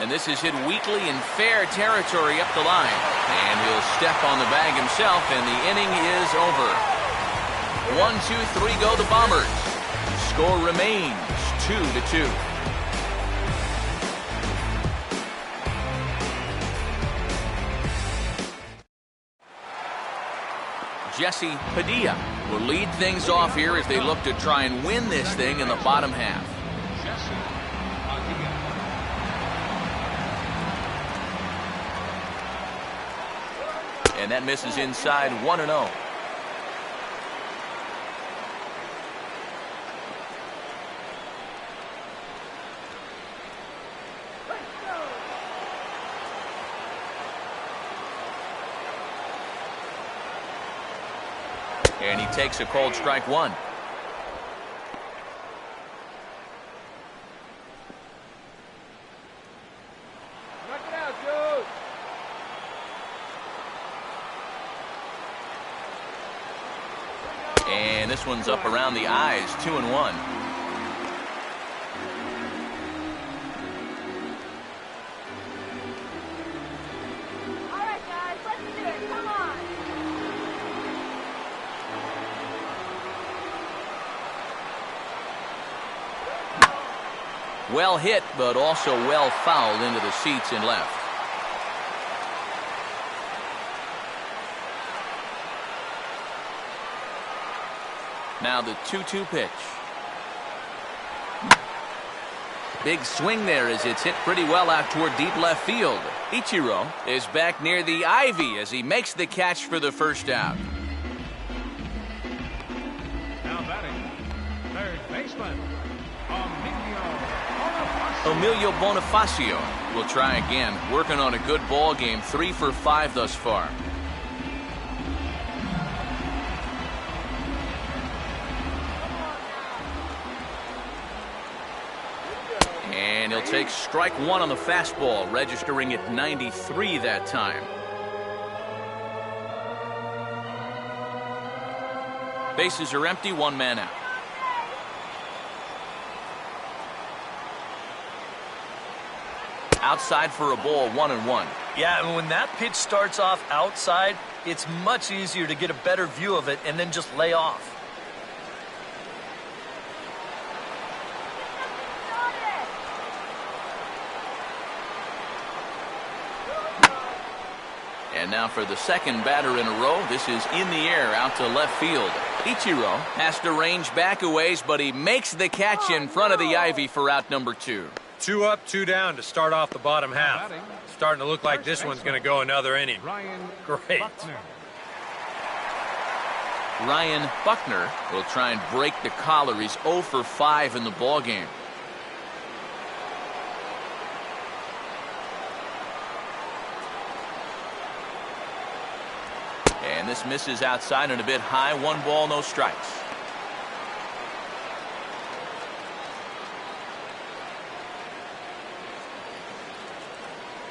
And this is hit weakly in fair territory up the line. And he'll step on the bag himself, and the inning is over. 1, 2, 3 go the Bombers. Score remains 2-2. Jesse Padilla will lead things off here as they look to try and win this thing in the bottom half. And that misses inside 1-0. And he takes a called strike 1. Knock it out, Joe. And this one's up around the eyes, 2-1. All right, guys, let's do it. Come on. Well hit, but also well fouled into the seats and left. Now the 2-2 pitch. Big swing there as it's hit pretty well out toward deep left field. Ichiro is back near the ivy as he makes the catch for the first out. Now batting, third baseman, Emilio Bonifacio will try again, working on a good ball game, 3 for 5 thus far. And he'll take strike 1 on the fastball, registering at 93 that time. Bases are empty, 1 man out. Outside for a ball, 1-1. Yeah, and when that pitch starts off outside, it's much easier to get a better view of it and then just lay off. And now for the second batter in a row, this is in the air out to left field. Ichiro has to range back a ways, but he makes the catch in front of the ivy for out number 2. 2 up, 2 down to start off the bottom half. Starting to look like this one's going to go another inning. Great. Ryan Buckner will try and break the collar. He's 0 for 5 in the ballgame. And this misses outside and a bit high. 1 ball, no strikes.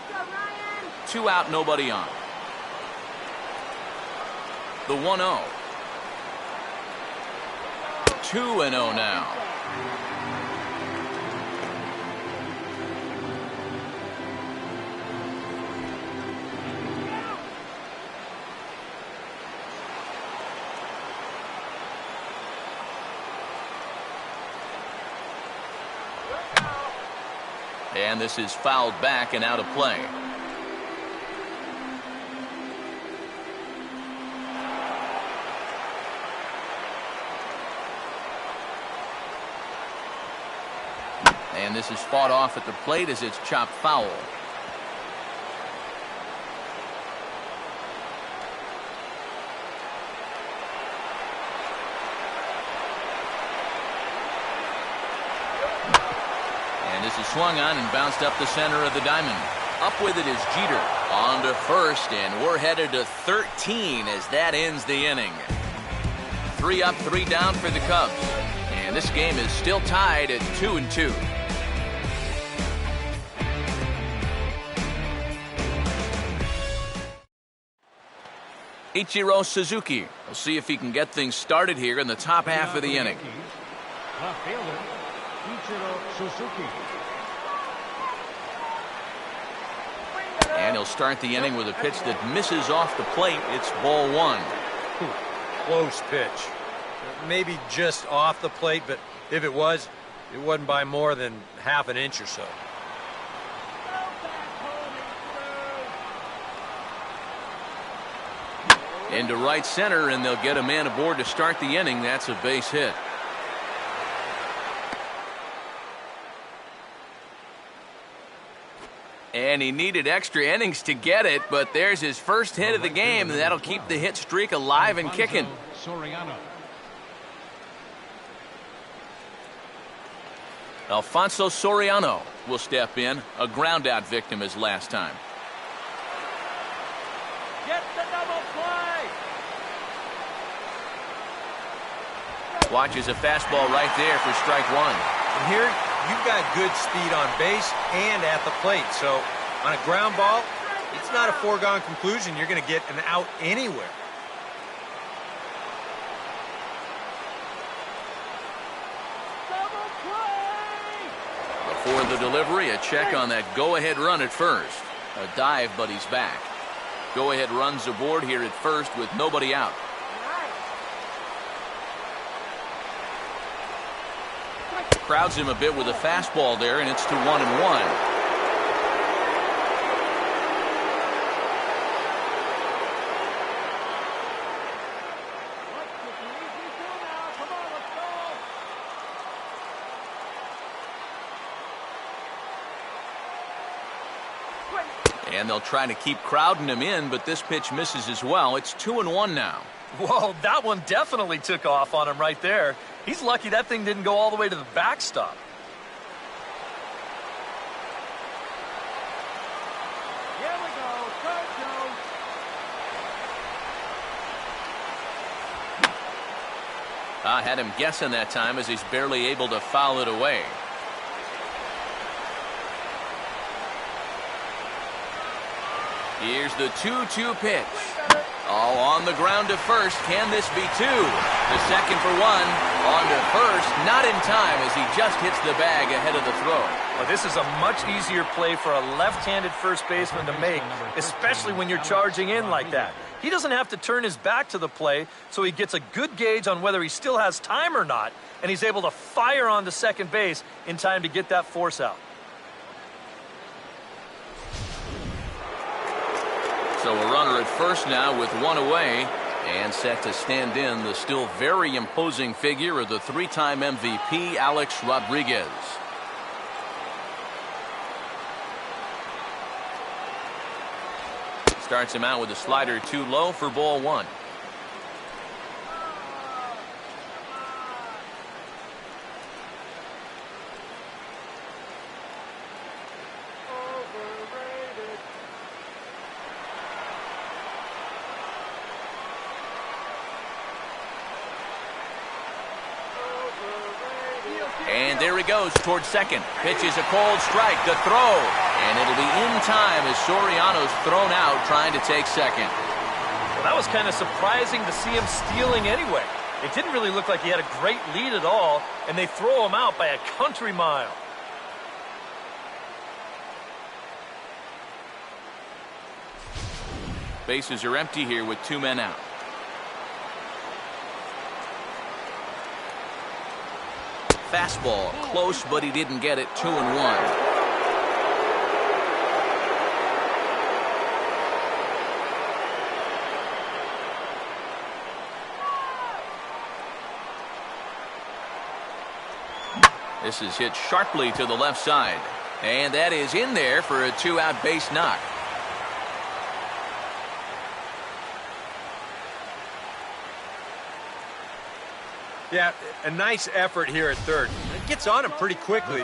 Go, Ryan. 2 out, nobody on. The 1-0. 2-0 now. And this is fouled back and out of play. And this is fought off at the plate as it's chopped foul. And this is swung on and bounced up the center of the diamond. Up with it is Jeter. On to first, and we're headed to 13 as that ends the inning. 3 up, 3 down for the Cubs. And this game is still tied at 2-2. Ichiro Suzuki. We'll see if he can get things started here in the top half of the inning. Left fielder, Ichiro Suzuki. And he'll start the inning with a pitch that misses off the plate. It's ball 1. Close pitch. Maybe just off the plate, but if it wasn't by more than half an inch or so. Into right center, and they'll get a man aboard to start the inning. That's a base hit. And he needed extra innings to get it, but there's his first hit of the game, and that'll keep the hit streak alive and kicking. Alfonso Soriano will step in, a ground-out victim as last time. Get the double play! Watches a fastball right there for strike 1. And here, you've got good speed on base and at the plate. So, on a ground ball, it's not a foregone conclusion you're going to get an out anywhere. Double play! Before the delivery, a check on that go-ahead run at first. A dive, but he's back. Go-ahead runs aboard here at first with nobody out. Crowds him a bit with a fastball there, and it's to 1-1. And they'll try to keep crowding him in, but this pitch misses as well. It's 2-1 now. Whoa, that one definitely took off on him right there. He's lucky that thing didn't go all the way to the backstop. Here we go, third down. I had him guessing that time as he's barely able to foul it away. Here's the 2-2 pitch. All on the ground to first. Can this be 2? The second for 1. On to first. Not in time as he just hits the bag ahead of the throw. Well, this is a much easier play for a left-handed first baseman to make, especially when you're charging in like that. He doesn't have to turn his back to the play, so he gets a good gauge on whether he still has time or not, and he's able to fire on to second base in time to get that force out. So a runner at first now with 1 away, and set to stand in the still very imposing figure of the 3-time MVP, Alex Rodriguez. Starts him out with a slider too low for ball 1. And there he goes towards second. Pitches a cold strike. The throw. And it'll be in time as Soriano's thrown out trying to take second. Well, that was kind of surprising to see him stealing anyway. It didn't really look like he had a great lead at all, and they throw him out by a country mile. Bases are empty here with 2 men out. Fastball close, but he didn't get it. 2-1. This is hit sharply to the left side. And that is in there for a 2-out base knock. Yeah, a nice effort here at third. It gets on him pretty quickly.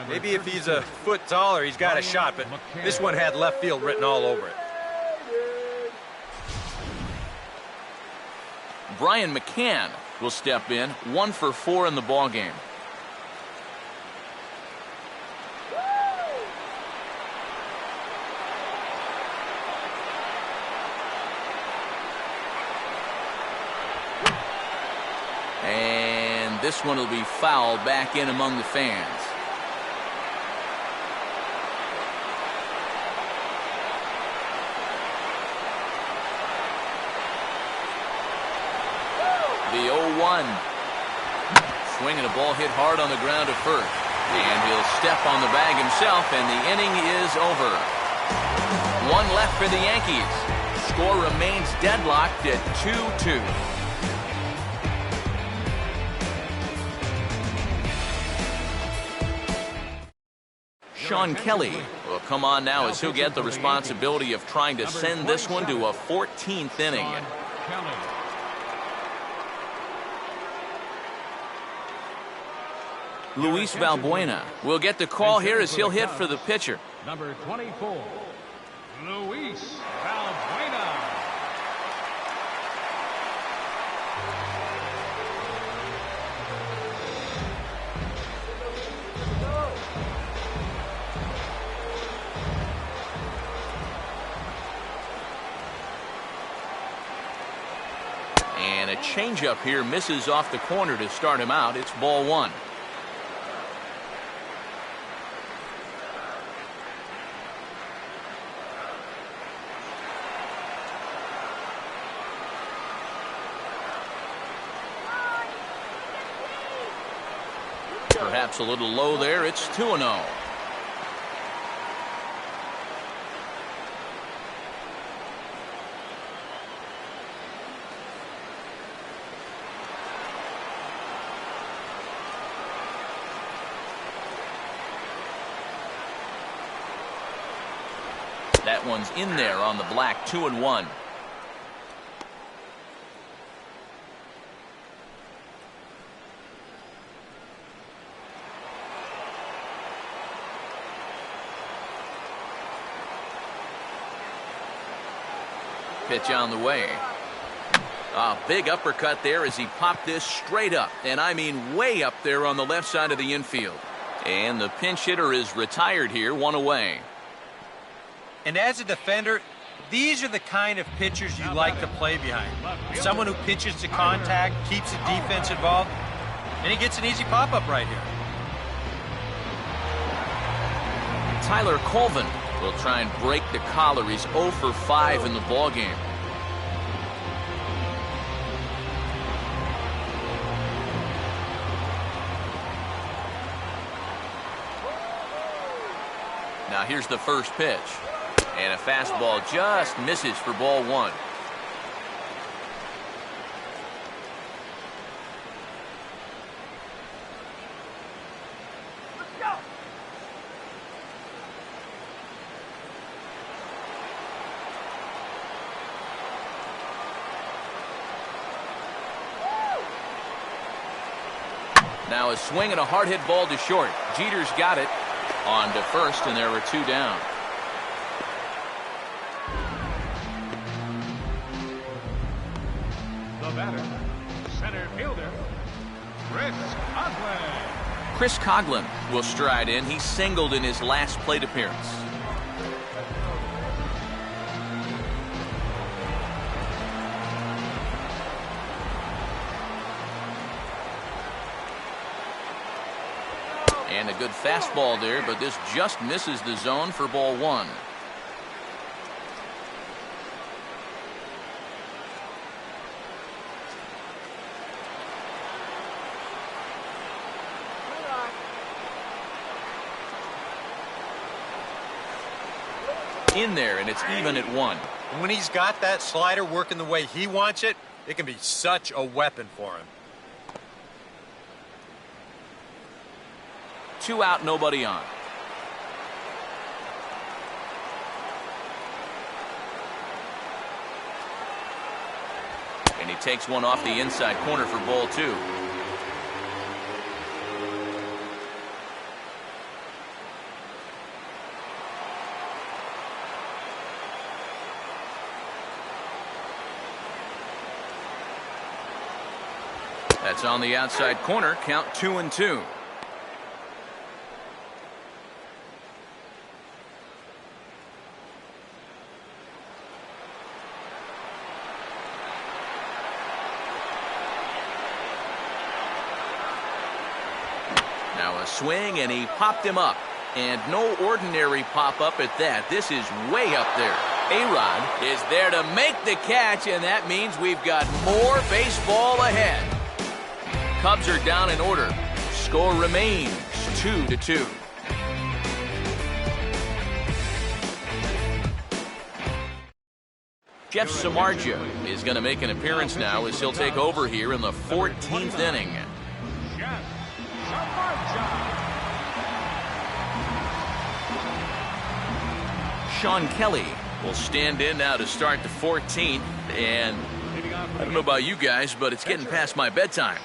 Maybe if he's a foot taller, he's got a shot, but this one had left field written all over it. Brian McCann will step in, 1 for 4 in the ballgame. And this one will be fouled back in among the fans. The 0-1. Swinging a ball hit hard on the ground to first. And he'll step on the bag himself, and the inning is over. 1 left for the Yankees. Score remains deadlocked at 2-2. Sean Kelly will come on now as he'll get the responsibility of trying to send this one to a 14th inning. Luis Valbuena will get the call here as he'll hit for the pitcher. Number 24, Luis Valbuena. And a changeup here misses off the corner to start him out. It's ball 1. Perhaps a little low there. It's 2-0. That one's in there on the black. 2-1. Pitch on the way. A big uppercut there as he popped this straight up, and I mean way up there on the left side of the infield. And the pinch hitter is retired here, 1 away. And as a defender, these are the kind of pitchers you like to play behind. Someone who pitches to contact, keeps the defense involved, and he gets an easy pop-up right here. Tyler Colvin will try and break the collar. He's 0 for 5 in the ballgame. Now here's the first pitch. And a fastball just misses for ball 1. Now a swing and a hard hit ball to short. Jeter's got it on to first, and there were 2 down. The batter, center fielder, Chris Coughlin. Chris Coughlin will stride in. He singled in his last plate appearance. And a good fastball there, but this just misses the zone for ball 1. In there, and it's even at 1. And when he's got that slider working the way he wants it, it can be such a weapon for him. 2 out, nobody on. And he takes one off the inside corner for ball 2. That's on the outside corner, count 2-2. Now a swing, and he popped him up. And no ordinary pop-up at that. This is way up there. A-Rod is there to make the catch, and that means we've got more baseball ahead. Cubs are down in order. Score remains 2-2. Jeff Samardzija is going to make an appearance now as he'll take over here in the 14th inning. Sean Kelly will stand in now to start the 14th, and I don't know about you guys, but it's getting past my bedtime.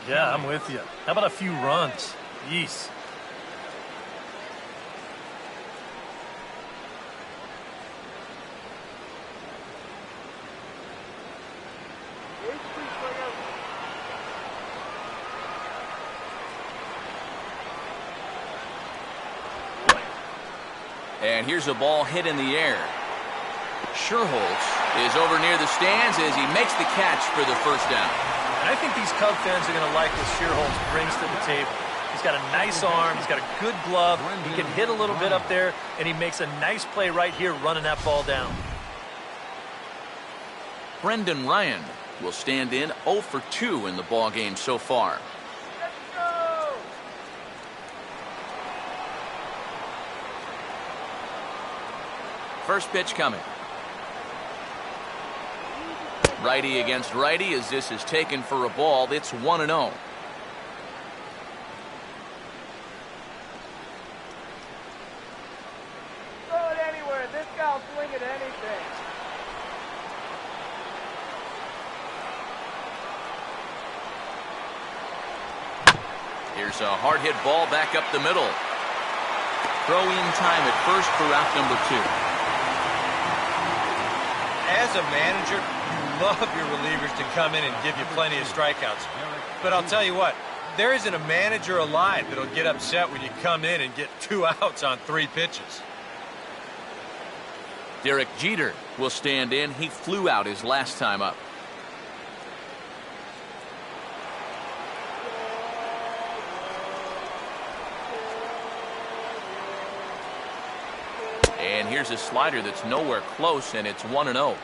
Yeah, I'm with you. How about a few runs? Yeesh. And here's a ball hit in the air. Scherholtz is over near the stands as he makes the catch for the first down. And I think these Cub fans are going to like what Scherholtz brings to the table. He's got a nice arm. He's got a good glove. He can hit a little bit up there, and he makes a nice play right here running that ball down. Brendan Ryan will stand in 0 for 2 in the ball game so far. First pitch coming. Righty against righty as this is taken for a ball. It's 1-0. Throw it anywhere. This guy will swing at anything. Here's a hard hit ball back up the middle. Throw in time at first for out number 2. As a manager, you love your relievers to come in and give you plenty of strikeouts. But I'll tell you what, there isn't a manager alive that'll get upset when you come in and get 2 outs on 3 pitches. Derek Jeter will stand in. He flew out his last time up. And here's a slider that's nowhere close, and it's 1-0.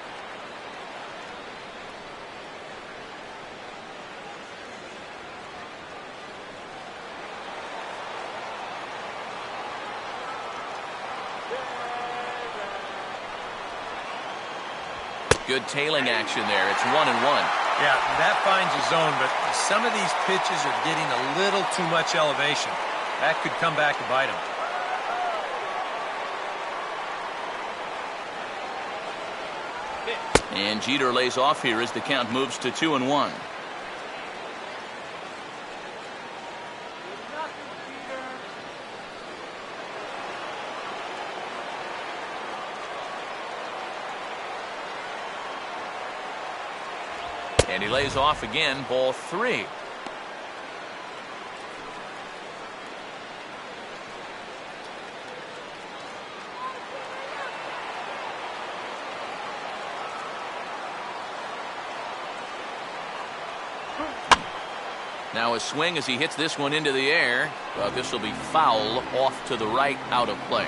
Good tailing action there. It's 1-1. Yeah, that finds a zone, but some of these pitches are getting a little too much elevation. That could come back to bite them. And Jeter lays off here as the count moves to 2-1. And he lays off again, ball 3. Now a swing as he hits this one into the air, but this will be foul off to the right, out of play.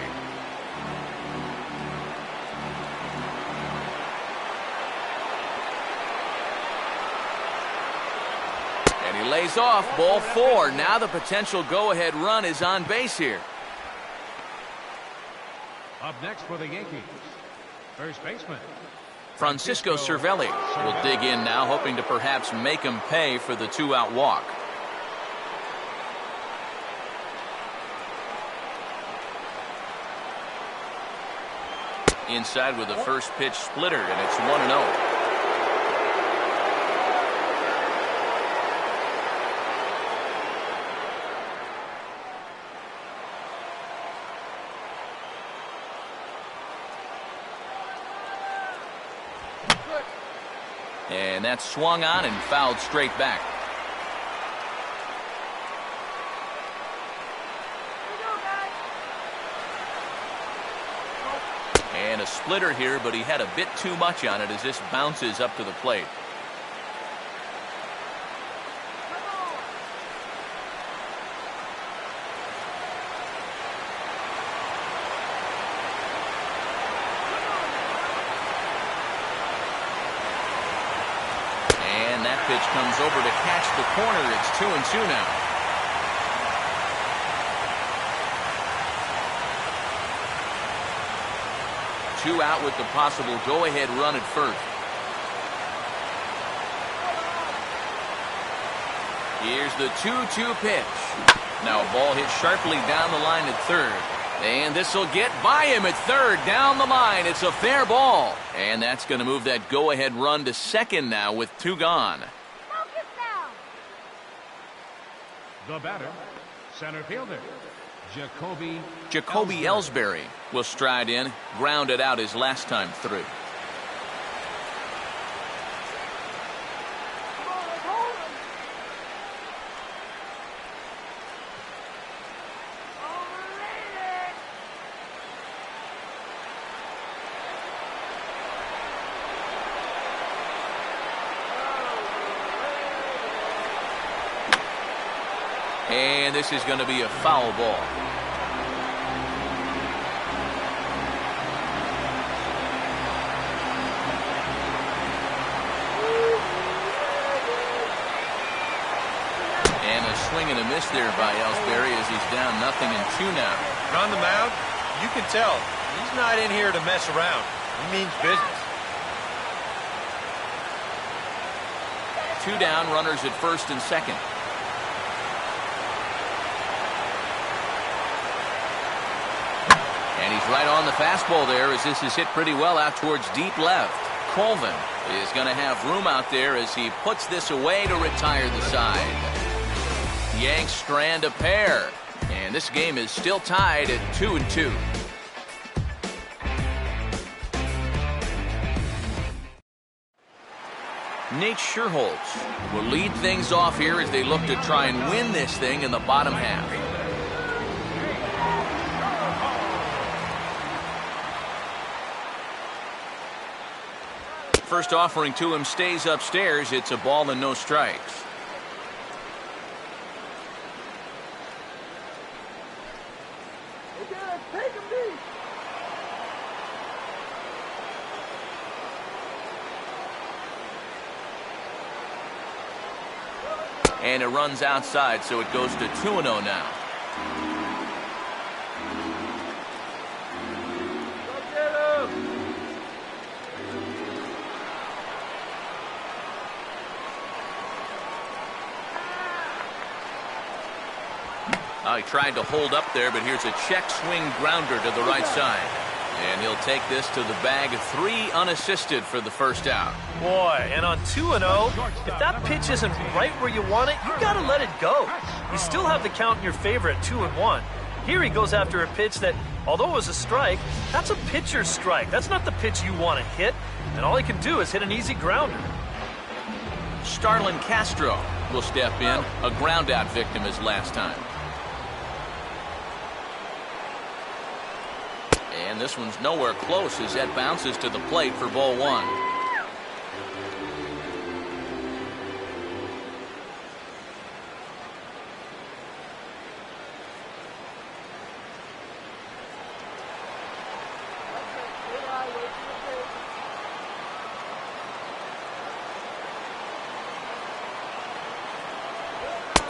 And he lays off, ball 4. Now the potential go-ahead run is on base here. Up next for the Yankees, first baseman Francisco Cervelli will dig in now, hoping to perhaps make him pay for the 2-out walk. Inside with a first pitch splitter, and it's 1-0. And that's swung on and fouled straight back. And a splitter here, but he had a bit too much on it as this bounces up to the plate. And that pitch comes over to catch the corner. It's 2-2 now. Two out with the possible go-ahead run at first. Here's the 2-2 pitch. Now a ball hit sharply down the line at third. And this will get by him at third. Down the line. It's a fair ball. And that's going to move that go-ahead run to second now with two gone. Focus now. The batter, center fielder, Jacoby Ellsbury will stride in, grounded out his last time through. And this is going to be a foul ball. And a swing and a miss there by Ellsbury as he's down 0-2 now. And on the mound, you can tell he's not in here to mess around. He means business. Two down, runners at first and second. And he's right on the fastball there as this is hit pretty well out towards deep left. Colvin is going to have room out there as he puts this away to retire the side. Yanks strand a pair. And this game is still tied at 2-2. Nate Scherholz will lead things off here as they look to try and win this thing in the bottom half. First offering to him stays upstairs. It's a ball and no strikes. And it runs outside, so it goes to 2-0 now. He tried to hold up there, but here's a check swing grounder to the right side. And he'll take this to the bag of 3 unassisted for the first out. Boy, and on 2-0, if that pitch isn't right where you want it, you got to let it go. You still have the count in your favor at 2-1. Here he goes after a pitch that, although it was a strike, that's a pitcher's strike. That's not the pitch you want to hit. And all he can do is hit an easy grounder. Starlin Castro will step in, a ground out victim his last time. And this one's nowhere close as that bounces to the plate for ball 1.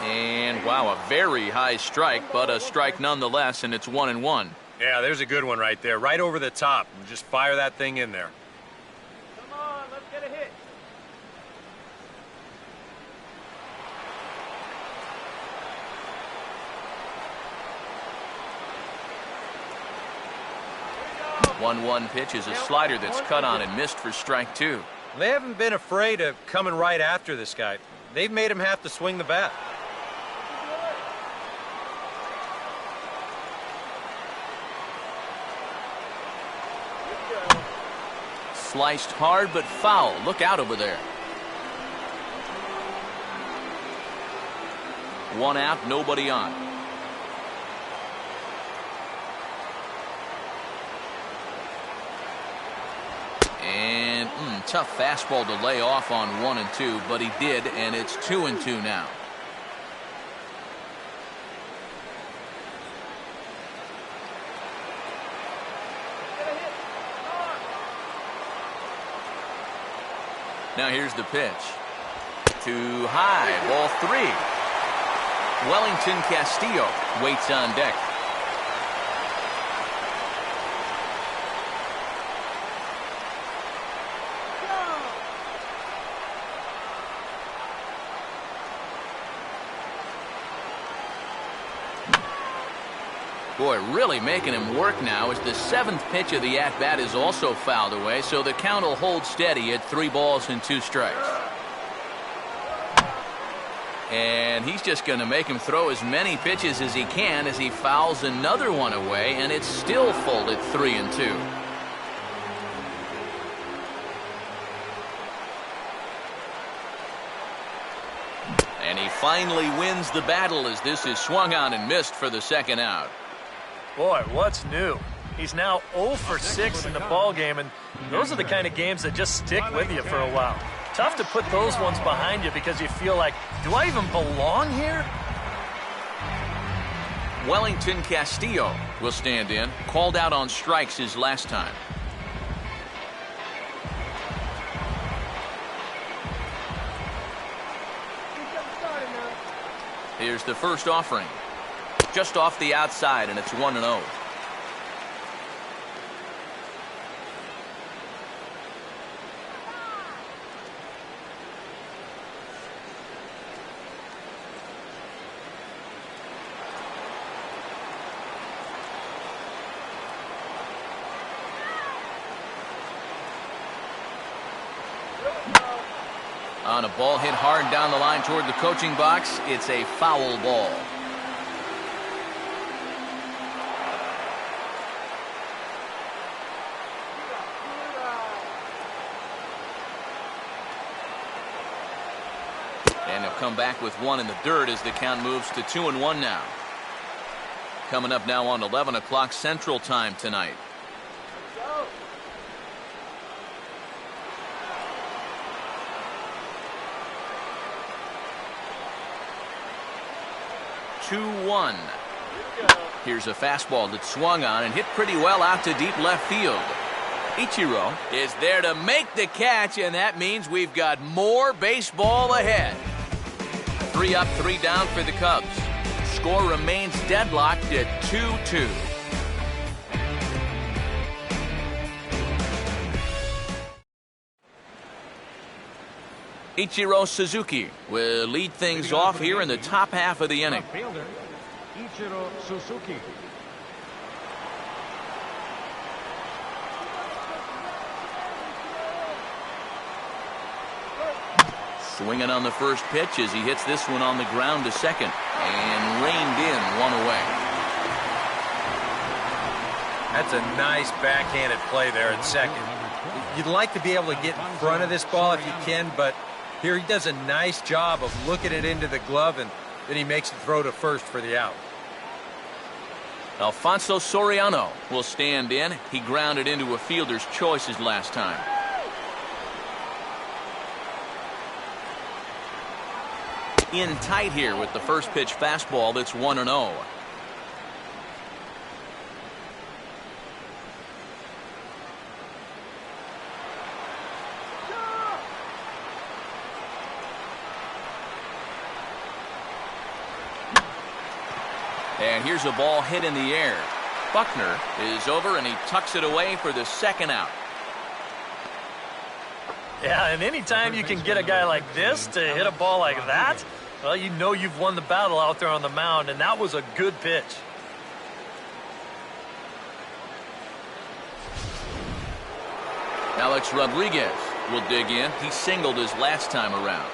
And wow, a very high strike, but a strike nonetheless, and it's 1-1. Yeah, there's a good one right there, right over the top. Just fire that thing in there. Come on, let's get a hit. Here we go. 1-1 pitch is a slider that's cut on and missed for strike 2. They haven't been afraid of coming right after this guy. They've made him have to swing the bat. Sliced hard but foul. Look out over there. 1 out, nobody on. And tough fastball to lay off on 1 and 2, but he did, and it's 2 and 2 now. Now here's the pitch. Too high, ball 3. Wellington Castillo waits on deck. Boy, really making him work now as the 7th pitch of the at-bat is also fouled away, so the count will hold steady at 3 balls and 2 strikes. And he's just going to make him throw as many pitches as he can as he fouls another one away, and it's still full at 3 and 2. And he finally wins the battle as this is swung on and missed for the 2nd out. Boy, what's new? He's now 0 for 6 in the ball game, and those are the kind of games that just stick with you for a while. Tough to put those ones behind you because you feel like, do I even belong here? Wellington Castillo will stand in. Called out on strikes his last time. Here's the first offering. Just off the outside, and it's 1-0. On a ball hit hard down the line toward the coaching box, it's a foul ball. And he'll come back with 1 in the dirt as the count moves to 2-1 now. Coming up now on 11 o'clock Central Time tonight. Here's a fastball that swung on and hit pretty well out to deep left field. Ichiro is there to make the catch, and that means we've got more baseball ahead. 3 up, 3 down for the Cubs. Score remains deadlocked at 2-2. Ichiro Suzuki will lead things off here in the top half of the inning. Fielder, Ichiro Suzuki. Swinging on the first pitch as he hits this one on the ground to second and reined in 1 away. That's a nice backhanded play there at second. You'd like to be able to get in front of this ball if you can, but here he does a nice job of looking it into the glove, and then he makes the throw to first for the out. Alfonso Soriano will stand in. He grounded into a fielder's choice his last time. In tight here with the first pitch fastball that's 1-0. And here's a ball hit in the air. Buckner is over and he tucks it away for the 2nd out. Yeah, and anytime you can get a guy like this to hit a ball like that, well, you know you've won the battle out there on the mound, and that was a good pitch. Alex Rodriguez will dig in. He singled his last time around.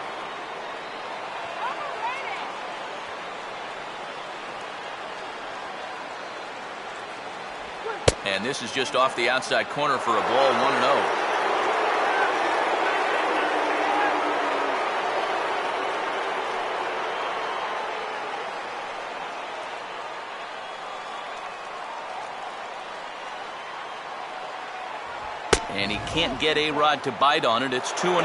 And this is just off the outside corner for a ball, 1-0. And he can't get A-Rod to bite on it. It's 2-0.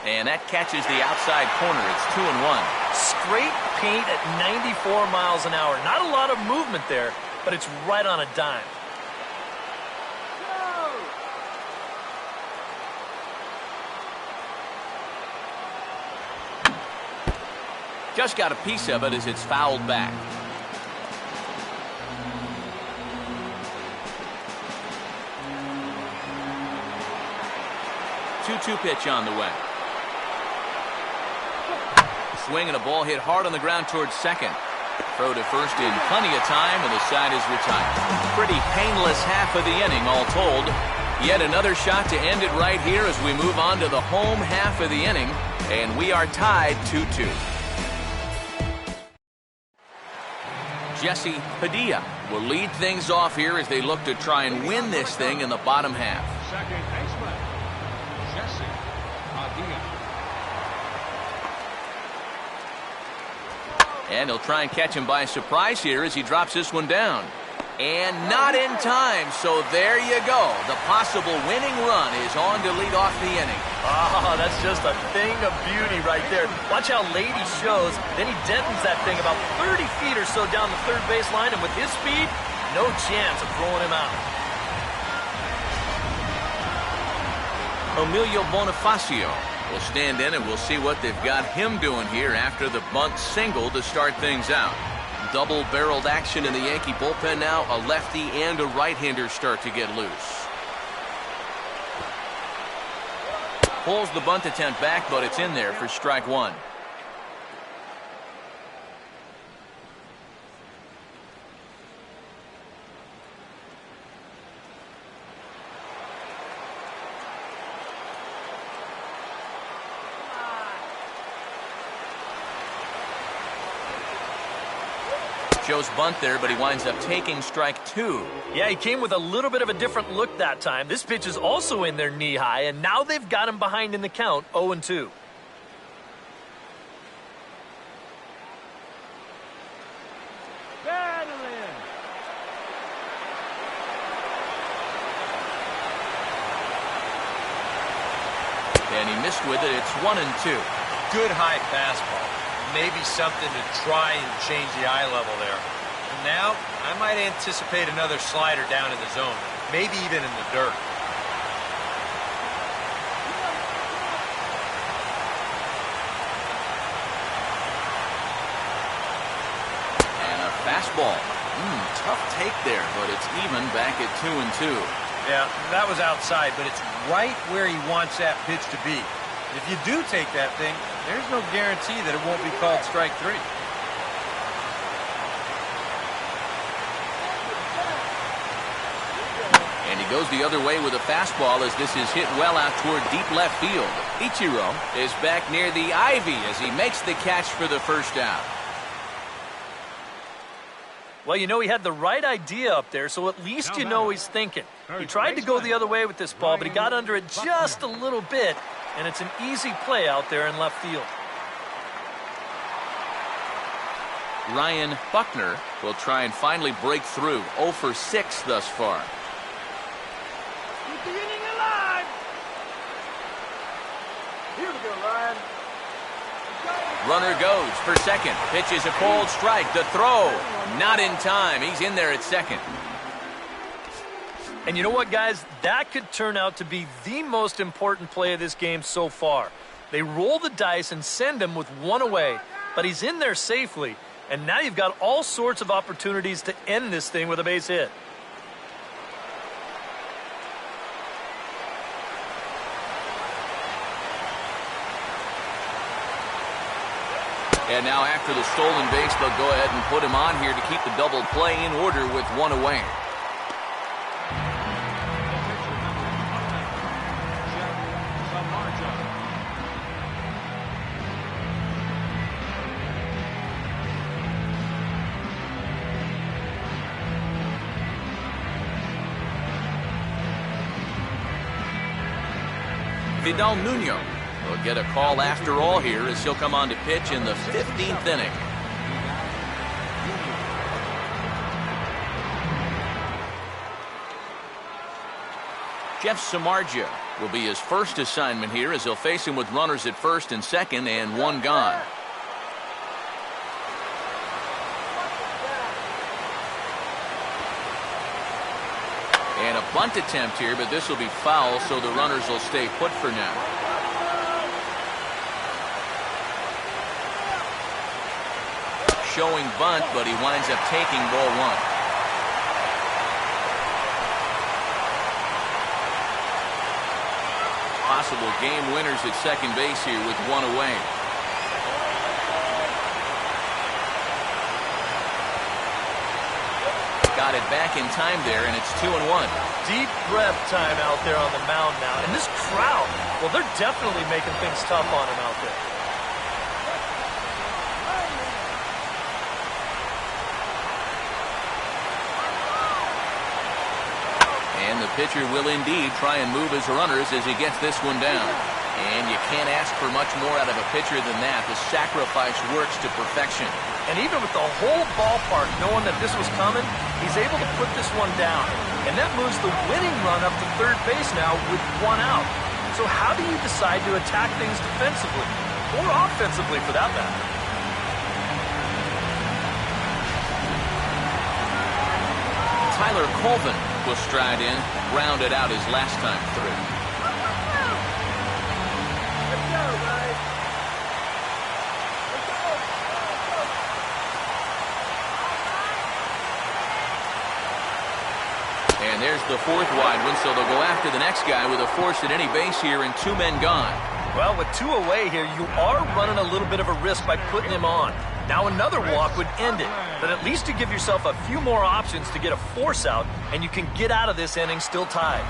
And that catches the outside corner. It's 2-1. Straight paint at 94 miles an hour. Not a lot of movement there, but it's right on a dime. Just got a piece of it as it's fouled back. 2-2 pitch on the way. Swing and a ball hit hard on the ground towards second. Throw to first in plenty of time, and the side is retired. Pretty painless half of the inning, all told. Yet another shot to end it right here as we move on to the home half of the inning, and we are tied 2-2. Jesse Padilla will lead things off here as they look to try and win this thing in the bottom half. Second baseman, Jesse Padilla. And he'll try and catch him by surprise here as he drops this one down. And not in time, so there you go. The possible winning run is on to lead off the inning. Oh, that's just a thing of beauty right there. Watch how late he shows. Then he deadens that thing about 30 feet or so down the third base line, and with his speed, no chance of throwing him out. Emilio Bonifacio will stand in, and we'll see what they've got him doing here after the bunt single to start things out. Double-barreled action in the Yankee bullpen now. A lefty and a right-hander start to get loose. Pulls the bunt attempt back, but it's in there for strike one. Joe's bunt there, but he winds up taking strike two. Yeah, he came with a little bit of a different look that time. This pitch is also in there knee high, and now they've got him behind in the count, 0-2. And he missed with it. It's 1-2. Good high fastball. Maybe something to try and change the eye level there. And now, I might anticipate another slider down in the zone, maybe even in the dirt. And a fastball. Tough take there, but it's even back at 2-2. Yeah, that was outside, but it's right where he wants that pitch to be. If you do take that thing, there's no guarantee that it won't be called strike three. And he goes the other way with a fastball as this is hit well out toward deep left field. Ichiro is back near the ivy as he makes the catch for the first out. Well, you know, he had the right idea up there, so at least you know he's thinking. He tried to go the other way with this ball, but he got under it just a little bit, and it's an easy play out there in left field. Ryan Buckner will try and finally break through. 0 for 6 thus far. Keep the inning alive. Here we go, Ryan. Runner goes for second. Pitch is a cold strike. The throw, not in time. He's in there at second. And you know what, guys? That could turn out to be the most important play of this game so far. They roll the dice and send him with one away, but he's in there safely. And now you've got all sorts of opportunities to end this thing with a base hit. And now after the stolen base, they'll go ahead and put him on here to keep the double play in order with one away. Vidal Nuno will get a call after all here as he'll come on to pitch in the 15th inning. Jeff Samardzija will be his first assignment here as he'll face him with runners at first and second and one gone. And a bunt attempt here, but this will be foul, so the runners will stay put for now. Showing bunt, but he winds up taking ball one. Possible game winners at second base here with one away. Got it back in time there, and it's 2-1. Deep breath time out there on the mound now. And this crowd, well, they're definitely making things tough on him out there. And the pitcher will indeed try and move his runners as he gets this one down. And you can't ask for much more out of a pitcher than that. The sacrifice works to perfection. And even with the whole ballpark knowing that this was coming, he's able to put this one down. And that moves the winning run up to third base now with one out. So how do you decide to attack things defensively? Or offensively, for that matter? Tyler Colvin will stride in, rounded out his last time through. Let's go, guys. And there's the fourth wide one, so they'll go after the next guy with a force at any base here and two men gone. Well, with two away here, you are running a little bit of a risk by putting him on. Now another walk would end it, but at least you give yourself a few more options to get a force out, and you can get out of this inning still tied.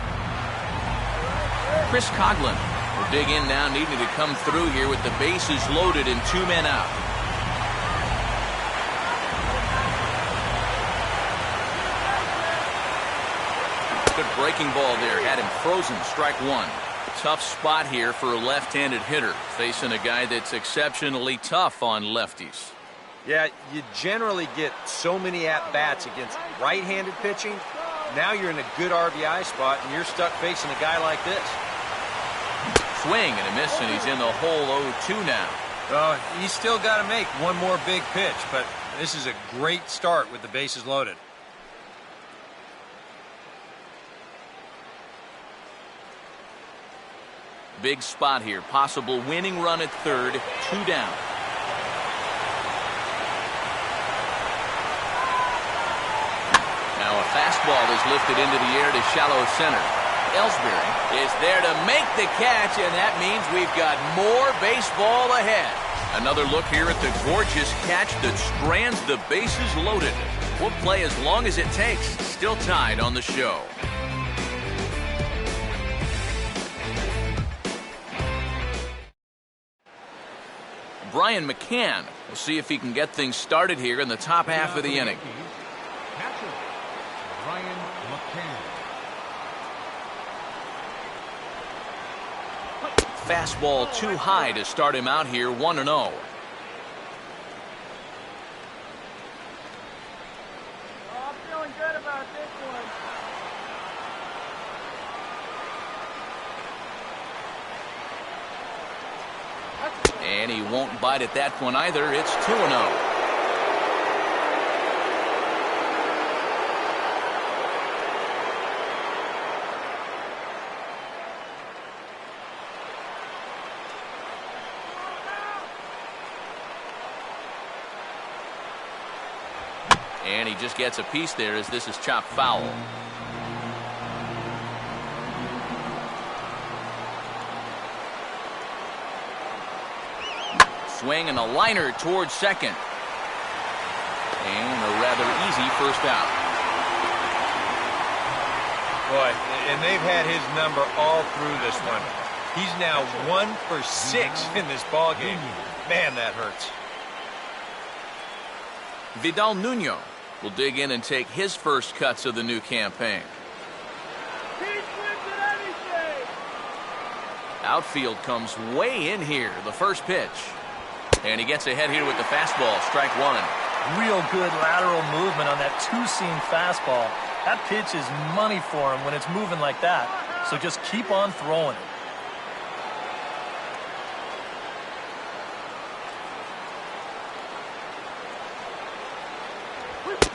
Chris Coghlan will dig in now, needing to come through here with the bases loaded and two men out. Good breaking ball there, had him frozen, strike one. Tough spot here for a left-handed hitter, facing a guy that's exceptionally tough on lefties. Yeah, you generally get so many at-bats against right-handed pitching. Now you're in a good RBI spot, and you're stuck facing a guy like this. Swing and a miss, and he's in the hole 0-2 now. He's still got to make one more big pitch, but this is a great start with the bases loaded. Big spot here. Possible winning run at third. Two down. Now a fastball is lifted into the air to shallow center. Ellsbury is there to make the catch, and that means we've got more baseball ahead. Another look here at the gorgeous catch that strands the bases loaded. We'll play as long as it takes. Still tied on the show. Brian McCann will see if he can get things started here in the top half of the inning. Catcher, Brian McCann. Fastball too high to start him out here, 1-0. Oh, I'm feeling good about this one. And he won't bite at that one either. It's 2-0. And he just gets a piece there as this is chopped foul. swing and a liner towards second. And a rather easy first out. Boy, and they've had his number all through this one. He's now 1 for 6 in this ball game. Man, that hurts. Vidal Nuno will dig in and take his first cuts of the new campaign. Outfield comes way in here. The first pitch. And he gets ahead here with the fastball. Strike one. Real good lateral movement on that two-seam fastball. That pitch is money for him when it's moving like that. So just keep on throwing it.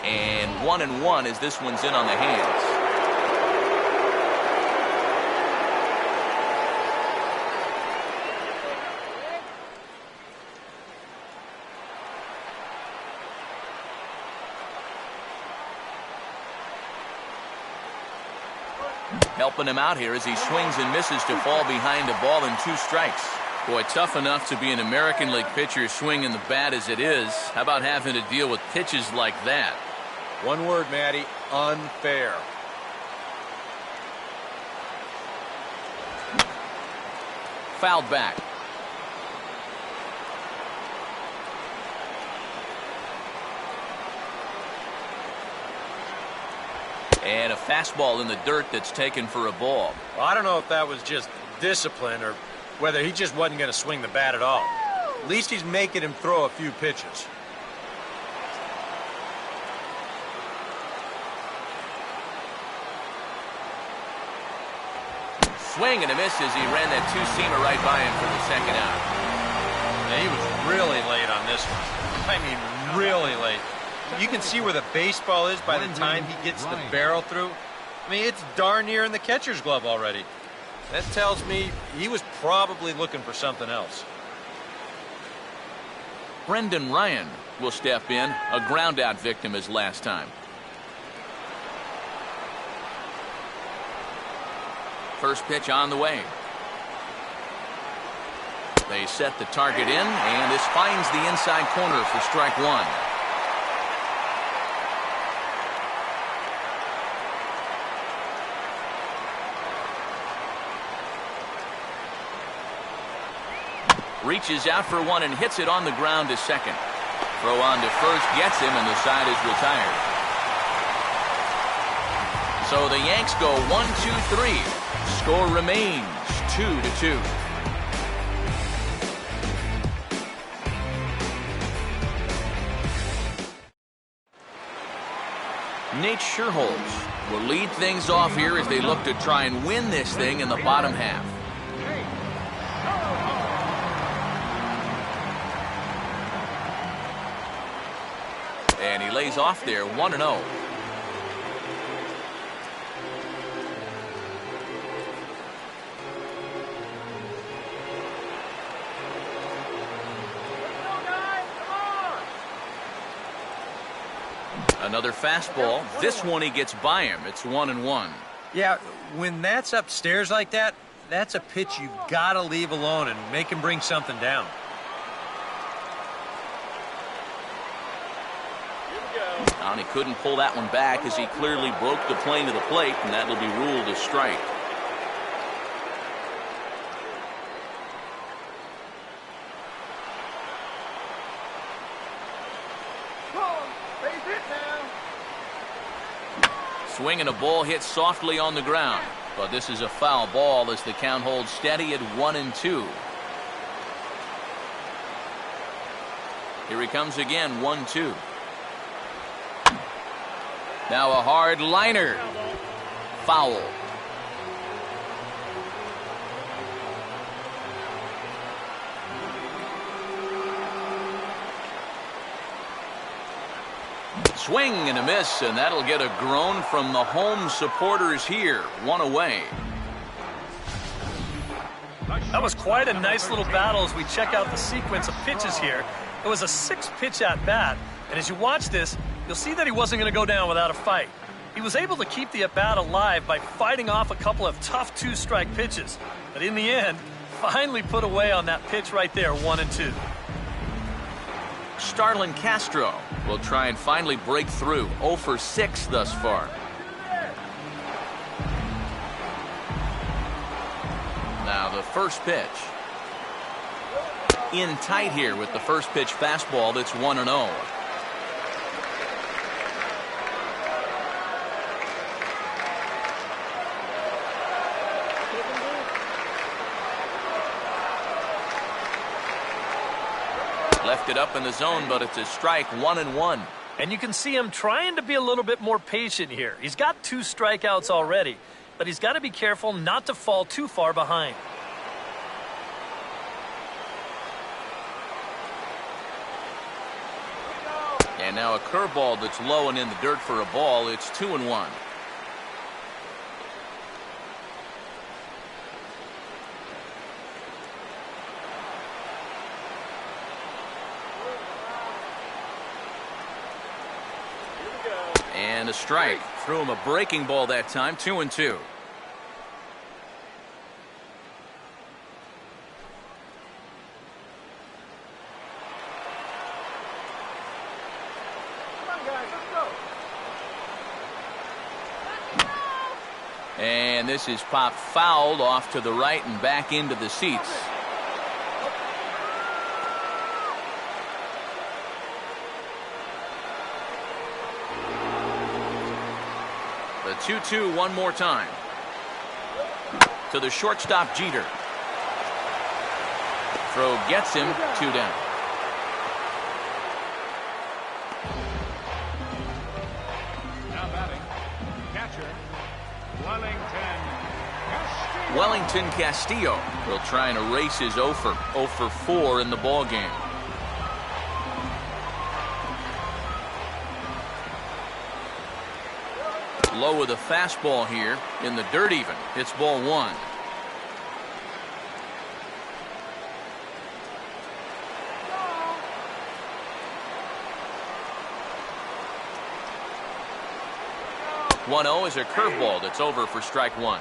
And 1-1 as this one's in on the hands. Helping him out here as he swings and misses to fall behind a ball and 2 strikes. Boy, tough enough to be an American League pitcher swinging the bat as it is. How about having to deal with pitches like that? One word, Matty, unfair. Fouled back. And a fastball in the dirt that's taken for a ball. Well, I don't know if that was just discipline or whether he just wasn't going to swing the bat at all. At least he's making him throw a few pitches. Swing and a miss as he ran that two-seamer right by him for the second out. And he was really late on this one. I mean, really late. You can see where the baseball is by the time he gets the barrel through. I mean, it's darn near in the catcher's glove already. That tells me he was probably looking for something else. Brendan Ryan will step in, a ground-out victim as last time. First pitch on the way. They set the target in, and this finds the inside corner for strike one. Reaches out for one and hits it on the ground to second. Throw on to first gets him, and the side is retired. So the Yanks go 1-2-3. Score remains 2-2. Nate Scherholz will lead things off here as they look to try and win this thing in the bottom half. And he lays off there 1-0. Another fastball. This one he gets by him. It's 1-1. Yeah, when that's upstairs like that, that's a pitch you gotta leave alone and make him bring something down. And he couldn't pull that one back as he clearly broke the plane to the plate, and that will be ruled a strike. Swing and a ball hit softly on the ground, but this is a foul ball as the count holds steady at 1-2. Here he comes again, 1-2. Now a hard liner. Foul. Swing and a miss, and that'll get a groan from the home supporters here. One away. That was quite a nice little battle as we check out the sequence of pitches here. It was a 6-pitch at bat, and as you watch this, you'll see that he wasn't going to go down without a fight. He was able to keep the at-bat alive by fighting off a couple of tough 2-strike pitches. But in the end, finally put away on that pitch right there, 1-2. Starlin Castro will try and finally break through. 0 for 6 thus far. Now the first pitch. In tight here with the first pitch fastball that's 1-0. Left it up in the zone, but it's a strike, 1-1. And you can see him trying to be a little bit more patient here. He's got 2 strikeouts already, but he's got to be careful not to fall too far behind. And now a curveball that's low and in the dirt for a ball. It's 2-1. And a strike. Threw him a breaking ball that time. 2-2. And this is popped fouled off to the right and back into the seats. The 2-2 one more time. To the shortstop, Jeter. Throw gets him, 2 down. Now batting, catcher, Wellington Castillo will try and erase his 0 for 4 in the ball game. Low with a fastball here in the dirt even. It's ball 1. Is a curveball that's over for strike 1.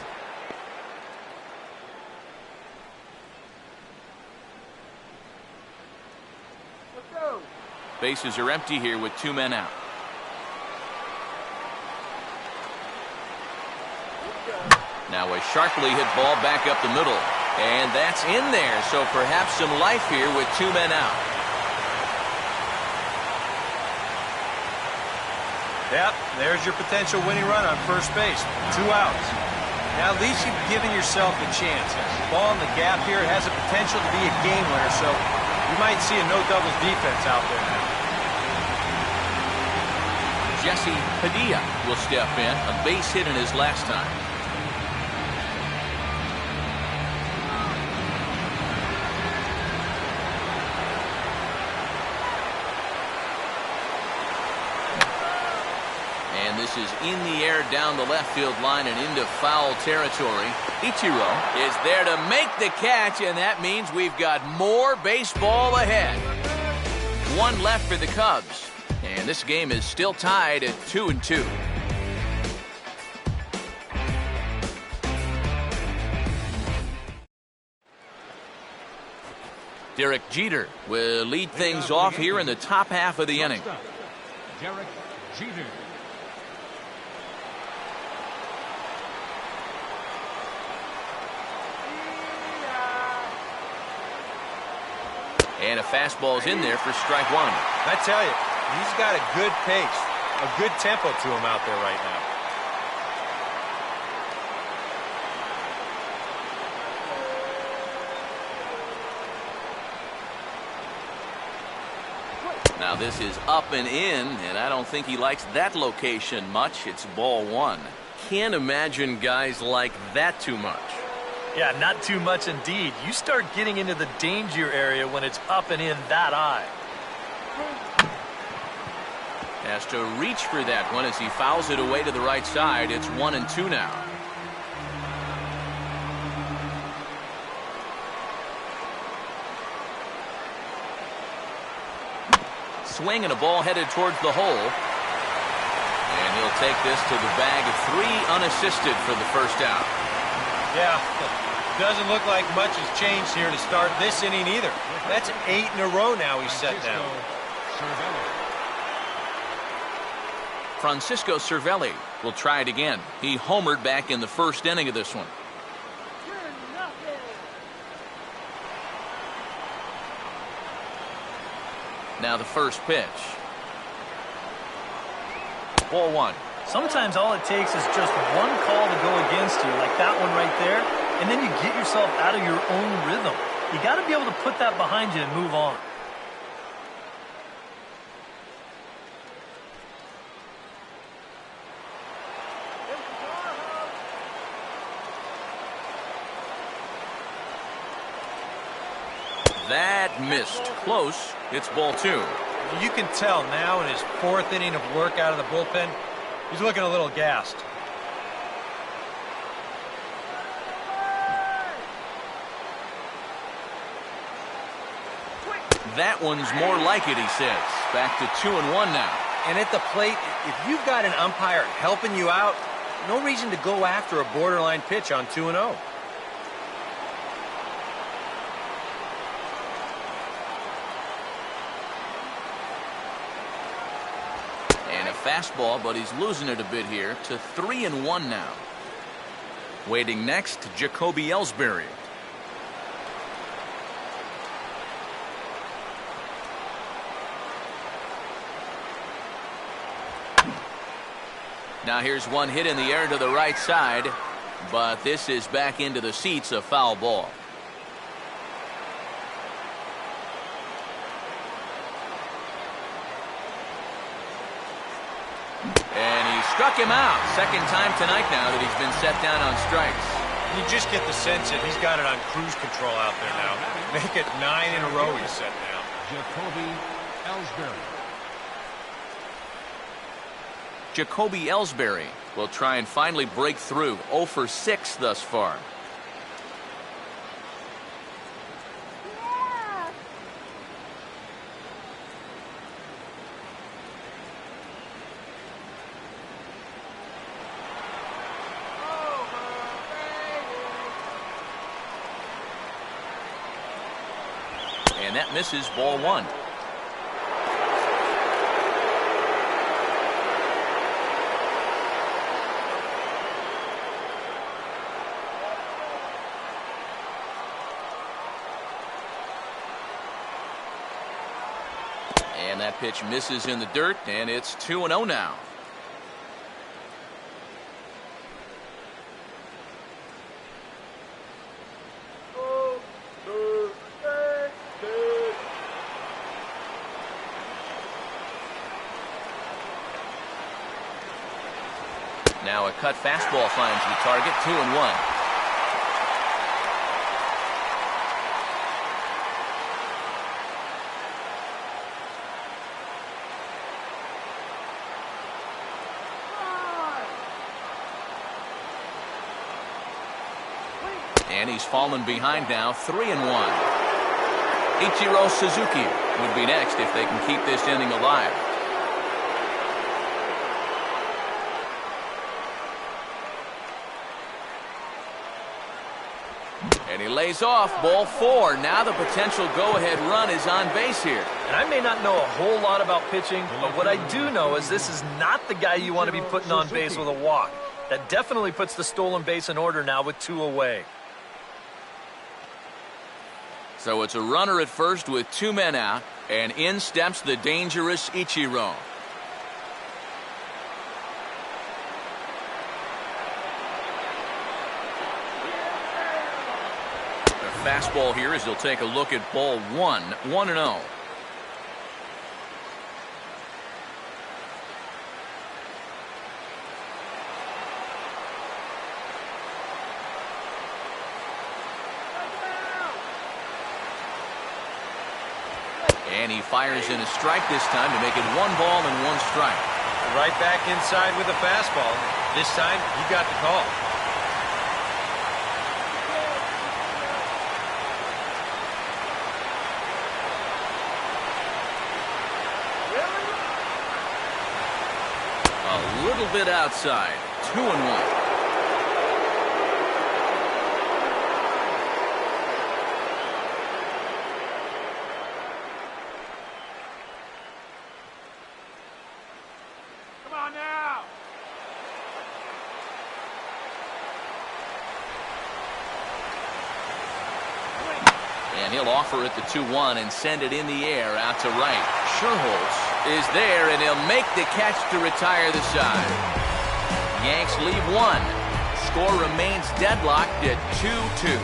Bases are empty here with 2 men out. Now a sharply hit ball back up the middle. And that's in there, so perhaps some life here with 2 men out. Yep, there's your potential winning run on first base. 2 outs. Now at least you've given yourself a chance. Ball in the gap here has the potential to be a game winner, so you might see a no-doubles defense out there now. Jesse Padilla will step in, a base hit in his last time. And this is in the air down the left field line and into foul territory. Ichiro is there to make the catch, and that means we've got more baseball ahead. 1 left for the Cubs, and this game is still tied at 2-2. Derek Jeter will lead things off here in the top half of the inning. Derek Jeter. And a fastball's in there for strike 1. I tell you, he's got a good pace, a good tempo to him out there right now. Now this is up and in, and I don't think he likes that location much. It's ball 1. Can't imagine guys like that too much. Yeah, not too much indeed. You start getting into the danger area when it's up and in that high. Has to reach for that one as he fouls it away to the right side. It's 1-2 now. Swing and a ball headed towards the hole. And he'll take this to the bag of 3 unassisted for the first out. Yeah, doesn't look like much has changed here to start this inning either. That's 8 in a row now he's set down. Francisco Cervelli will try it again. He homered back in the first inning of this one. Now the first pitch. Ball one. Sometimes all it takes is just one call to go against you, like that one right there, and then you get yourself out of your own rhythm. You got to be able to put that behind you and move on. That missed. Close. It's ball two. You can tell now in his fourth inning of work out of the bullpen, he's looking a little gassed. That one's more like it, he says. Back to 2-1 now. And at the plate, if you've got an umpire helping you out, no reason to go after a borderline pitch on 2-0. And a fastball, but he's losing it a bit here to 3-1 now. Waiting next, Jacoby Ellsbury. Now here's one hit in the air to the right side, but this is back into the seats, a foul ball. And he struck him out. Second time tonight now that he's been set down on strikes. You just get the sense that he's got it on cruise control out there now. Make it 9 in a row he's set down. Jacoby Ellsbury. Jacoby Ellsbury will try and finally break through. 0 for 6 thus far. And that misses, ball one. And that pitch misses in the dirt, and it's 2-0 now. Now a cut fastball finds the target, 2-1. And he's fallen behind now, 3-1. Ichiro Suzuki would be next if they can keep this inning alive. And he lays off, ball four. Now the potential go-ahead run is on base here. And I may not know a whole lot about pitching, but what I do know is this is not the guy you want to be putting on base with a walk. That definitely puts the stolen base in order now with 2 away. So it's a runner at first with 2 men out, and in steps the dangerous Ichiro. The fastball here as he'll take a look at ball one, 1-0. And he fires in a strike this time to make it 1 ball and 1 strike. Right back inside with a fastball. This time, he got the call. A little bit outside. 2-1. And he'll offer it the 2-1 and send it in the air out to right. Sherholtz is there, and he'll make the catch to retire the side. Yanks leave one. Score remains deadlocked at 2-2.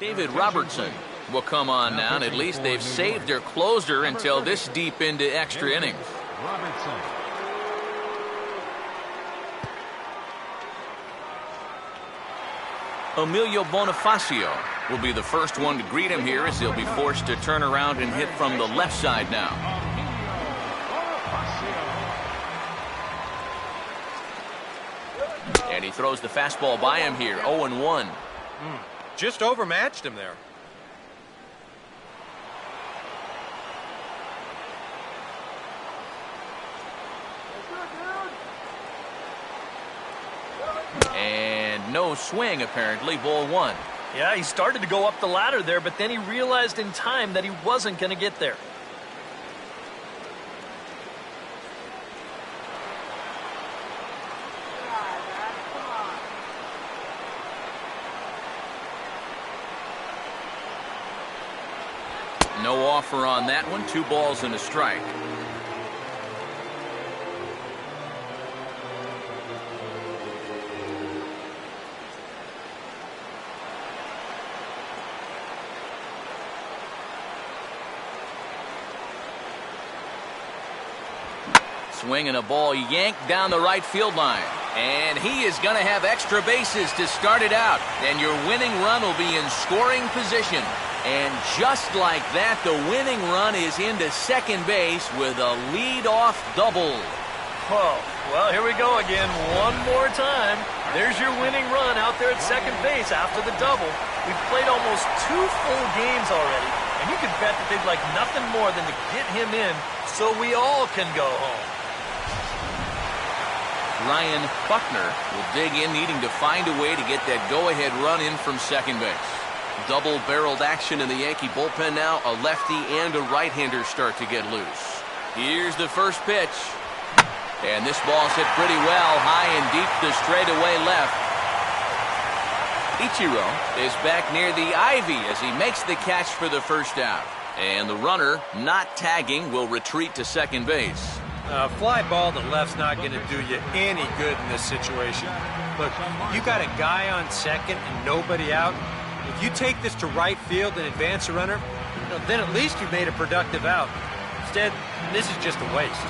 David Robertson will come on now, and at least they've saved their closer until this deep into extra innings. Robertson. Emilio Bonifacio will be the first one to greet him here, as he'll be forced to turn around and hit from the left side now. And he throws the fastball by him here, 0-1. Just overmatched him there. And no swing, apparently. Ball 1. Yeah, he started to go up the ladder there, but then he realized in time that he wasn't going to get there. No offer on that one. 2 balls and a strike. Swinging a ball yanked down the right field line. And he is going to have extra bases to start it out. And your winning run will be in scoring position. And just like that, the winning run is into second base with a lead-off double. Oh, well, here we go again. One more time. There's your winning run out there at second base after the double. We've played almost 2 full games already, and you can bet that they'd like nothing more than to get him in so we all can go home. Ryan Buckner will dig in, needing to find a way to get that go-ahead run in from second base. Double-barreled action in the Yankee bullpen now. A lefty and a right-hander start to get loose. Here's the first pitch. And this ball's hit pretty well, high and deep to straightaway left. Ichiro is back near the ivy as he makes the catch for the first out. And the runner, not tagging, will retreat to second base. Fly ball to left's not going to do you any good in this situation. Look, you got a guy on second and nobody out. If you take this to right field and advance a runner, then at least you've made a productive out. Instead, this is just a waste.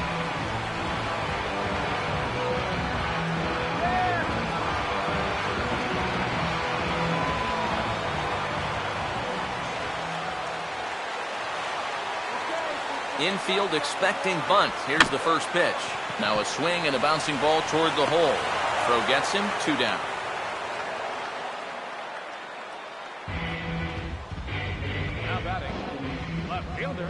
Infield expecting bunt. Here's the first pitch. Now a swing and a bouncing ball toward the hole. Throw gets him, 2 down. Now batting, left fielder,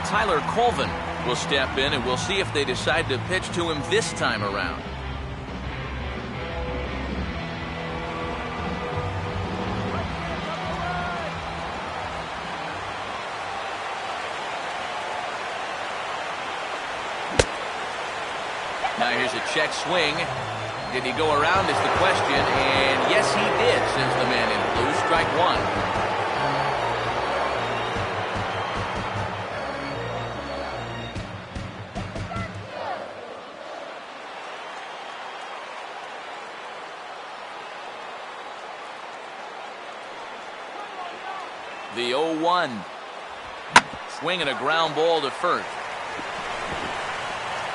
Tyler Colvin will step in, and we'll see if they decide to pitch to him this time around. Now here's a check swing. Did he go around is the question, and yes he did, says the man in blue. Strike 1. The 0-1. Swinging a ground ball to first.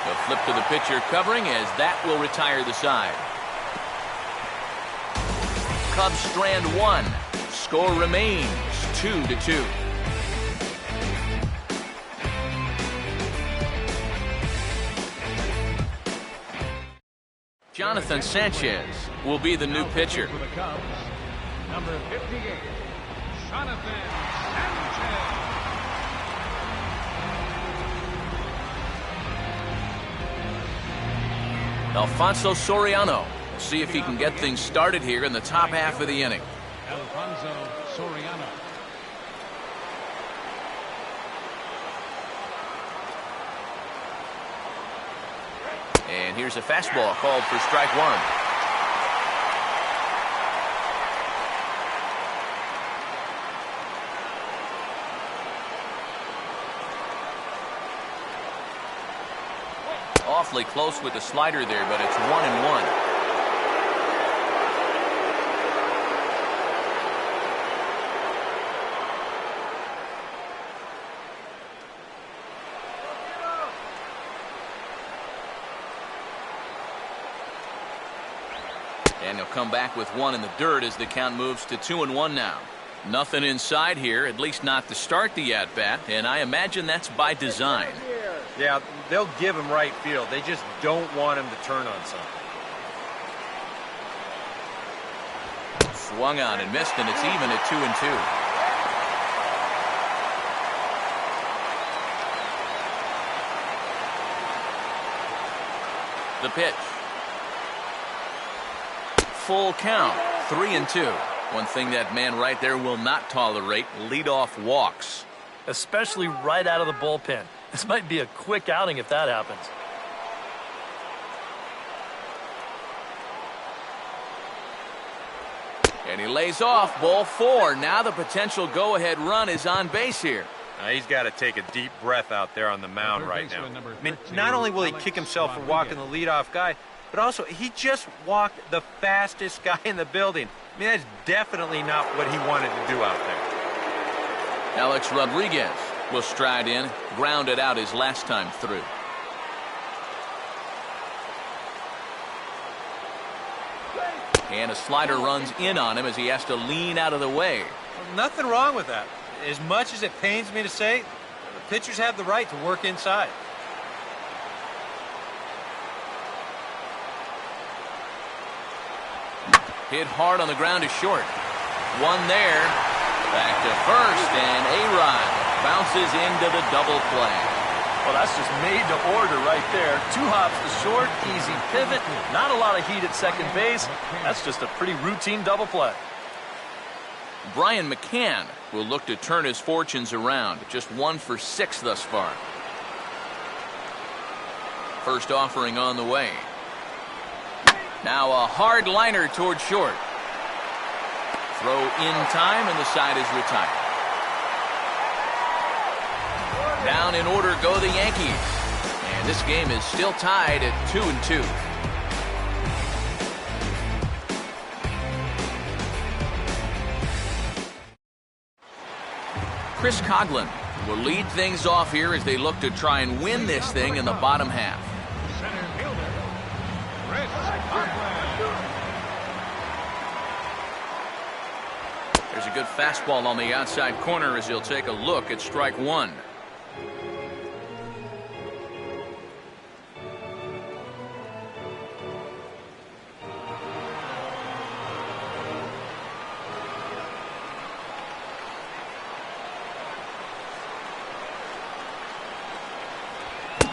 A flip to the pitcher covering, as that will retire the side. Cubs strand 1. Score remains 2-2. Jonathan Sanchez will be the new pitcher. for the Cubs, number 58, Jonathan Sanchez. Alfonso Soriano. See if he can get things started here in the top half of the inning. Alfonso Soriano. And here's a fastball called for strike one. Awfully close with the slider there, but it's 1-1. And he'll come back with one in the dirt as the count moves to 2-1 now. Nothing inside here, at least not to start the at-bat, and I imagine that's by design. Yeah, they'll give him right field. They just don't want him to turn on something. Swung on and missed, and it's even at 2-2. The pitch. Full count, 3-2. One thing that man right there will not tolerate, leadoff walks. Especially right out of the bullpen. This might be a quick outing if that happens. And he lays off, ball 4. Now the potential go-ahead run is on base here. He's got to take a deep breath out there on the mound right now. I mean, not only will he kick himself for walking the leadoff guy, but also he just walked the fastest guy in the building. I mean, that's definitely not what he wanted to do out there. Alex Rodriguez will stride in, grounded out his last time through. And a slider runs in on him as he has to lean out of the way. Well, nothing wrong with that. As much as it pains me to say, the pitchers have the right to work inside. Hit hard on the ground is short. One there. Back to first, and A-Rod bounces into the double play. Well, that's just made to order right there. 2 hops to short, easy pivot, not a lot of heat at second base. That's just a pretty routine double play. Brian McCann will look to turn his fortunes around. Just 1 for 6 thus far. First offering on the way. Now a hard liner toward short. Throw in time, and the side is retired. Down in order go the Yankees. And this game is still tied at 2-2. Chris Coghlan will lead things off here as they look to try and win this thing in the bottom half. Center fielder, Chris Coghlan. There's a good fastball on the outside corner as he'll take a look at strike one.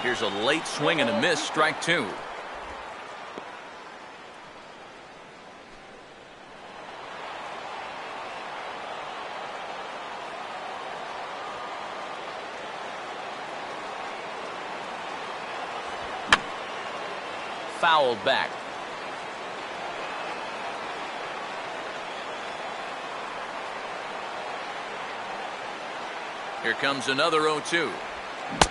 Here's a late swing and a miss, strike 2. Fouled back. Here comes another 0-2.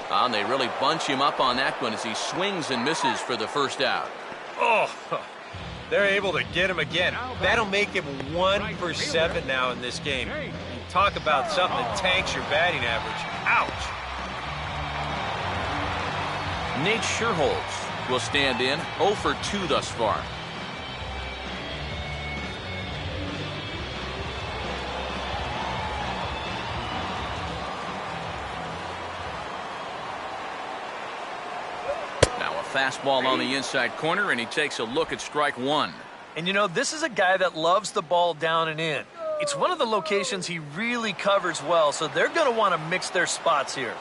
And they really bunch him up on that one as he swings and misses for the first out. Oh, they're able to get him again. That'll make him 1 for 7 now in this game. You talk about something that tanks your batting average. Ouch. Nate Scherholz will stand in, 0 for 2 thus far. Fastball on the inside corner, and he takes a look at strike 1. And you know, this is a guy that loves the ball down and in. It's one of the locations he really covers well, so they're going to want to mix their spots here.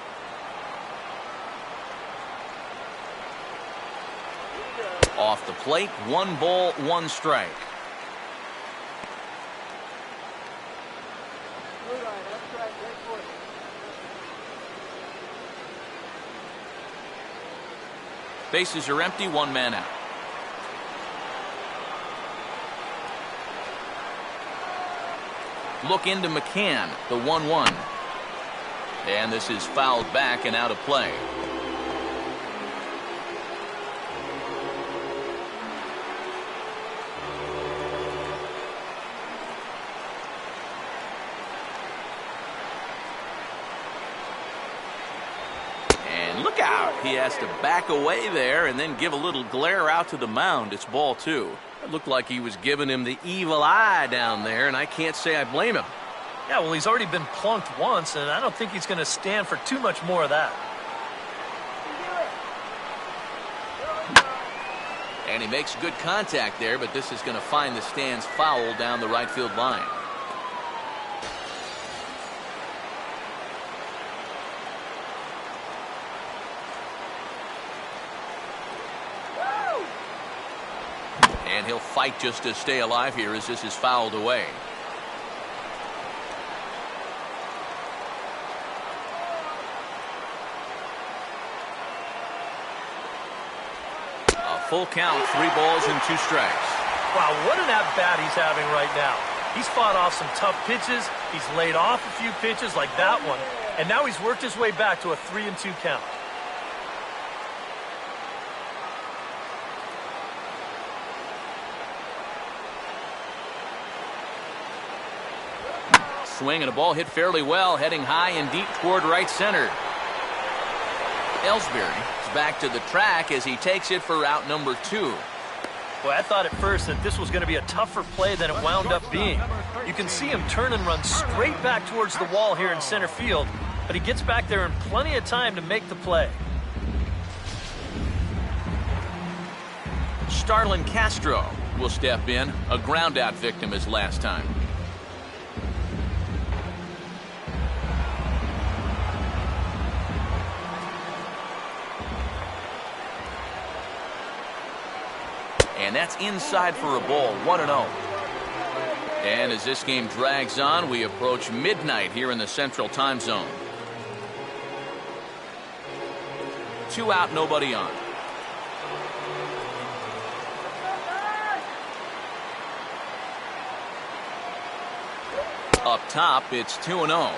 Off the plate, 1 ball, 1 strike. Bases are empty, one man out. Look into McCann, the 1-1. And this is fouled back and out of play. And look out. He has to back away there and then give a little glare out to the mound. It's ball 2. It looked like he was giving him the evil eye down there, and I can't say I blame him. Yeah, well, he's already been plunked once, and I don't think he's going to stand for too much more of that. And he makes good contact there, but this is going to find the stands foul down the right field line. And he'll fight just to stay alive here as this is fouled away. A full count, 3 balls and 2 strikes. Wow, what an at-bat he's having right now. He's fought off some tough pitches. He's laid off a few pitches like that one. And now he's worked his way back to a 3-2 count. Swing and a ball hit fairly well, heading high and deep toward right center. Ellsbury is back to the track as he takes it for out number 2. Boy, I thought at first that this was going to be a tougher play than it wound up being. You can see him turn and run straight back towards the wall here in center field, but he gets back there in plenty of time to make the play. Starlin Castro will step in, a ground-out victim as last time. And that's inside for a ball, 1-0. And as this game drags on, we approach midnight here in the Central Time Zone. 2 out, nobody on. Up top, it's 2-0.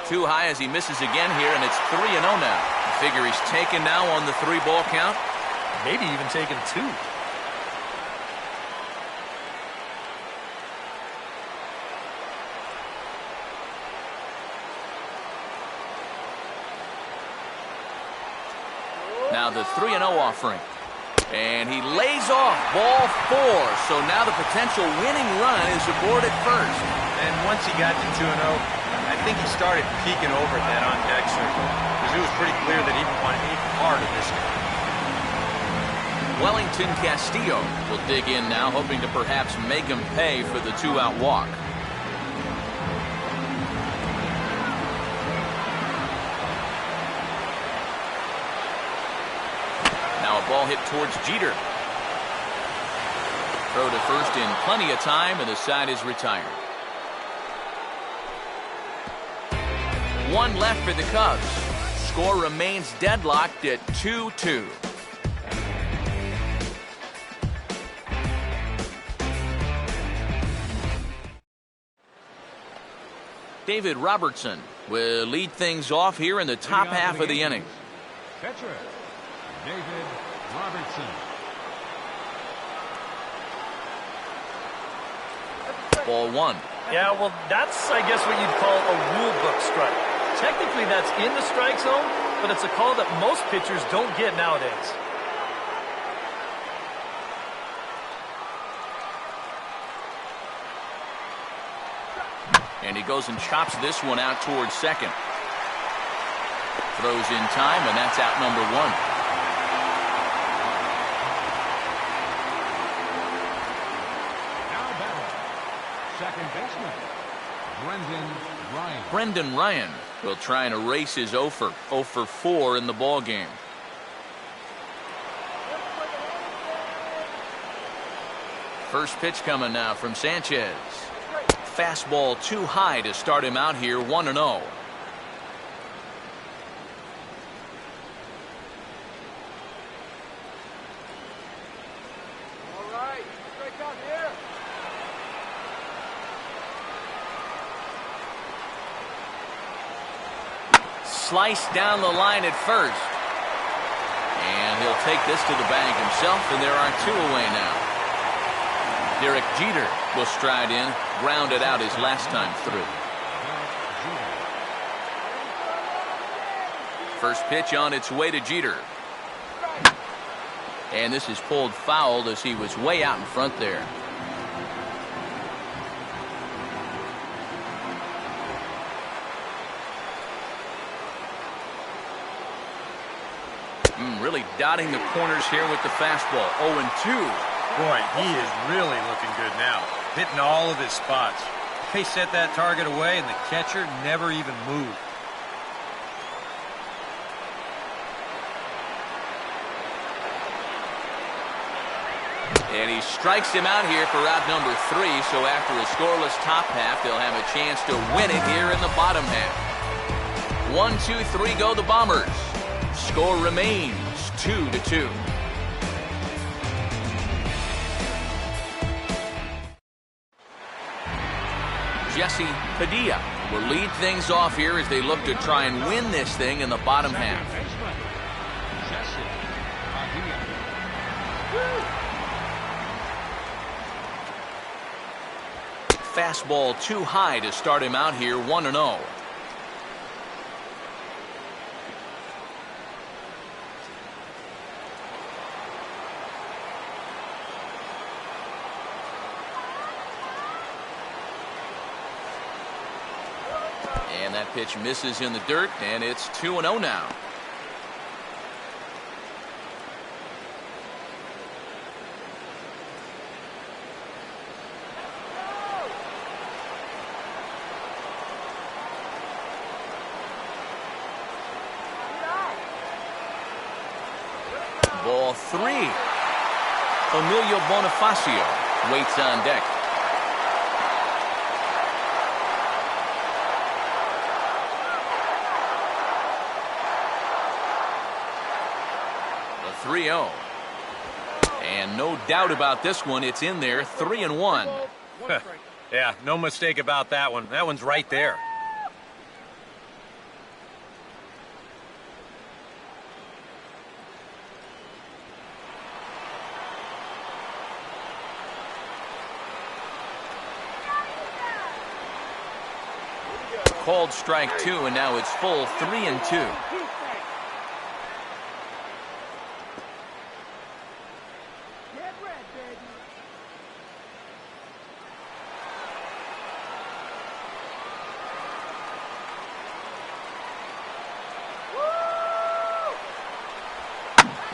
Too high as he misses again here, and it's 3-0 now. I figure he's taken now on the 3-ball count. Maybe even taken 2. Now the 3-0 offering. And he lays off ball 4. So now the potential winning run is aboard at first. And once he got to 2-0, I think he started peeking over at that on-deck circle because it was pretty clear that he didn't want any part of this guy. Wellington Castillo will dig in now, hoping to perhaps make him pay for the 2-out walk. Now a ball hit towards Jeter. Throw to first in plenty of time, and the side is retired. 1 left for the Cubs. Score remains deadlocked at 2-2. David Robertson will lead things off here in the top half of the inning. Catcher, David Robertson. Ball 1. Yeah, well, that's, I guess, what you'd call a rule book strike. Technically, that's in the strike zone, but it's a call that most pitchers don't get nowadays. And he goes and chops this one out towards second. Throws in time, and that's out number 1. Now batting, second baseman, Brendan Ryan. Brendan Ryan will try and erase his 0 for 4 in the ball game. First pitch coming now from Sanchez. Fastball too high to start him out here, 1-0. All right, strike out here. Sliced down the line at first. And he'll take this to the bag himself, and there are 2 away now. Derek Jeter will stride in, grounded out his last time through. First pitch on its way to Jeter. And this is pulled foul as he was way out in front there. Really dotting the corners here with the fastball. 0-2. Boy, he is really looking good now. Hitting all of his spots. They set that target away, and the catcher never even moved. And he strikes him out here for out number 3. So after a scoreless top half, they'll have a chance to win it here in the bottom half. 1, 2, 3 go the Bombers. Score remains 2-2. Jesse Padilla will lead things off here as they look to try and win this thing in the bottom half. Fastball too high to start him out here, 1-0. And that pitch misses in the dirt, and it's 2-0 now. Ball 3. Emilio Bonifacio waits on deck. The 3-0. And no doubt about this one, it's in there, 3-1. Yeah, no mistake about that one. That one's right there. Called strike 2, and now it's full 3-2.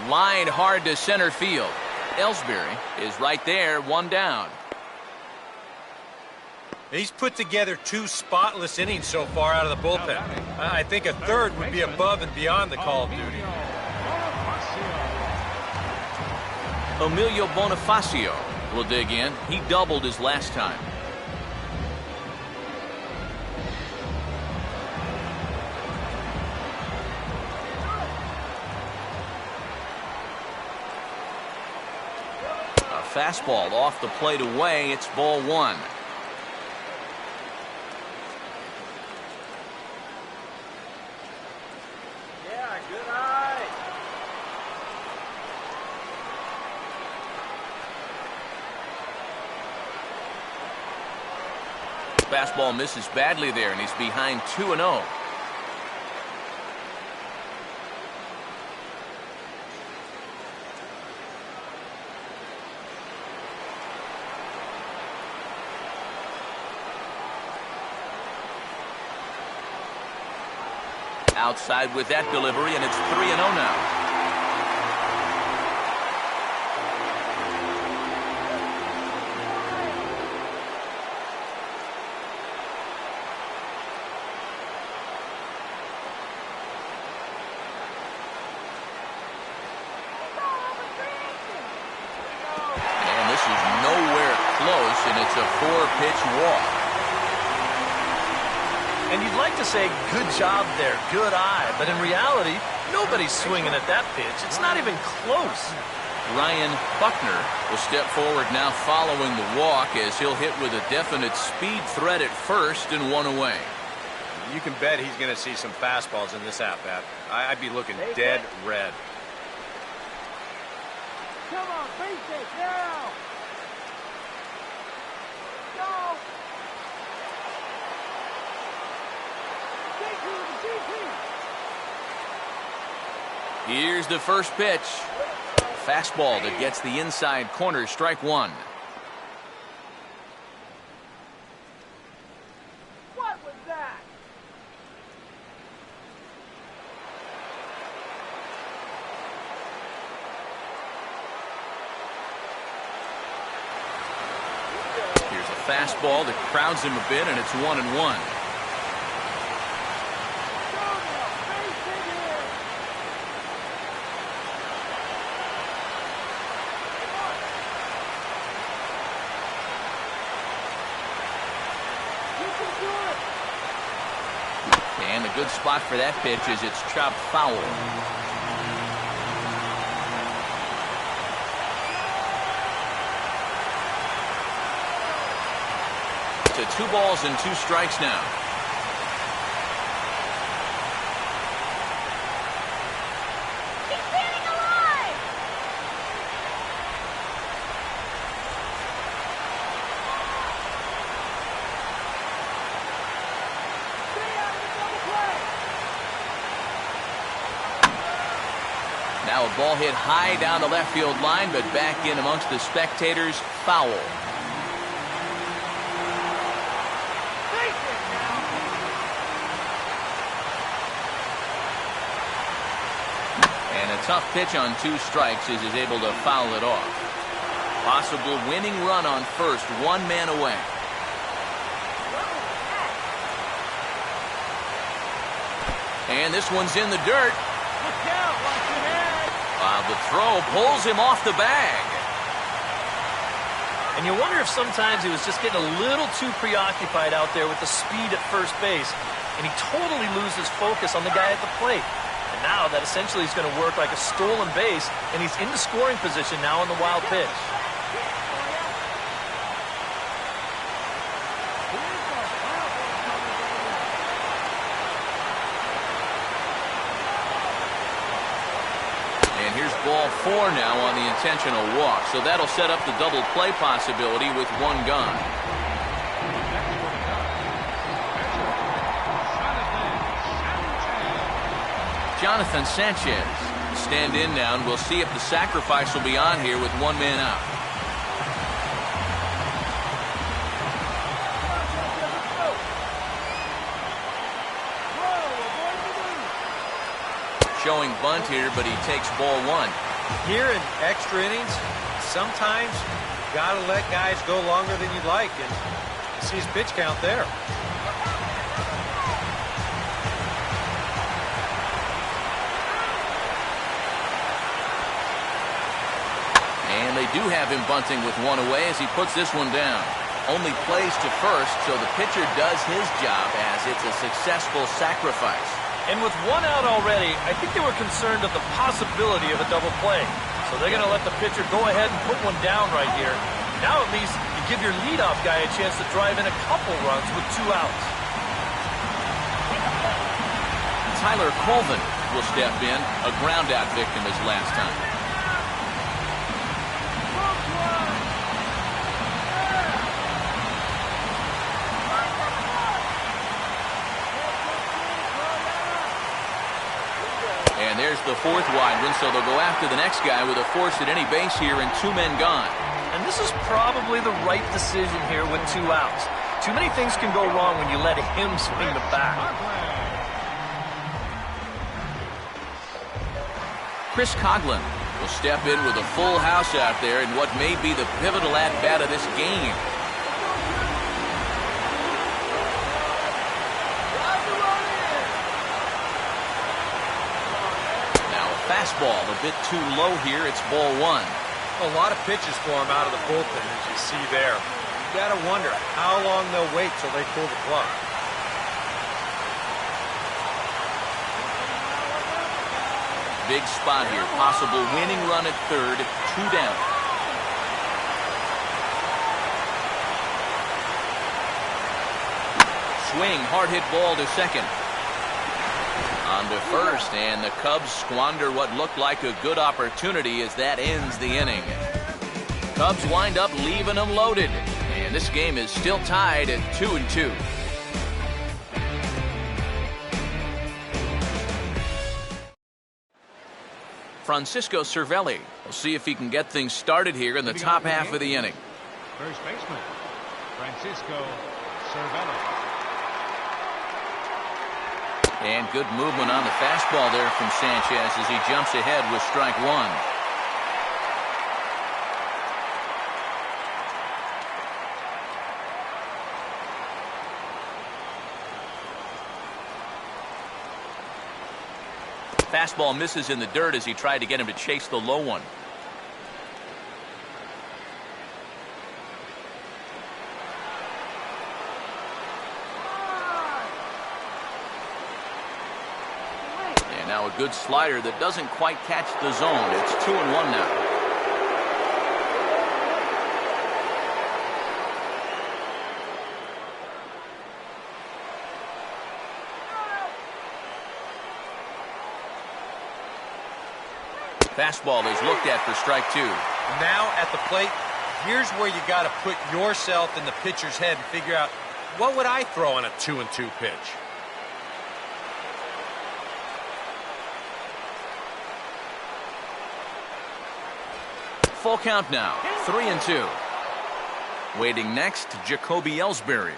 Line hard to center field. Ellsbury is right there, 1 down. He's put together 2 spotless innings so far out of the bullpen. I think a third would be above and beyond the call of duty. Emilio Bonifacio will dig in. He doubled his last time. A fastball off the plate away. It's ball 1. Fastball misses badly there, and he's behind 2-0. Outside with that delivery, and it's 3-0 now. Nowhere and it's a 4-pitch walk. And you'd like to say, good job there, good eye. But in reality, nobody's swinging at that pitch. It's not even close. Ryan Buckner will step forward now following the walk as he'll hit with a definite speed threat at first and 1 away. You can bet he's going to see some fastballs in this at-bat. I'd be looking dead red. Come on, face it now! Go! Here's the first pitch. Fastball that gets the inside corner, strike 1. What was that? Here's a fastball that crowds him a bit, and it's 1-1. And a good spot for that pitch as it's chopped foul. To 2 balls and 2 strikes now. Keep staying alive! Now a ball hit high down the left field line, but back in amongst the spectators, foul. And a tough pitch on 2 strikes as he's able to foul it off. Possible winning run on first, 1 man away. And this one's in the dirt. Look out, watch your head! The throw pulls him off the bag. And you wonder if sometimes he was just getting a little too preoccupied out there with the speed at first base, and he totally loses focus on the guy at the plate. And now that essentially is going to work like a stolen base, and he's in the scoring position now on the wild pitch. And here's ball 4 now on the intentional walk. So that'll set up the double play possibility with 1 gone. Jonathan Sanchez stand in now, and we'll see if the sacrifice will be on here with 1 man out. Showing bunt here, but he takes ball 1. Here in extra innings, sometimes you got to let guys go longer than you'd like, and you see his pitch count there. And they do have him bunting with 1 away as he puts this one down. Only plays to first, so the pitcher does his job as it's a successful sacrifice. And with 1 out already, I think they were concerned of the possibility of a double play. So they're going to let the pitcher go ahead and put 1 down right here. Now at least you give your leadoff guy a chance to drive in a couple runs with 2 outs. Tyler Colvin will step in, a ground out victim his last time. And there's the 4th wide one, so they'll go after the next guy with a force at any base here and 2 men gone. And this is probably the right decision here with 2 outs. Too many things can go wrong when you let him swing the bat. Chris Coughlin will step in with a full house out there in what may be the pivotal at-bat of this game. Fastball a bit too low here. It's ball 1. A lot of pitches for him out of the bullpen, as you see there. got to wonder how long they'll wait till they pull the plug. Big spot here. Possible winning run at third. 2 down. Swing. Hard hit ball to second. On to first, and the Cubs squander what looked like a good opportunity as that ends the inning. Cubs wind up leaving them loaded, and this game is still tied at 2-2. Francisco Cervelli will see if he can get things started here in the top half of the inning. First baseman, Francisco Cervelli. And good movement on the fastball there from Sanchez as he jumps ahead with strike 1. Fastball misses in the dirt as he tried to get him to chase the low one. And now a good slider that doesn't quite catch the zone. It's 2-1 now. Fastball is looked at for strike 2. Now at the plate, here's where you got to put yourself in the pitcher's head and figure out, what would I throw on a 2-2 pitch? Full count now, 3-2. Waiting next, Jacoby Ellsbury.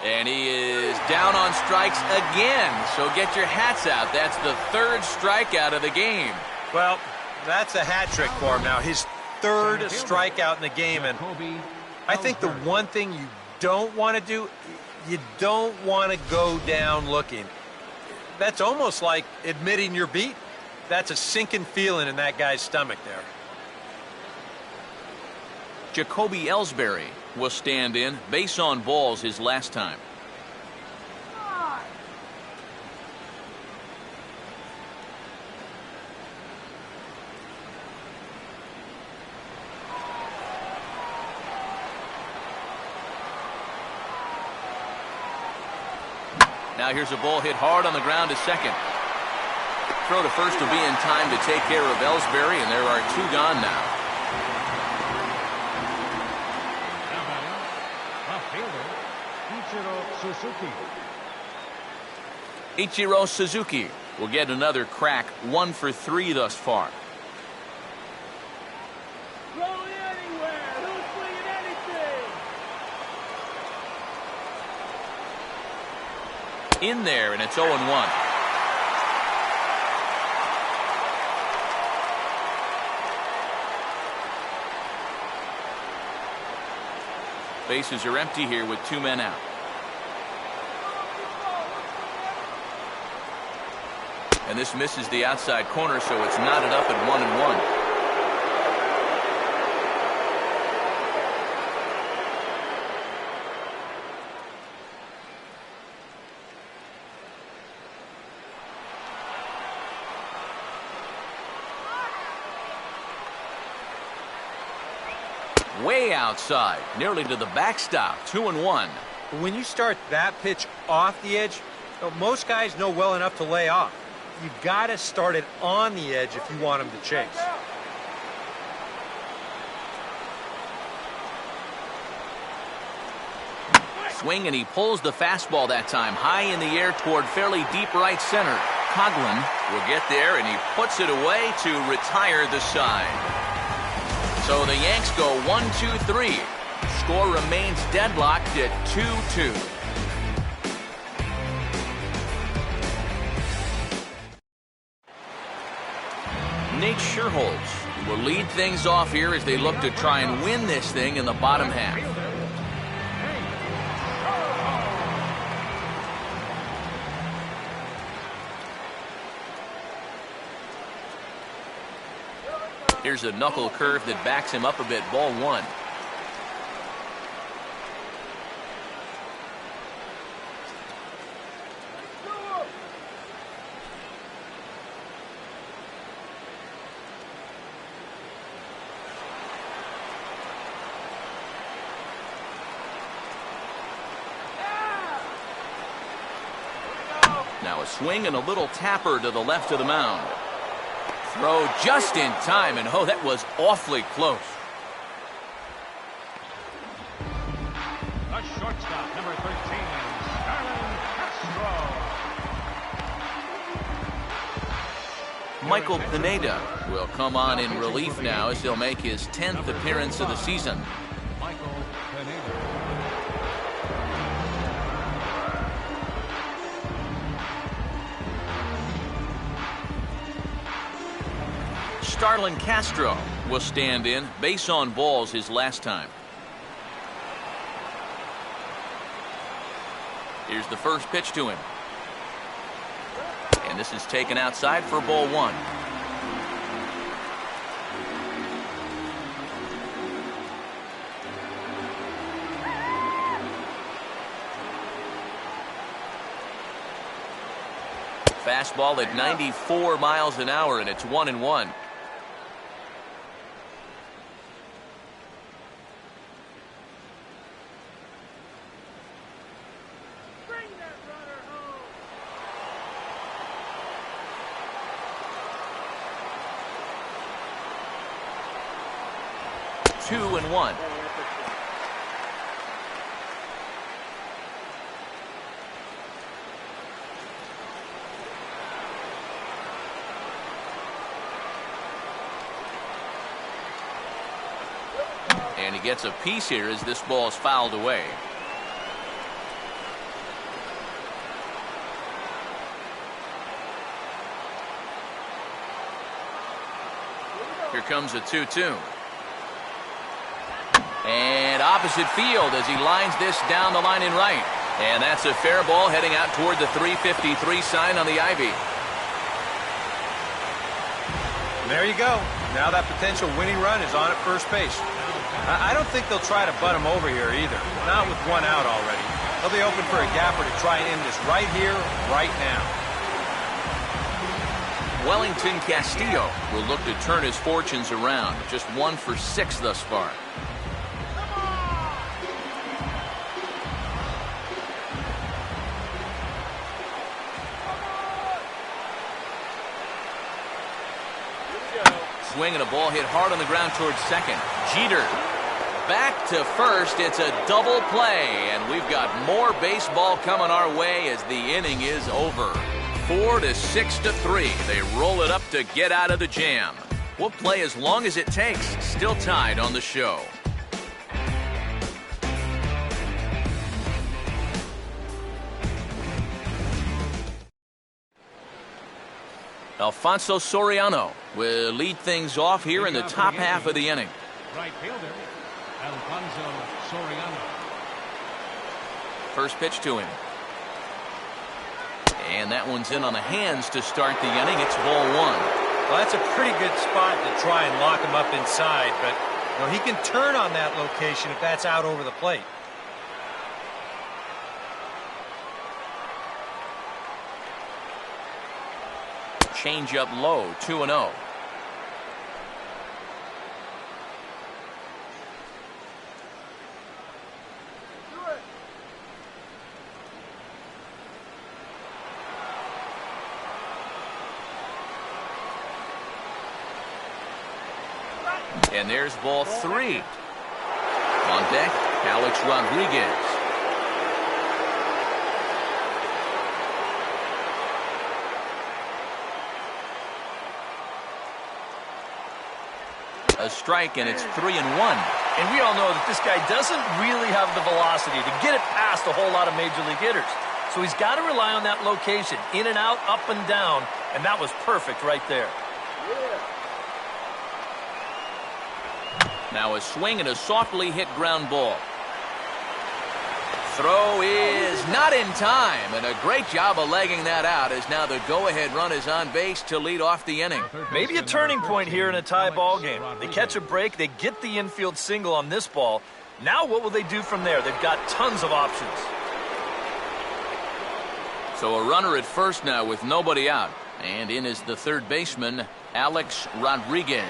And he is down on strikes again. So get your hats out. That's the 3rd strikeout of the game. Well, that's a hat trick for him now. His 3rd strikeout in the game. And I think the one thing you don't want to do, you don't want to go down looking. That's almost like admitting you're beat. That's a sinking feeling in that guy's stomach there. Jacoby Ellsbury will stand in. Base on balls his last time. Now here's a ball hit hard on the ground to second. Throw to first will be in time to take care of Ellsbury, and there are 2 gone now. Ichiro Suzuki will get another crack, 1 for 3 thus far. Throw it anywhere. Who's swinging anything? In there, and it's 0-1. Bases are empty here with 2 men out. And this misses the outside corner, so it's knotted up at 1-1. Way outside, nearly to the backstop, 2-1. When you start that pitch off the edge, most guys know well enough to lay off. You got to start it on the edge if you want him to chase. Swing, and he pulls the fastball that time high in the air toward fairly deep right center. Coughlin will get there, and he puts it away to retire the side. So the Yanks go 1-2-3. Score remains deadlocked at 2-2. Nate Scherholz will lead things off here as they look to try and win this thing in the bottom half. Here's a knuckle curve that backs him up a bit. Ball 1. Now a swing and a little tapper to the left of the mound. Throw just in time, and oh, that was awfully close. The shortstop, number 13, Starlin Castro. Michael Pineda will come on in relief now as he'll make his 10th appearance of the season. Michael Pineda. Starlin Castro will stand in. Base on balls his last time. Here's the first pitch to him. And this is taken outside for ball 1. Fastball at 94 miles an hour, and it's 1-1. Bring that runner home. 2-1. And he gets a piece here as this ball is fouled away. Here comes a 2-2. And opposite field as he lines this down the line in right. And that's a fair ball heading out toward the 353 sign on the ivy. There you go. Now that potential winning run is on at first base. I don't think they'll try to butt him over here either. Not with one out already. They'll be open for a gapper to try and end this right here, right now. Wellington Castillo will look to turn his fortunes around. Just 1 for 6 thus far. Swing and a ball hit hard on the ground towards second. Jeter back to first. It's a double play, and we've got more baseball coming our way as the inning is over. 4-6-3. They roll it up to get out of the jam. We'll play as long as it takes. Still tied on the show. Alfonso Soriano will lead things off here in the top half of the inning. Right fielder, Alfonso Soriano. First pitch to him. And that one's in on the hands to start the inning. It's ball 1. Well, that's a pretty good spot to try and lock him up inside, but you know, he can turn on that location if that's out over the plate. Change up low, 2-0. And there's ball 3. On deck, Alex Rodriguez. A strike, and it's 3-1. And we all know that this guy doesn't really have the velocity to get it past a whole lot of major league hitters. So he's got to rely on that location, in and out, up and down, and that was perfect right there. Now a swing and a softly hit ground ball. throw is not in time, and a great job of legging that out as now the go-ahead run is on base to lead off the inning. Maybe a turning point here in a tie ball game. They catch a break, they get the infield single on this ball. Now what will they do from there? They've got tons of options. So a runner at first now with nobody out. And in is the third baseman, Alex Rodriguez.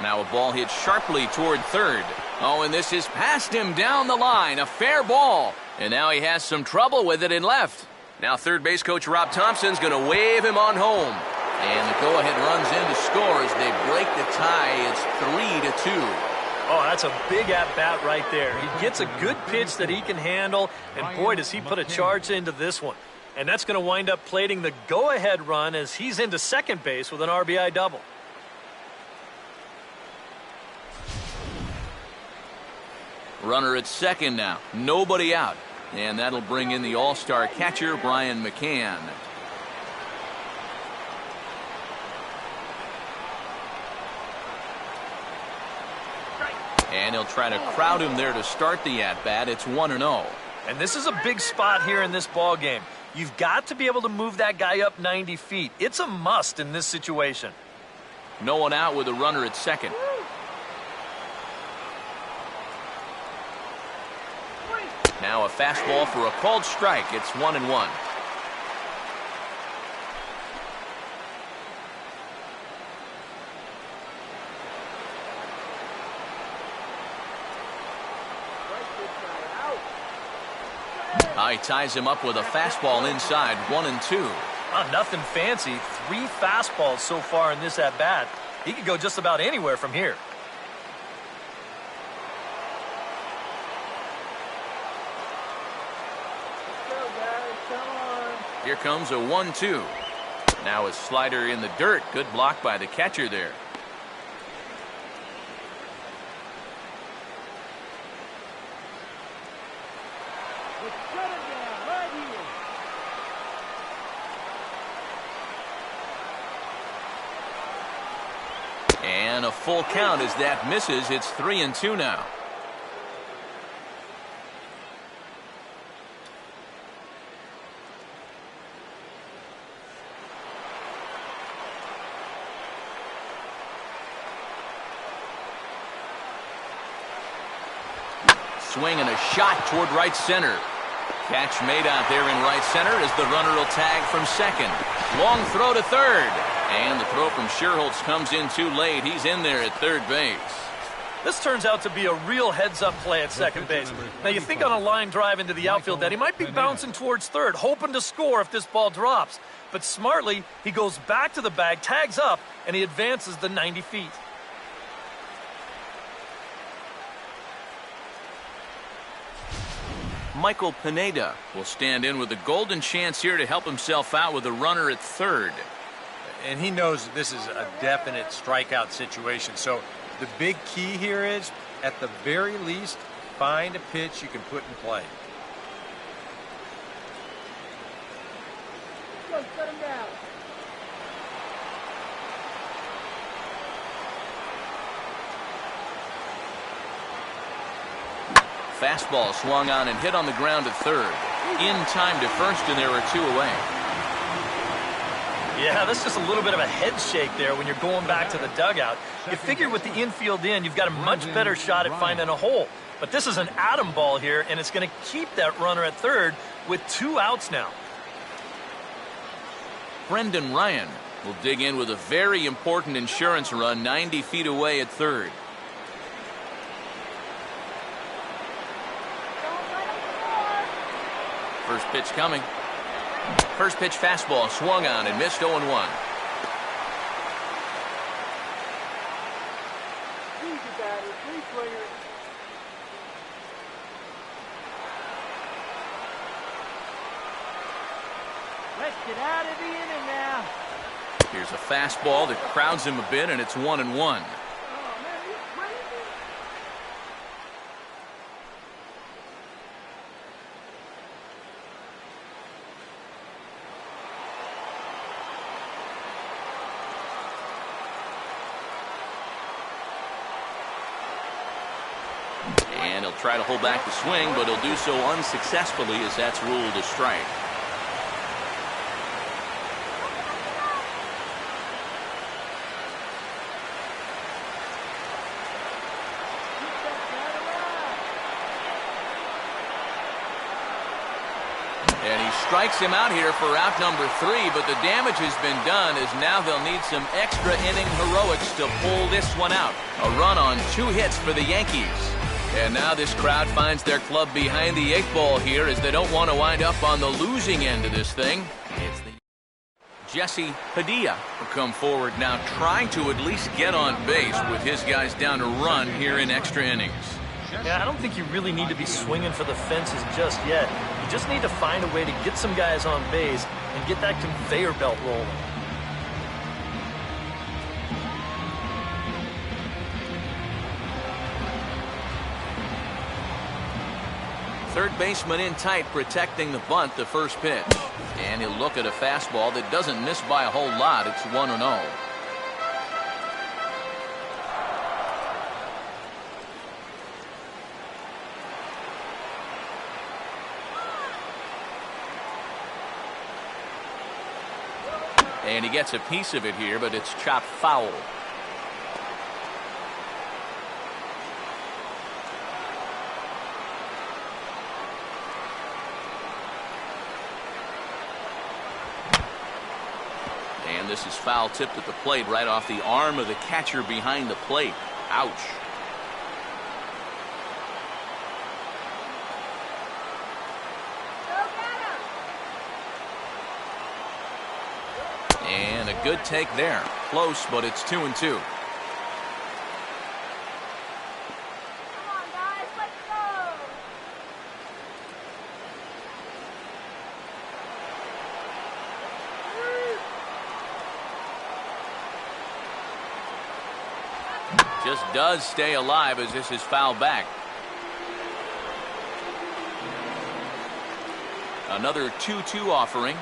Now a ball hit sharply toward third. Oh, and this is past him down the line. A fair ball. And now he has some trouble with it in left. Now third base coach Rob Thompson's going to wave him on home. And the go-ahead runs in to score as they break the tie. It's 3-2. Oh, that's a big at-bat right there. He gets a good pitch that he can handle, and boy, does he put a charge into this one. And that's going to wind up plating the go-ahead run as he's into second base with an RBI double. Runner at second now. Nobody out. And that'll bring in the all-star catcher, Brian McCann. And he'll try to crowd him there to start the at-bat. It's 1-0. And this is a big spot here in this ball game. You've got to be able to move that guy up 90 feet. It's a must in this situation. No one out with a runner at second. Now a fastball for a called strike. It's 1-1. He ties him up with a fastball inside, 1-2. Nothing fancy. 3 fastballs so far in this at-bat. He could go just about anywhere from here. Here comes a 1-2. Now a slider in the dirt. Good block by the catcher there. And a full count as that misses. It's 3-2 now. Swing and a shot toward right center. Catch made out there in right center as the runner will tag from second. Long throw to third. And the throw from Scherholtz comes in too late. He's in there at third base. This turns out to be a real heads-up play at second base. Now, you think on a line drive into the outfield that he might be bouncing towards third, hoping to score if this ball drops. But smartly, he goes back to the bag, tags up, and he advances the 90 feet. Michael Pineda will stand in with a golden chance here to help himself out with a runner at third. And he knows this is a definite strikeout situation. So the big key here is, at the very least, find a pitch you can put in play. Go, set him down. Fastball swung on and hit on the ground at third. In time to first, and there are 2 away. Yeah, that's just a little bit of a head shake there when you're going back to the dugout. You figure with the infield in, you've got a much better shot at finding a hole. But this is an atom ball here, and it's going to keep that runner at third with 2 outs now. Brendan Ryan will dig in with a very important insurance run 90 feet away at third. First pitch coming. First pitch fastball swung on and missed 0-1. Easy batter, 3 swingers. Let's get out of the inning now. Here's a fastball that crowds him a bit, and it's 1-1. He'll try to hold back the swing, but he'll do so unsuccessfully as that's ruled a strike. And he strikes him out here for out number 3, but the damage has been done as now they'll need some extra inning heroics to pull this one out. A run on 2 hits for the Yankees. And now this crowd finds their club behind the 8 ball here as they don't want to wind up on the losing end of this thing. It's the Jesse Padilla will come forward now, trying to at least get on base with his guys down to run here in extra innings. Yeah, I don't think you really need to be swinging for the fences just yet. You just need to find a way to get some guys on base and get that conveyor belt rolling. Third baseman in tight, protecting the bunt, the first pitch. And he'll look at a fastball that doesn't miss by a whole lot. It's 1-0. And he gets a piece of it here, but it's chopped foul. And this is foul tipped at the plate right off the arm of the catcher behind the plate. Ouch. And a good take there. Close, but it's 2-2. Come on, guys, let's go. Just does stay alive as this is fouled back. Another 2-2 offering.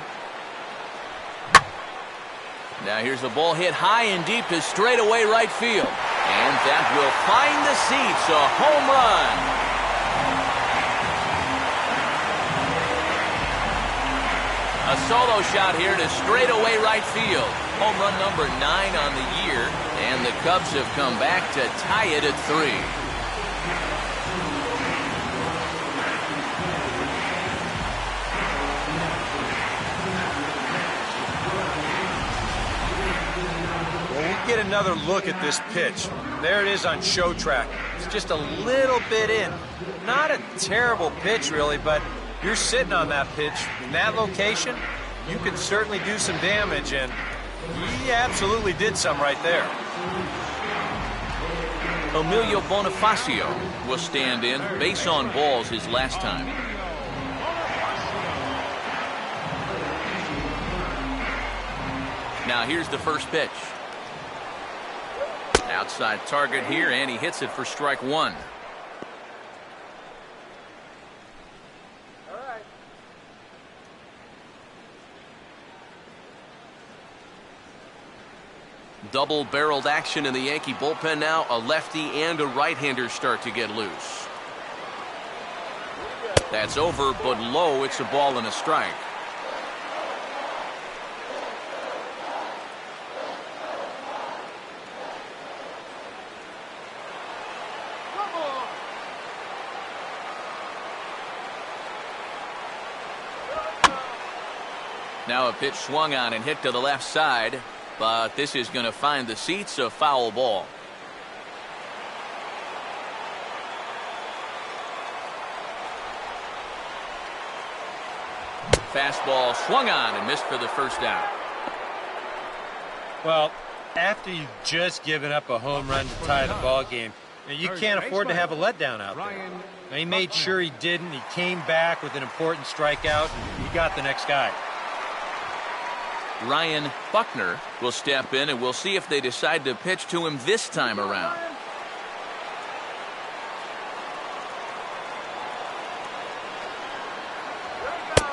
Now here's the ball hit high and deep to straightaway right field. And that will find the seats. A home run. A solo shot here to straightaway right field. Home run number 9 on the year. And the Cubs have come back to tie it at 3. Get another look at this pitch. There it is on show track. It's just a little bit in. Not a terrible pitch, really, but you're sitting on that pitch in that location, you could certainly do some damage, and he absolutely did some right there. Emilio Bonifacio will stand in. Base on balls his last time. Now here's the first pitch. Outside target here, and he hits it for strike 1. All right. Double-barreled action in the Yankee bullpen now. A lefty and a right-hander start to get loose. That's over, but low. It's a ball and a strike. Now a pitch swung on and hit to the left side, but this is going to find the seats. A foul ball. Fastball swung on and missed for the first out. Well, after you've just given up a home run to tie the ball game, you can't afford to have a letdown out there. Now, he made sure he didn't. He came back with an important strikeout, and he got the next guy. Ryan Buckner will step in, and we'll see if they decide to pitch to him this time around.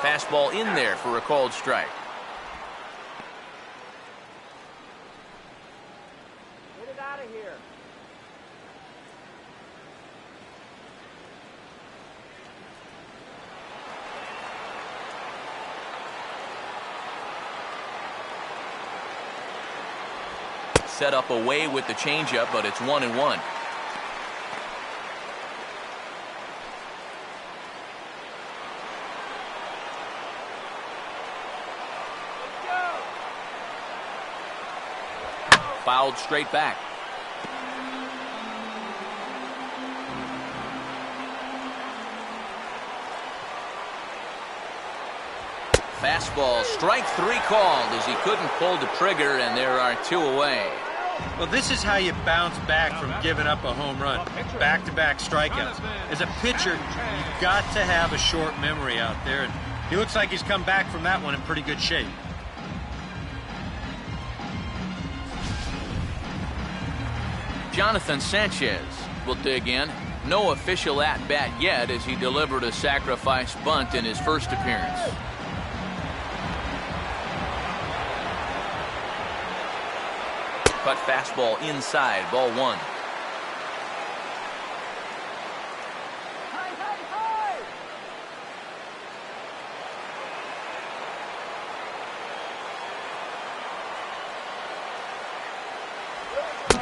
Fastball in there for a called strike. Get it out of here. set up away with the changeup, but it's 1-1. Fouled straight back. Fastball, strike 3 called as he couldn't pull the trigger, and there are 2 away. Well, this is how you bounce back from giving up a home run. Back-to-back strikeouts. As a pitcher, you've got to have a short memory out there, and he looks like he's come back from that one in pretty good shape. Jonathan Sanchez will dig in. No official at-bat yet as he delivered a sacrifice bunt in his first appearance. Cut fastball inside, ball 1.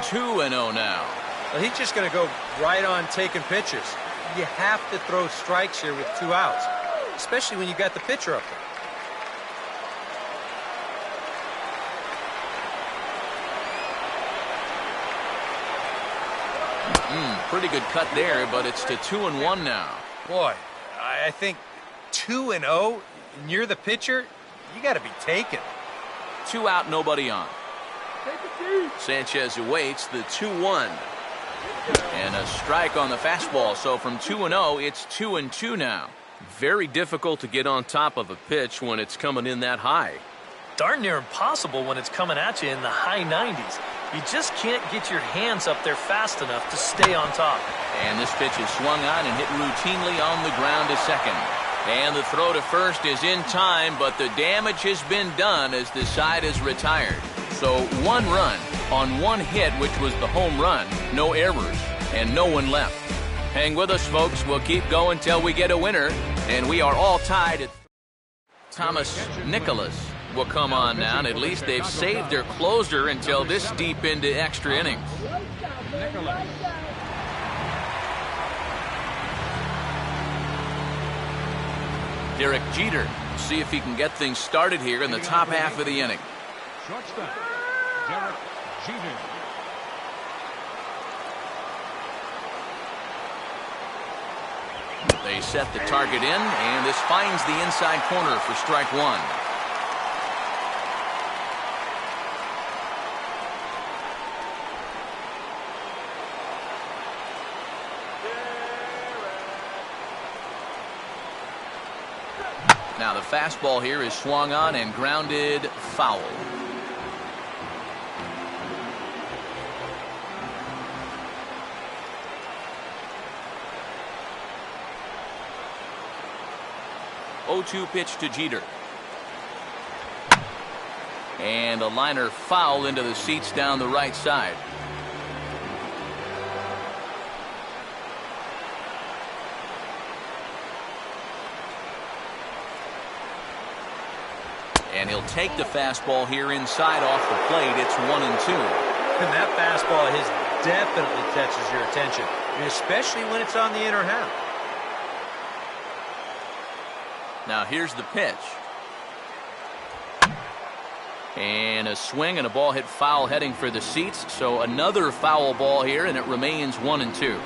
Two and 0 now. Well, he's just going to go right on taking pitches. You have to throw strikes here with 2 outs, especially when you got the pitcher up there. Pretty good cut there, but it's to 2-1 now. Boy, I think 2-0, and you're the pitcher, you got to be taken. 2 out, nobody on. Sanchez awaits the 2-1. And a strike on the fastball. So from 2-0, it's 2-2 now. Very difficult to get on top of a pitch when it's coming in that high. Darn near impossible when it's coming at you in the high 90s. You just can't get your hands up there fast enough to stay on top. And this pitch is swung on and hit routinely on the ground to second. And the throw to first is in time, but the damage has been done as the side is retired. So 1 run on 1 hit, which was the home run, no errors, and no one left. Hang with us, folks. We'll keep going till we get a winner, and we are all tied at Thomas Nicholas will come on now, and at least they've saved their closer until this deep into extra innings. Derek Jeter, see if he can get things started here in the top half of the inning. Shortstop, Derek Jeter. They set the target in, and this finds the inside corner for strike 1. Now the fastball here is swung on and grounded foul. Oh, 2 pitch to Jeter. And a liner foul into the seats down the right side. And he'll take the fastball here inside off the plate. It's 1-2. And that fastball definitely catches your attention, especially when it's on the inner half. Now here's the pitch. And a swing and a ball hit foul heading for the seats. So another foul ball here, and it remains 1-2.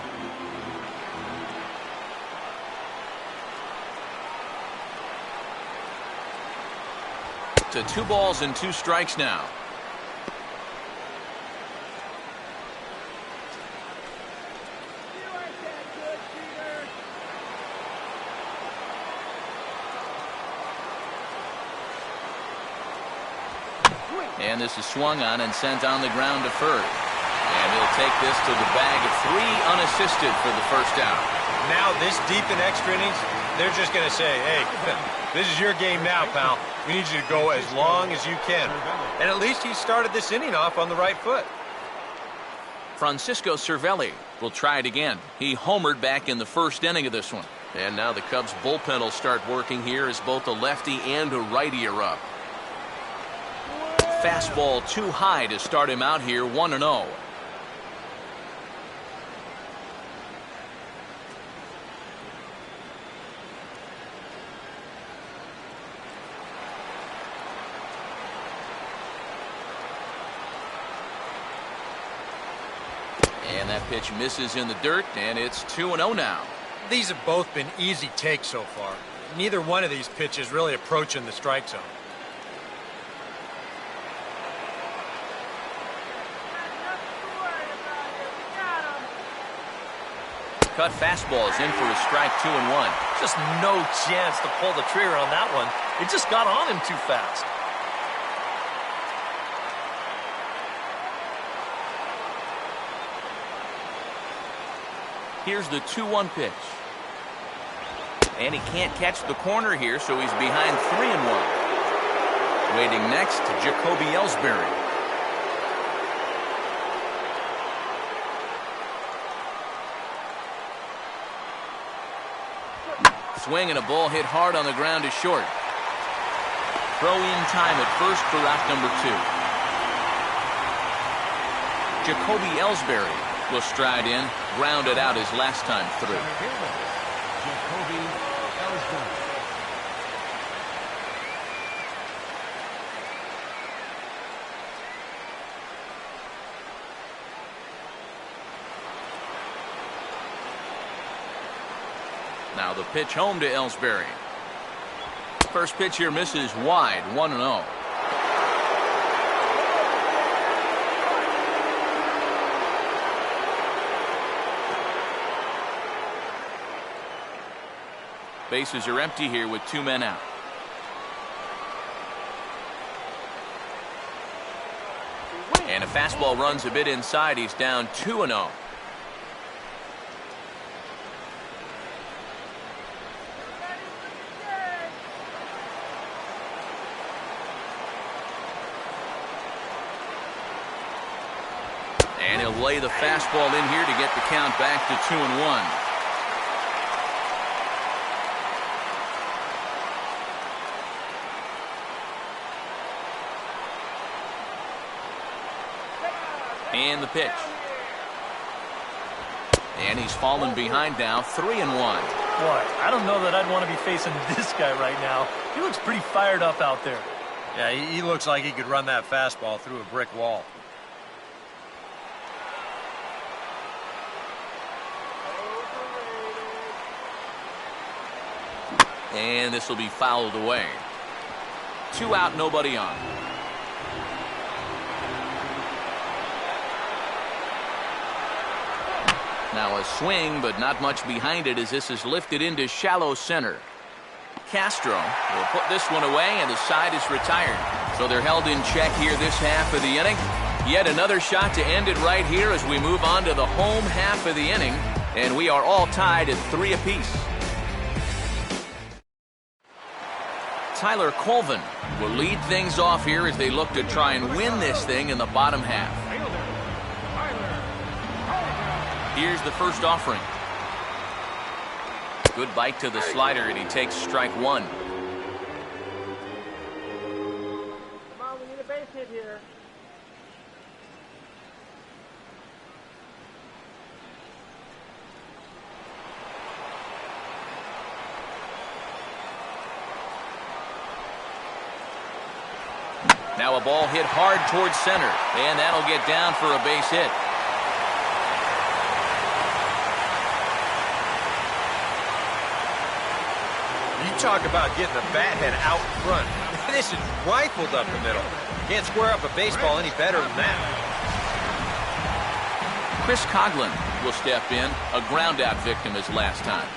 To 2 balls and 2 strikes now. And this is swung on and sent on the ground to first. And he'll take this to the bag of 3 unassisted for the first out. Now this deep in extra innings, they're just going to say, hey, this is your game now, pal. We need you to go as long as you can. And at least he started this inning off on the right foot. Francisco Cervelli will try it again. He homered back in the first inning of this one. And now the Cubs bullpen will start working here as both a lefty and a righty are up. fastball too high to start him out here 1-0. And that pitch misses in the dirt, and it's 2-0 now. These have both been easy takes so far. Neither one of these pitches really approaching the strike zone. Cut fastballs in for a strike, 2-1. Just no chance to pull the trigger on that one. It just got on him too fast. Here's the 2-1 pitch. And he can't catch the corner here, so he's behind 3-1. Waiting next, Jacoby Ellsbury. Swing and a ball hit hard on the ground is short. Throw-in time at first for out number 2. Jacoby Ellsbury will stride in, grounded out his last time through. Jacoby Ellsbury. Now the pitch home to Ellsbury. First pitch here misses wide, 1-0. Bases are empty here with 2 men out. And a fastball runs a bit inside. He's down 2-0. And he'll lay the fastball in here to get the count back to 2-1. And the pitch. And he's fallen behind now, 3-1. Boy, I don't know that I'd want to be facing this guy right now. He looks pretty fired up out there. Yeah, he looks like he could run that fastball through a brick wall. And this will be fouled away. 2 out, nobody on. Now a swing, but not much behind it as this is lifted into shallow center. Castro will put this one away, and the side is retired. So they're held in check here this half of the inning. Yet another shot to end it right here as we move on to the home half of the inning. And we are all tied at 3 apiece. Tyler Colvin will lead things off here as they look to try and win this thing in the bottom half. Here's the first offering. Good bite to the slider, and he takes strike 1. Come on, we need a base hit here. Now a ball hit hard towards center, and that'll get down for a base hit. You talk about getting the bat head out front. This is rifled up the middle. Can't square up a baseball any better than that. Chris Coughlin will step in, a ground-out victim his last time.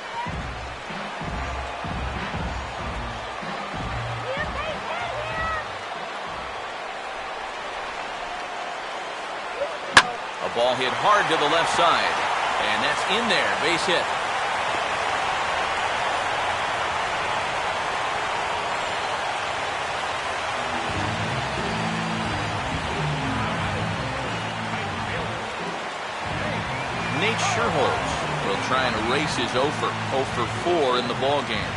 A ball hit hard to the left side, and that's in there, base hit. Nate Sherholz will try and erase his 0 for 4 in the ballgame.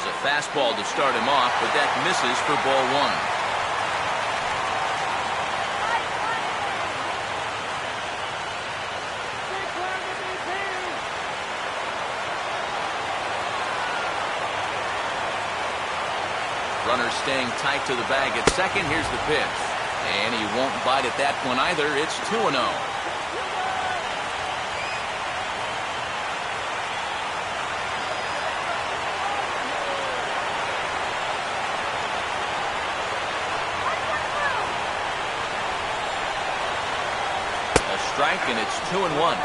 a fastball to start him off, but that misses for ball one. Runner staying tight to the bag at second. Here's the pitch. And he won't bite at that one either. It's 2-0. A strike, and it's 2-1.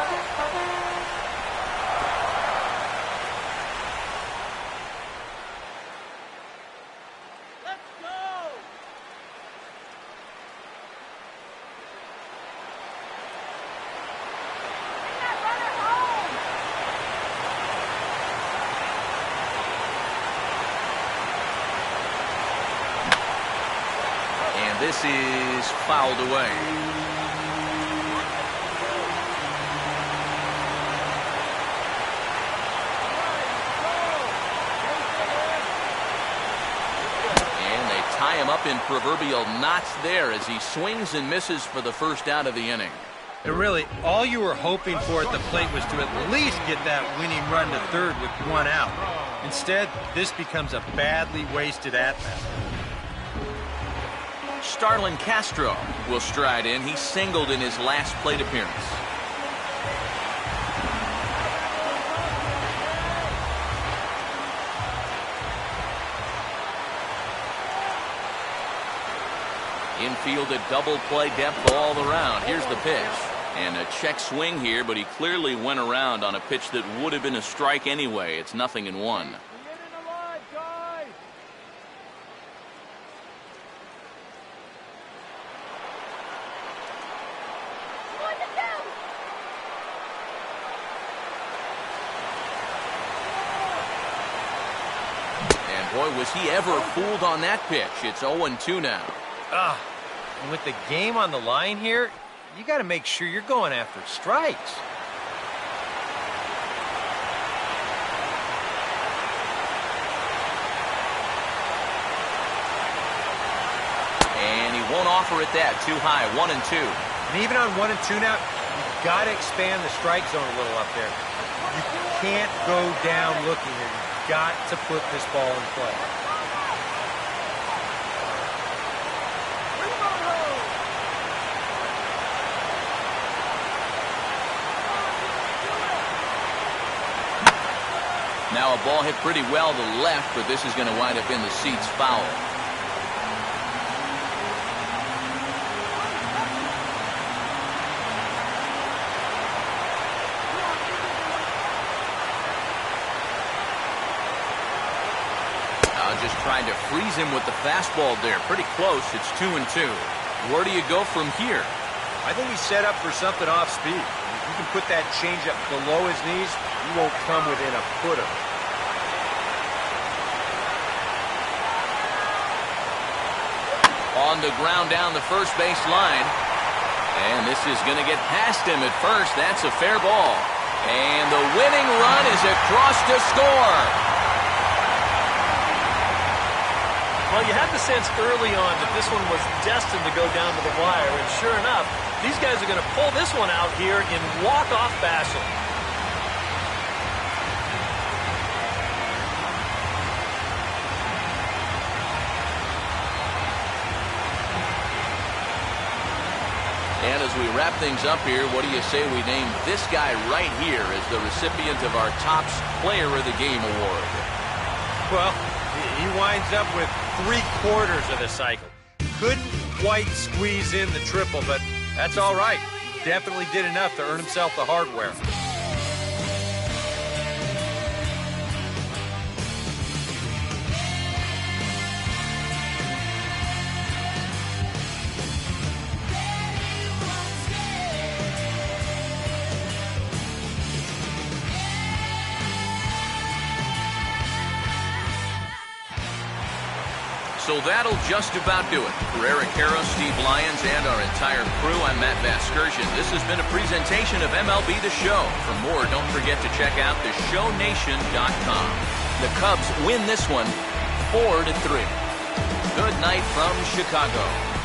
This is fouled away. And they tie him up in proverbial knots there as he swings and misses for the first out of the inning. And really, all you were hoping for at the plate was to at least get that winning run to third with one out. Instead, this becomes a badly wasted at-bat. Starlin Castro will stride in. He singled in his last plate appearance. Infield a double play depth all around. Here's the pitch. And a check swing here, but he clearly went around on a pitch that would have been a strike anyway. It's 0-1. Boy, was he ever fooled on that pitch. It's 0-2 now. And with the game on the line here, you got to make sure you're going after strikes. And he won't offer it that. Too high. 1-2. And even on 1-2 now, you've got to expand the strike zone a little up there. You can't go down looking here. Got to put this ball in play. Now a ball hit pretty well to the left, but this is going to wind up in the seats foul. Just trying to freeze him with the fastball there. Pretty close. It's 2-2. Where do you go from here? I think he's set up for something off speed. If you can put that changeup below his knees, you won't come within a foot of it. On the ground down the first base line. And this is going to get past him at first. That's a fair ball. And the winning run is across to score. Well, you had the sense early on that this one was destined to go down to the wire, and sure enough, these guys are going to pull this one out here in walk-off fashion. And as we wrap things up here, what do you say we name this guy right here as the recipient of our Topps Player of the Game award? Well, he winds up with 3/4 of the cycle. Couldn't quite squeeze in the triple, but that's all right. Definitely did enough to earn himself the hardware. So that'll just about do it. For Eric Harrow, Steve Lyons, and our entire crew, I'm Matt Vasgersian. This has been a presentation of MLB The Show. For more, don't forget to check out theshownation.com. The Cubs win this one 4-3. Good night from Chicago.